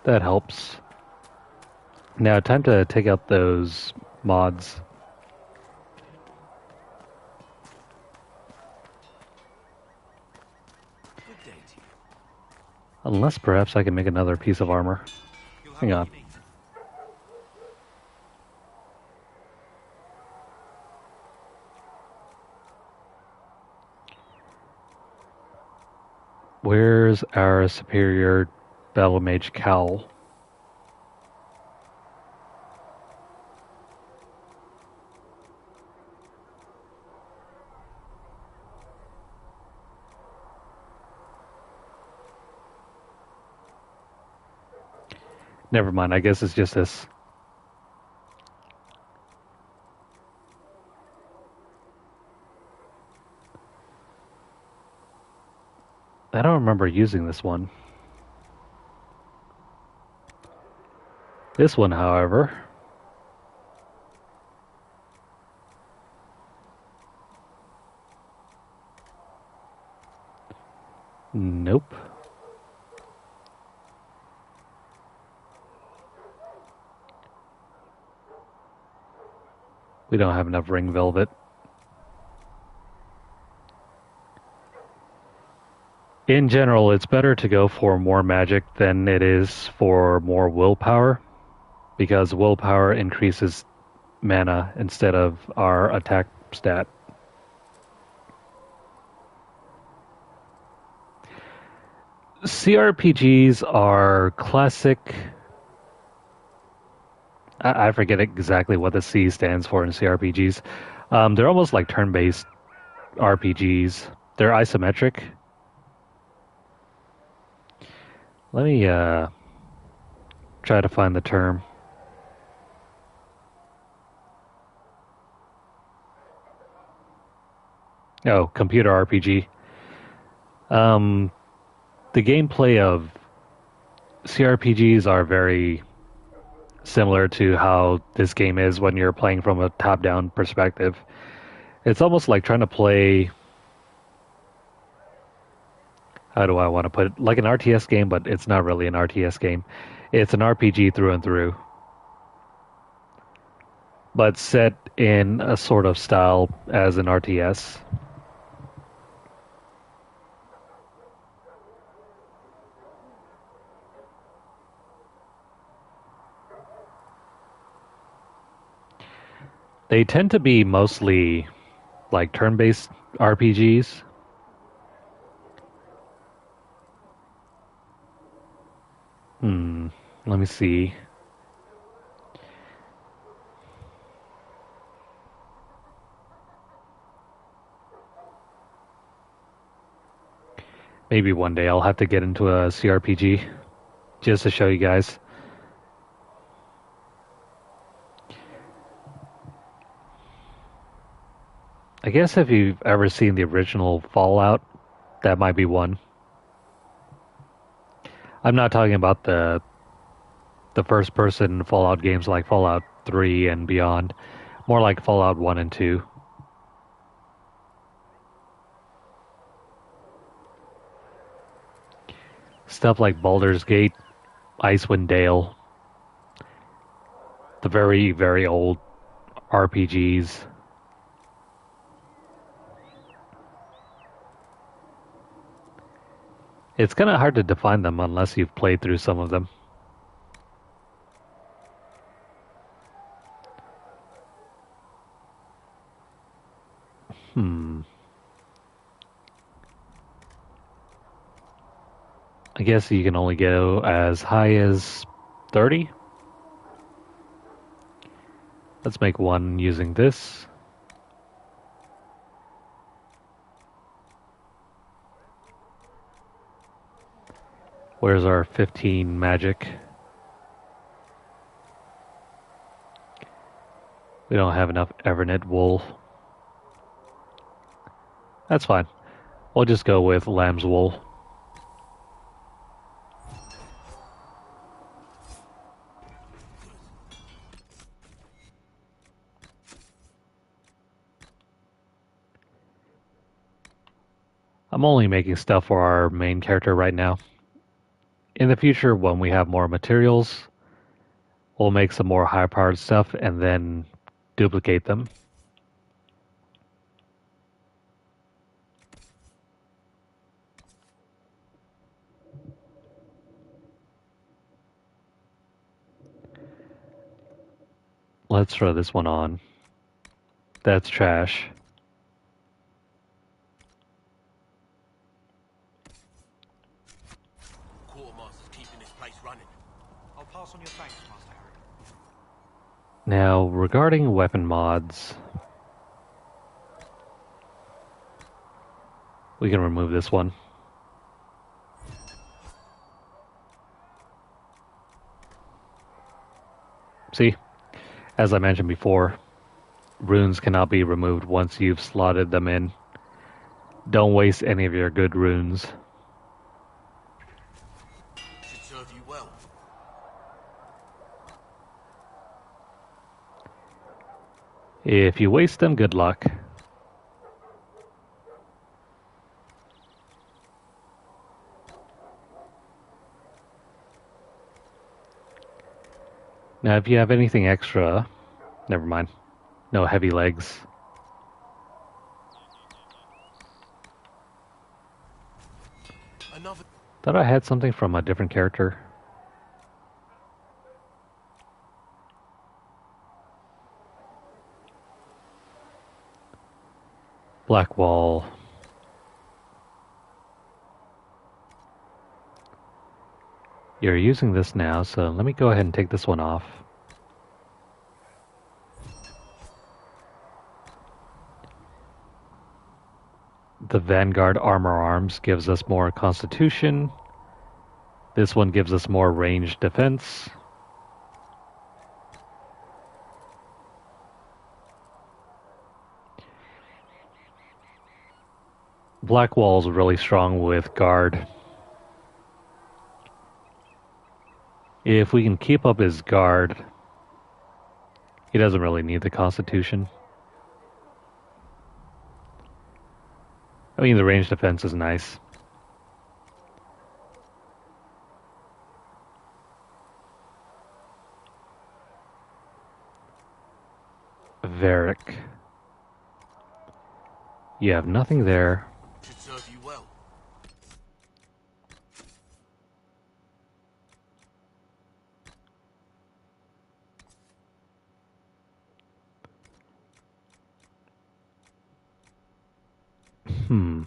That helps. Now, time to take out those mods. Unless perhaps I can make another piece of armor. Hang on. Where's our superior Battle Mage cowl? Never mind, I guess it's just this. I don't remember using this one. This one, however, nope. We don't have enough ring velvet. In general, it's better to go for more magic than it is for more willpower, because willpower increases mana instead of our attack stat. CRPGs are classic. I forget exactly what the C stands for in CRPGs. They're almost like turn-based RPGs. They're isometric. Let me try to find the term. Oh, computer RPG. The gameplay of CRPGs are very similar to how this game is when you're playing from a top-down perspective. It's almost like trying to play. How do I want to put it? Like an RTS game, but it's not really an RTS game. It's an RPG through and through, but set in a sort of style as an RTS. They tend to be mostly like turn-based RPGs. Let me see. Maybe one day I'll have to get into a CRPG just to show you guys. I guess if you've ever seen the original Fallout, that might be one. I'm not talking about the first person Fallout games like Fallout 3 and beyond. More like Fallout 1 and 2. Stuff like Baldur's Gate, Icewind Dale, the very, very old RPGs. It's kind of hard to define them unless you've played through some of them. I guess you can only go as high as 30. Let's make one using this. Where's our 15 magic? We don't have enough Evernet wool. That's fine. We'll just go with lamb's wool. I'm only making stuff for our main character right now. In the future, when we have more materials, we'll make some more high-powered stuff and then duplicate them. Let's throw this one on. That's trash. Quartermaster's keeping this place running. I'll pass on your thanks, Master Harry. Now, regarding weapon mods, we can remove this one. See, as I mentioned before, runes cannot be removed once you've slotted them in. Don't waste any of your good runes. Should serve you well. If you waste them, good luck. Now, if you have anything extra, never mind. No heavy legs. Another. Thought I had something from a different character. Blackwall. You're using this now, so let me go ahead and take this one off. The Vanguard Armor Arms gives us more Constitution. This one gives us more ranged defense. Blackwall's really strong with Guard. If we can keep up his Guard, he doesn't really need the Constitution. I mean, the range defense is nice. Varric. You have nothing there. Should serve you well. Hmm.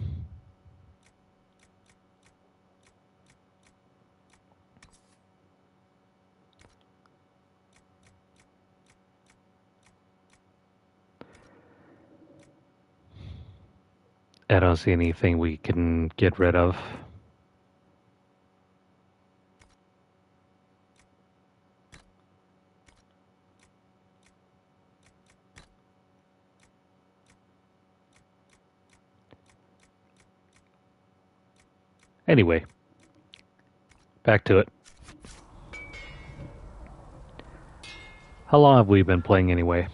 I don't see anything we can get rid of. Anyway, back to it. How long have we been playing anyway?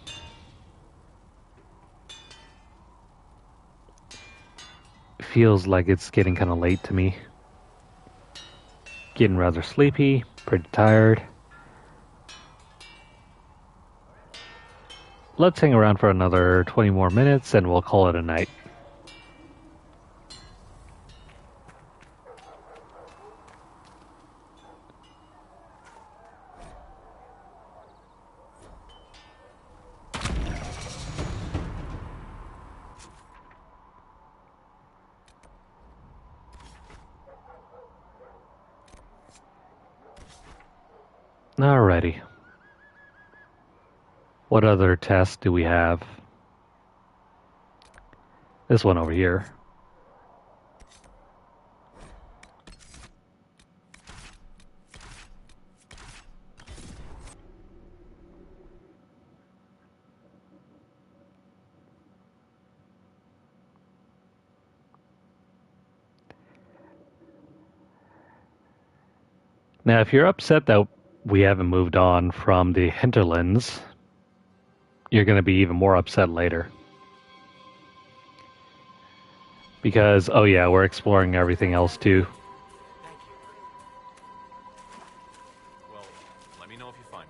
Feels like it's getting kind of late to me. Getting rather sleepy, pretty tired. Let's hang around for another 20 more minutes and we'll call it a night. Alrighty. What other tests do we have? This one over here. Now, if you're upset that we haven't moved on from the hinterlands, you're going to be even more upset later. Because, oh yeah, we're exploring everything else too. Well, let me know if you find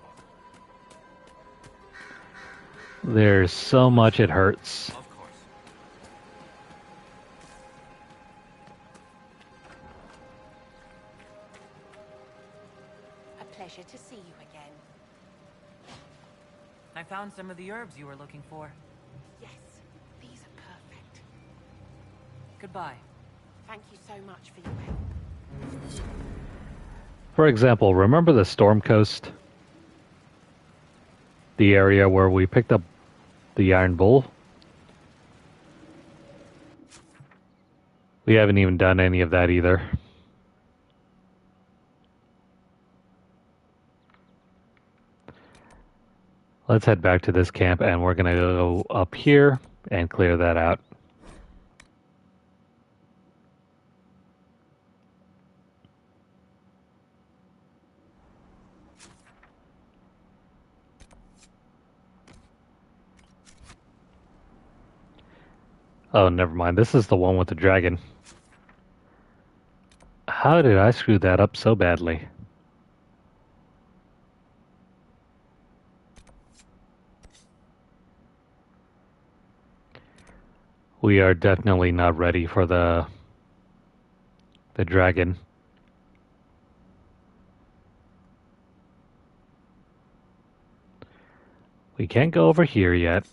one. There's so much it hurts. Of course. A pleasure to see you again. I found some of the herbs you were looking for. Yes, these are perfect. Goodbye. Thank you so much for your help. For example, remember the Storm Coast? The area where we picked up the Iron Bull? We haven't even done any of that either. Let's head back to this camp and we're going to go up here and clear that out. Oh, never mind. This is the one with the dragon. How did I screw that up so badly? We are definitely not ready for the dragon. We can't go over here yet.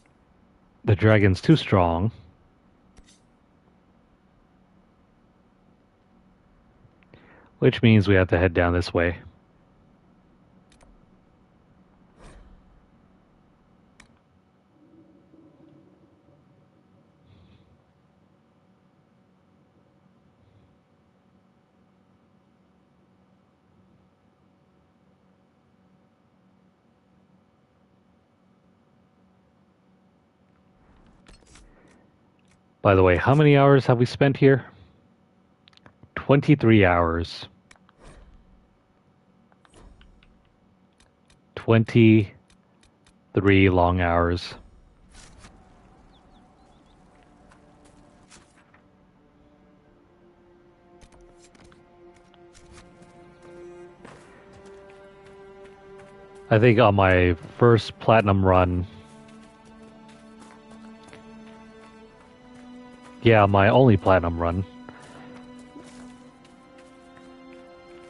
The dragon's too strong. Which means we have to head down this way. By the way, how many hours have we spent here? 23 hours. 23 long hours. I think on my first platinum run, yeah, my only platinum run,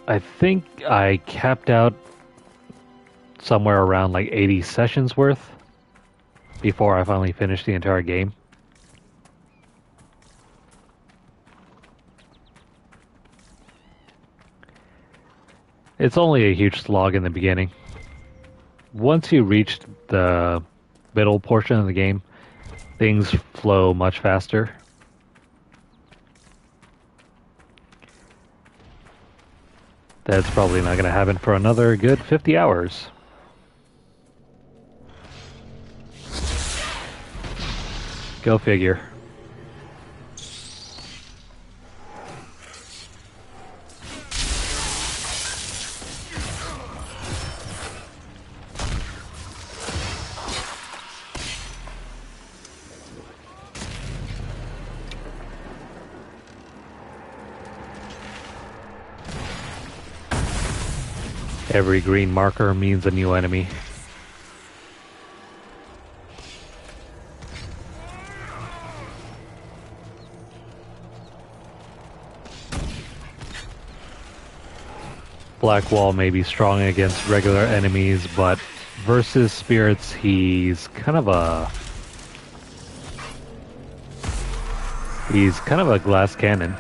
I think I capped out somewhere around like 80 sessions worth before I finally finished the entire game. It's only a huge slog in the beginning. Once you reach the middle portion of the game, things flow much faster. That's probably not going to happen for another good 50 hours. Go figure. Every green marker means a new enemy. Black Wall may be strong against regular enemies, but versus spirits, he's kind of a glass cannon.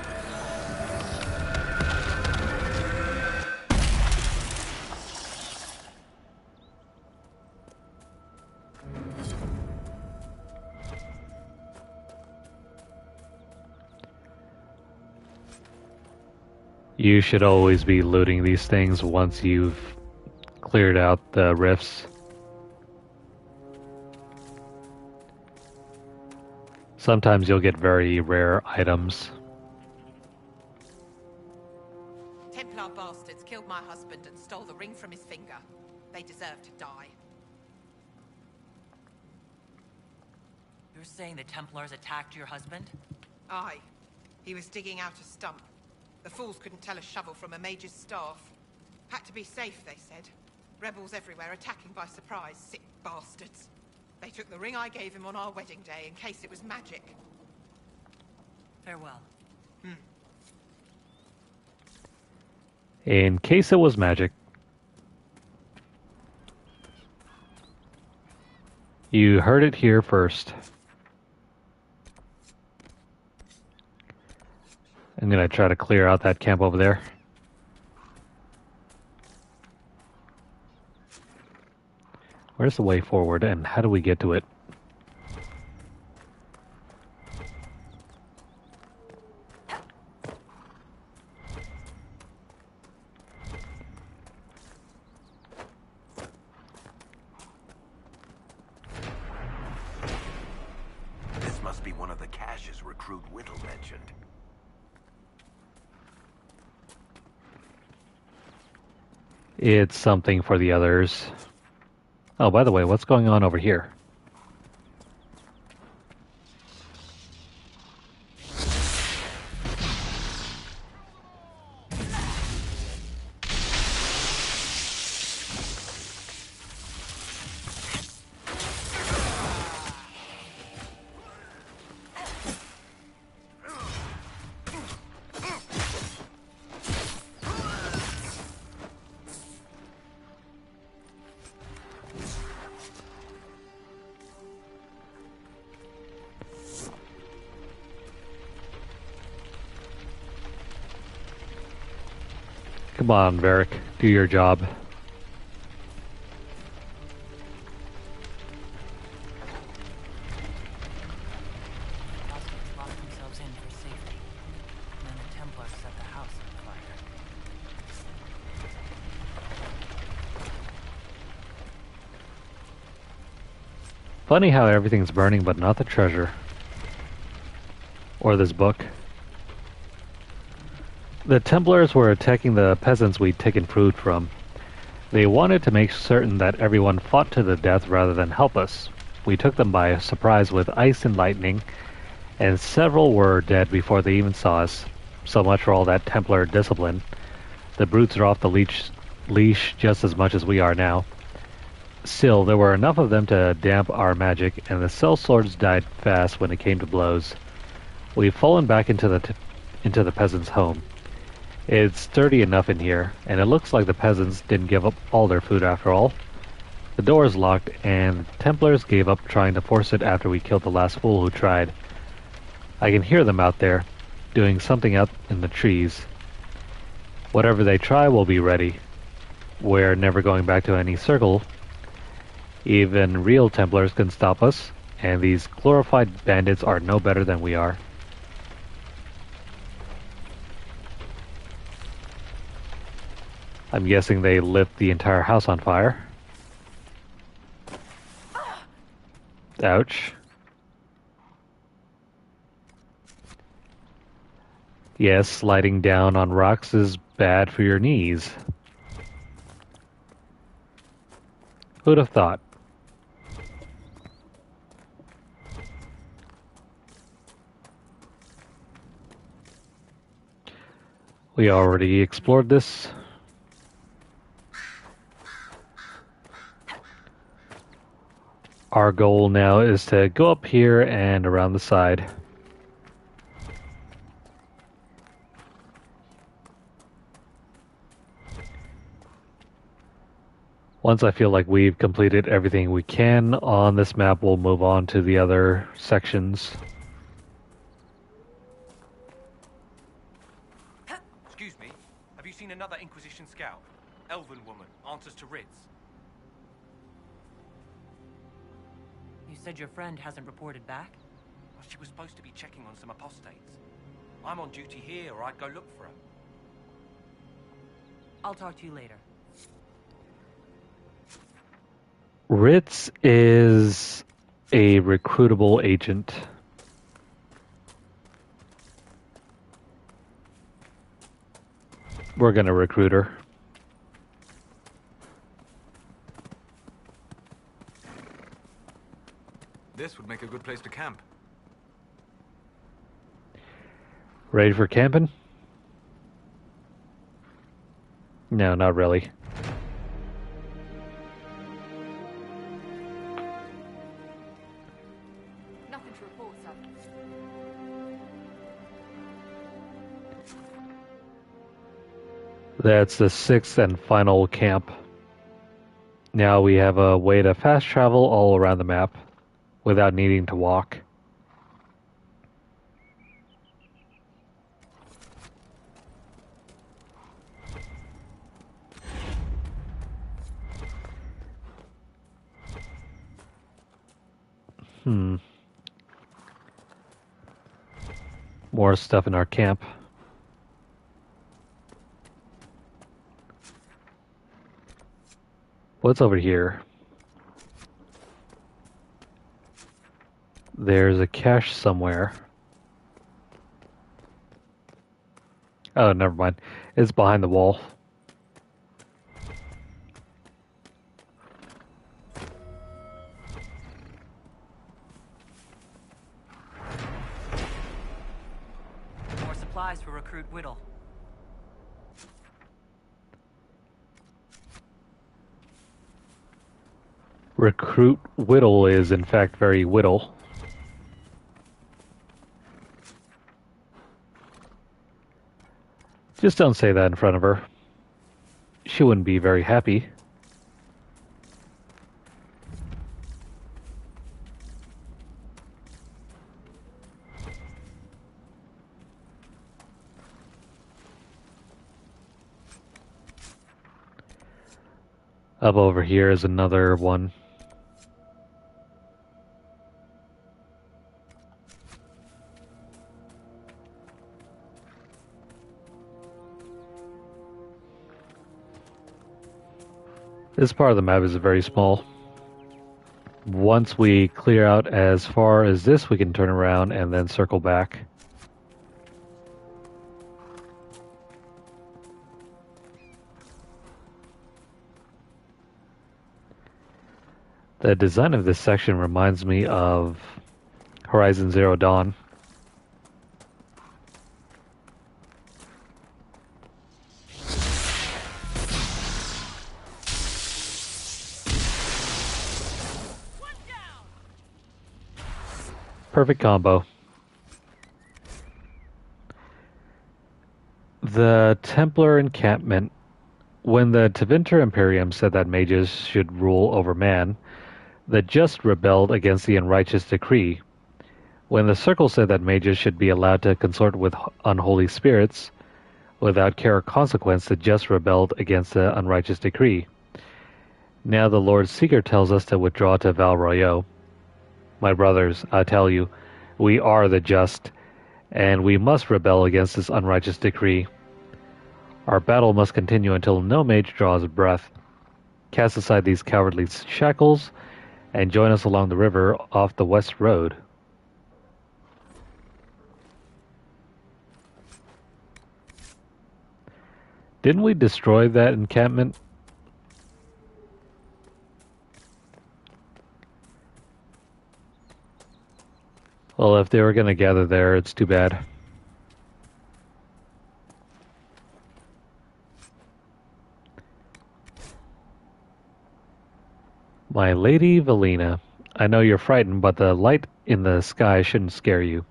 You should always be looting these things once you've cleared out the rifts. Sometimes you'll get very rare items. Templar bastards killed my husband and stole the ring from his finger. They deserve to die. You're saying the Templars attacked your husband? Aye. He was digging out a stump. The fools couldn't tell a shovel from a mage's staff. Had to be safe, they said. Rebels everywhere attacking by surprise, sick bastards. They took the ring I gave him on our wedding day in case it was magic. Farewell. In case it was magic. You heard it here first. I'm gonna try to clear out that camp over there. Where's the way forward and how do we get to it? This must be one of the caches recruit Whittle mentioned. It's something for the others. Oh, by the way, what's going on over here? Come on, Varric, do your job. Hostiles locked themselves in for safety, and then the Templars set the house on fire. Funny how everything's burning, but not the treasure. Or this book. The Templars were attacking the peasants we'd taken food from. They wanted to make certain that everyone fought to the death rather than help us. We took them by surprise with ice and lightning, and several were dead before they even saw us. So much for all that Templar discipline. The brutes are off the leash just as much as we are now. Still, there were enough of them to damp our magic, and the sellswords died fast when it came to blows. We've fallen back into the peasants' home. It's dirty enough in here, and it looks like the peasants didn't give up all their food after all. The door is locked, and the Templars gave up trying to force it after we killed the last fool who tried. I can hear them out there, doing something up in the trees. Whatever they try, we'll be ready. We're never going back to any circle. Even real Templars can stop us, and these glorified bandits are no better than we are. I'm guessing they lit the entire house on fire. Ouch. Yes, sliding down on rocks is bad for your knees. Who'd have thought? We already explored this. Our goal now is to go up here and around the side. Once I feel like we've completed everything we can on this map, we'll move on to the other sections. Excuse me, have you seen another Inquisition scout? Elven woman, answers to writs. You said your friend hasn't reported back? Well, she was supposed to be checking on some apostates. I'm on duty here, or I'd go look for her. I'll talk to you later. Ritz is a recruitable agent. We're gonna recruit her. This would make a good place to camp. Ready for camping? No, not really. Nothing to report, sir. That's the sixth and final camp. Now we have a way to fast travel all around the map without needing to walk. More stuff in our camp. What's over here? There's a cache somewhere. Oh, never mind. It's behind the wall. More supplies for Recruit Whittle. Recruit Whittle is in fact very whittle. Just don't say that in front of her. She wouldn't be very happy. Up over here is another one. This part of the map is very small. Once we clear out as far as this, we can turn around and then circle back. The design of this section reminds me of Horizon Zero Dawn. Perfect combo. The Templar encampment. When the Tevinter Imperium said that mages should rule over man, the just rebelled against the unrighteous decree. When the Circle said that mages should be allowed to consort with unholy spirits, without care or consequence, the just rebelled against the unrighteous decree. Now the Lord Seeker tells us to withdraw to Val Royeaux. My brothers, I tell you, we are the just, and we must rebel against this unrighteous decree. Our battle must continue until no mage draws a breath. Cast aside these cowardly shackles, and join us along the river off the west road. Didn't we destroy that encampment? Well, if they were going to gather there, it's too bad. My Lady Valina, I know you're frightened, but the light in the sky shouldn't scare you.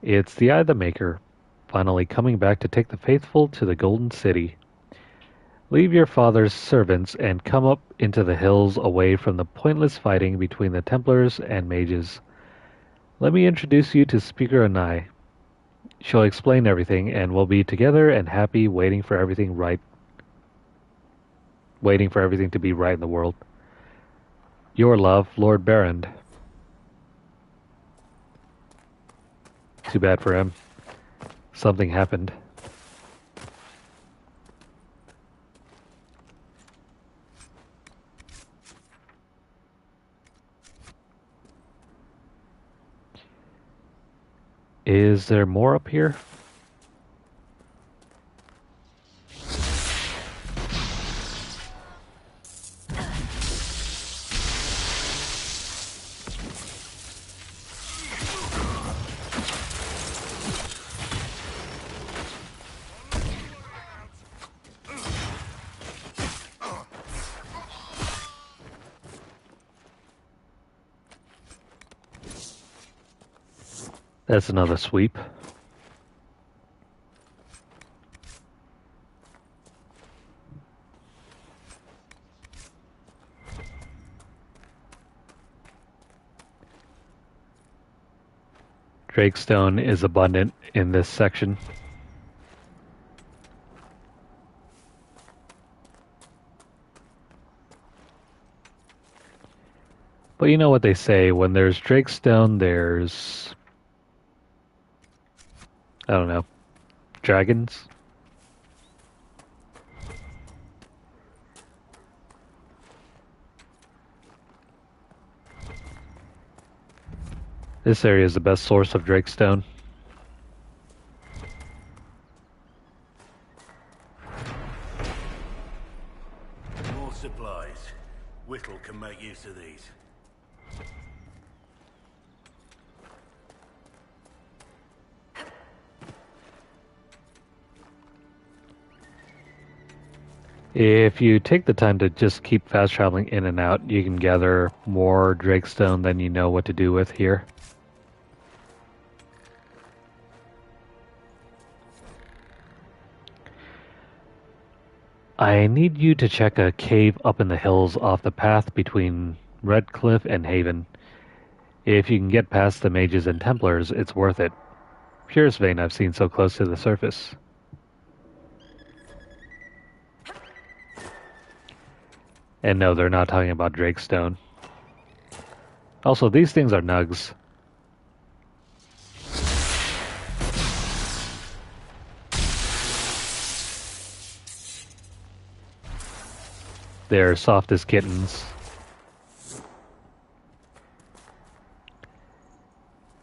It's the Eye of the Maker, finally coming back to take the faithful to the Golden City. Leave your father's servants and come up into the hills away from the pointless fighting between the Templars and mages. Let me introduce you to Speaker Anai. She'll explain everything, and we'll be together and happy, waiting for everything to be right in the world. Your love, Lord Barrand. Too bad for him. Something happened. Is there more up here? That's another sweep. Drakestone is abundant in this section. But you know what they say, when there's Drakestone, there's... I don't know. Dragons? This area is the best source of Drakestone. More supplies. Whittle can make use of these. If you take the time to just keep fast traveling in and out, you can gather more Drakestone than you know what to do with here. I need you to check a cave up in the hills off the path between Redcliffe and Haven. If you can get past the mages and Templars, it's worth it. Purest vein I've seen so close to the surface. And no, they're not talking about Drakestone. Also, these things are nugs. They're soft as kittens.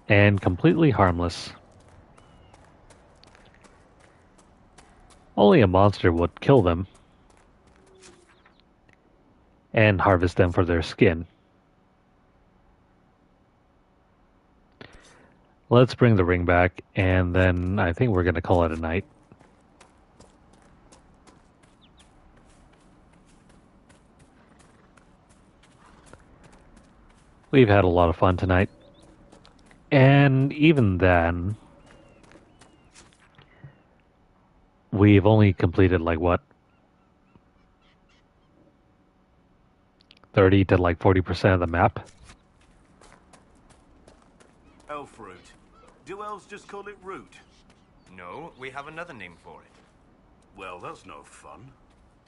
And completely harmless. Only a monster would kill them. And harvest them for their skin. Let's bring the ring back, and then I think we're going to call it a night. We've had a lot of fun tonight. And even then, we've only completed like what? 30 to like 40% of the map. Elf root. Do elves just call it root? No, we have another name for it. Well, that's no fun.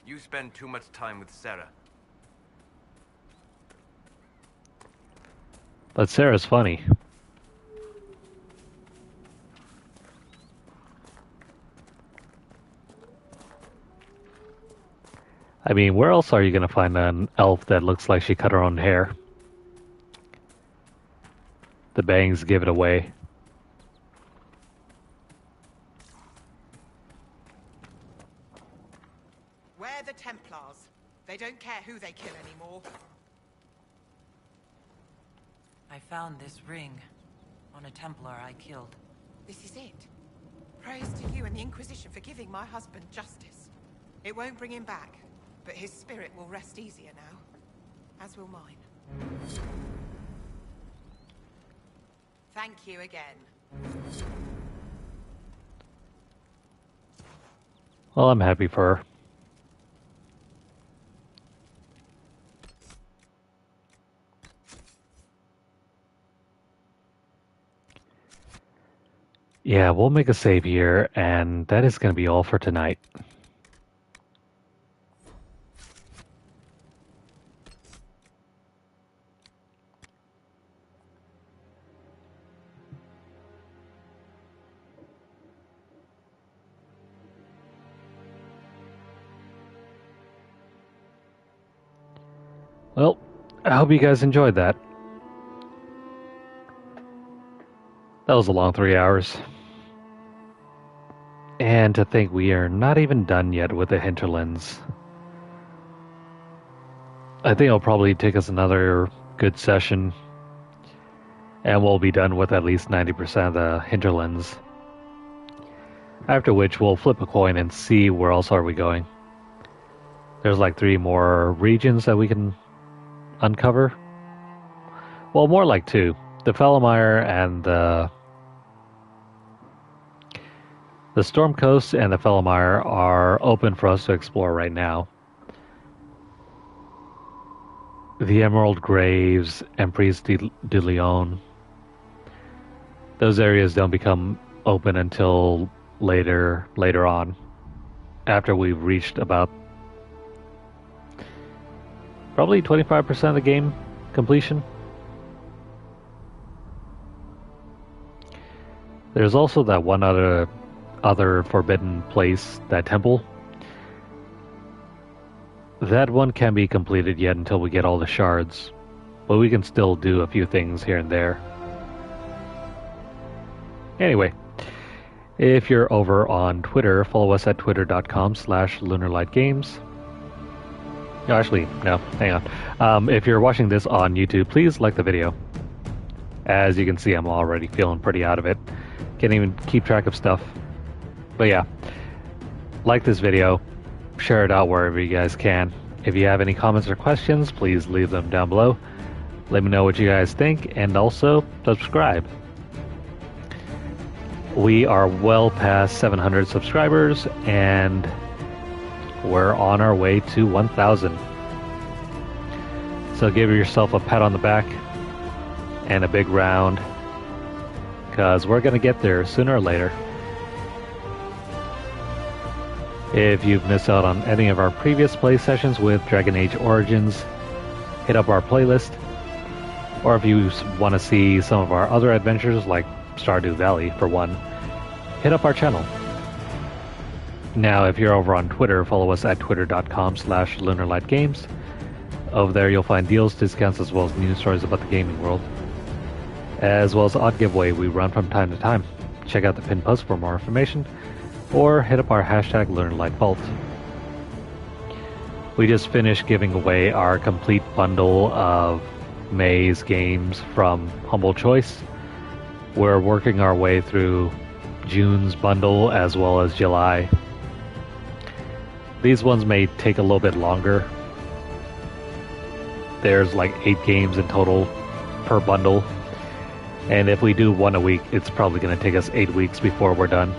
You spend too much time with Sarah. But Sarah's funny. I mean, where else are you going to find an elf that looks like she cut her own hair? The bangs give it away. Where are the Templars? They don't care who they kill anymore. I found this ring on a Templar I killed. This is it. Praise to you and the Inquisition for giving my husband justice. It won't bring him back, but his spirit will rest easier now, as will mine. Thank you again. Well, I'm happy for her. Yeah, we'll make a save here, and that is going to be all for tonight. Well, I hope you guys enjoyed that. That was a long 3 hours. And to think we are not even done yet with the hinterlands. I think it'll probably take us another good session. And we'll be done with at least 90% of the hinterlands. After which we'll flip a coin and see where else are we going. There's like 3 more regions that we can uncover. Well, more like 2. The Felomire and the Storm Coast and the Felomire are open for us to explore right now. The Emerald Graves, Emprise de Leon. Those areas don't become open until later on. After we've reached about probably 25% of the game completion. There's also that one other forbidden place, that temple. That one can't be completed yet until we get all the shards, but we can still do a few things here and there. Anyway, if you're over on Twitter, follow us at twitter.com/LunarlightGames. No, actually, no, hang on. If you're watching this on YouTube, please like the video. As you can see, I'm already feeling pretty out of it. Can't even keep track of stuff. But yeah, like this video, share it out wherever you guys can. If you have any comments or questions, please leave them down below. Let me know what you guys think, and also subscribe. We are well past 700 subscribers, and we're on our way to 1,000. So give yourself a pat on the back and a big round, because we're going to get there sooner or later. If you've missed out on any of our previous play sessions with Dragon Age Origins, hit up our playlist. Or if you want to see some of our other adventures, like Stardew Valley for one, hit up our channel. Now, if you're over on Twitter, follow us at twitter.com/LunarlightGames. Over there you'll find deals, discounts, as well as news stories about the gaming world, as well as odd giveaway we run from time to time. Check out the pinned post for more information, or hit up our hashtag LunarlightVault. We just finished giving away our complete bundle of May's games from Humble Choice. We're working our way through June's bundle as well as July. These ones may take a little bit longer. There's like 8 games in total per bundle. And if we do one a week, it's probably going to take us 8 weeks before we're done.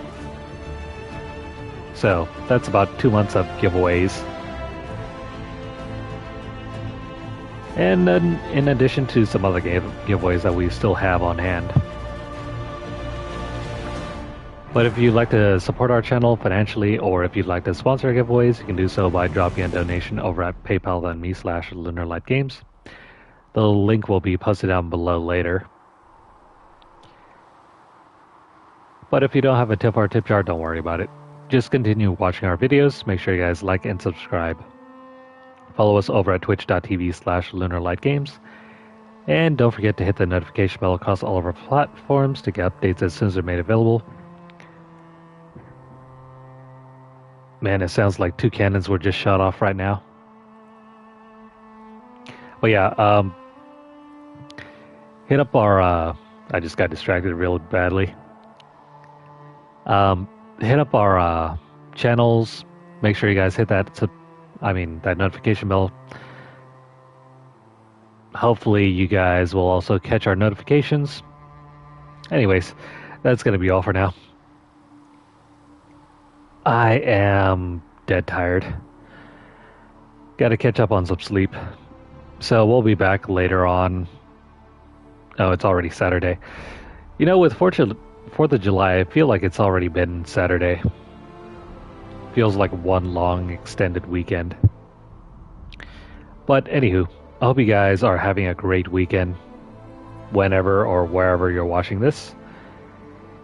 So that's about 2 months of giveaways. And then in addition to some other giveaways that we still have on hand. But if you'd like to support our channel financially, or if you'd like to sponsor giveaways, you can do so by dropping a donation over at paypal.me/LunarlightGames. The link will be posted down below later. But if you don't have a tip or a tip jar, don't worry about it. Just continue watching our videos. Make sure you guys like and subscribe. Follow us over at twitch.tv/LunarlightGames. And don't forget to hit the notification bell across all of our platforms to get updates as soon as they're made available. Man, it sounds like 2 cannons were just shot off right now. Well, yeah, hit up our, I just got distracted real badly. Hit up our, channels. Make sure you guys hit that, that notification bell. Hopefully you guys will also catch our notifications. Anyways, that's going to be all for now. I am dead tired. Gotta catch up on some sleep. So we'll be back later on. Oh, it's already Saturday. You know, with 4th of July, I feel like it's already been Saturday. Feels like one long extended weekend. But anywho, I hope you guys are having a great weekend whenever or wherever you're watching this.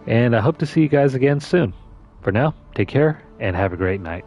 And I hope to see you guys again soon. For now, take care and have a great night.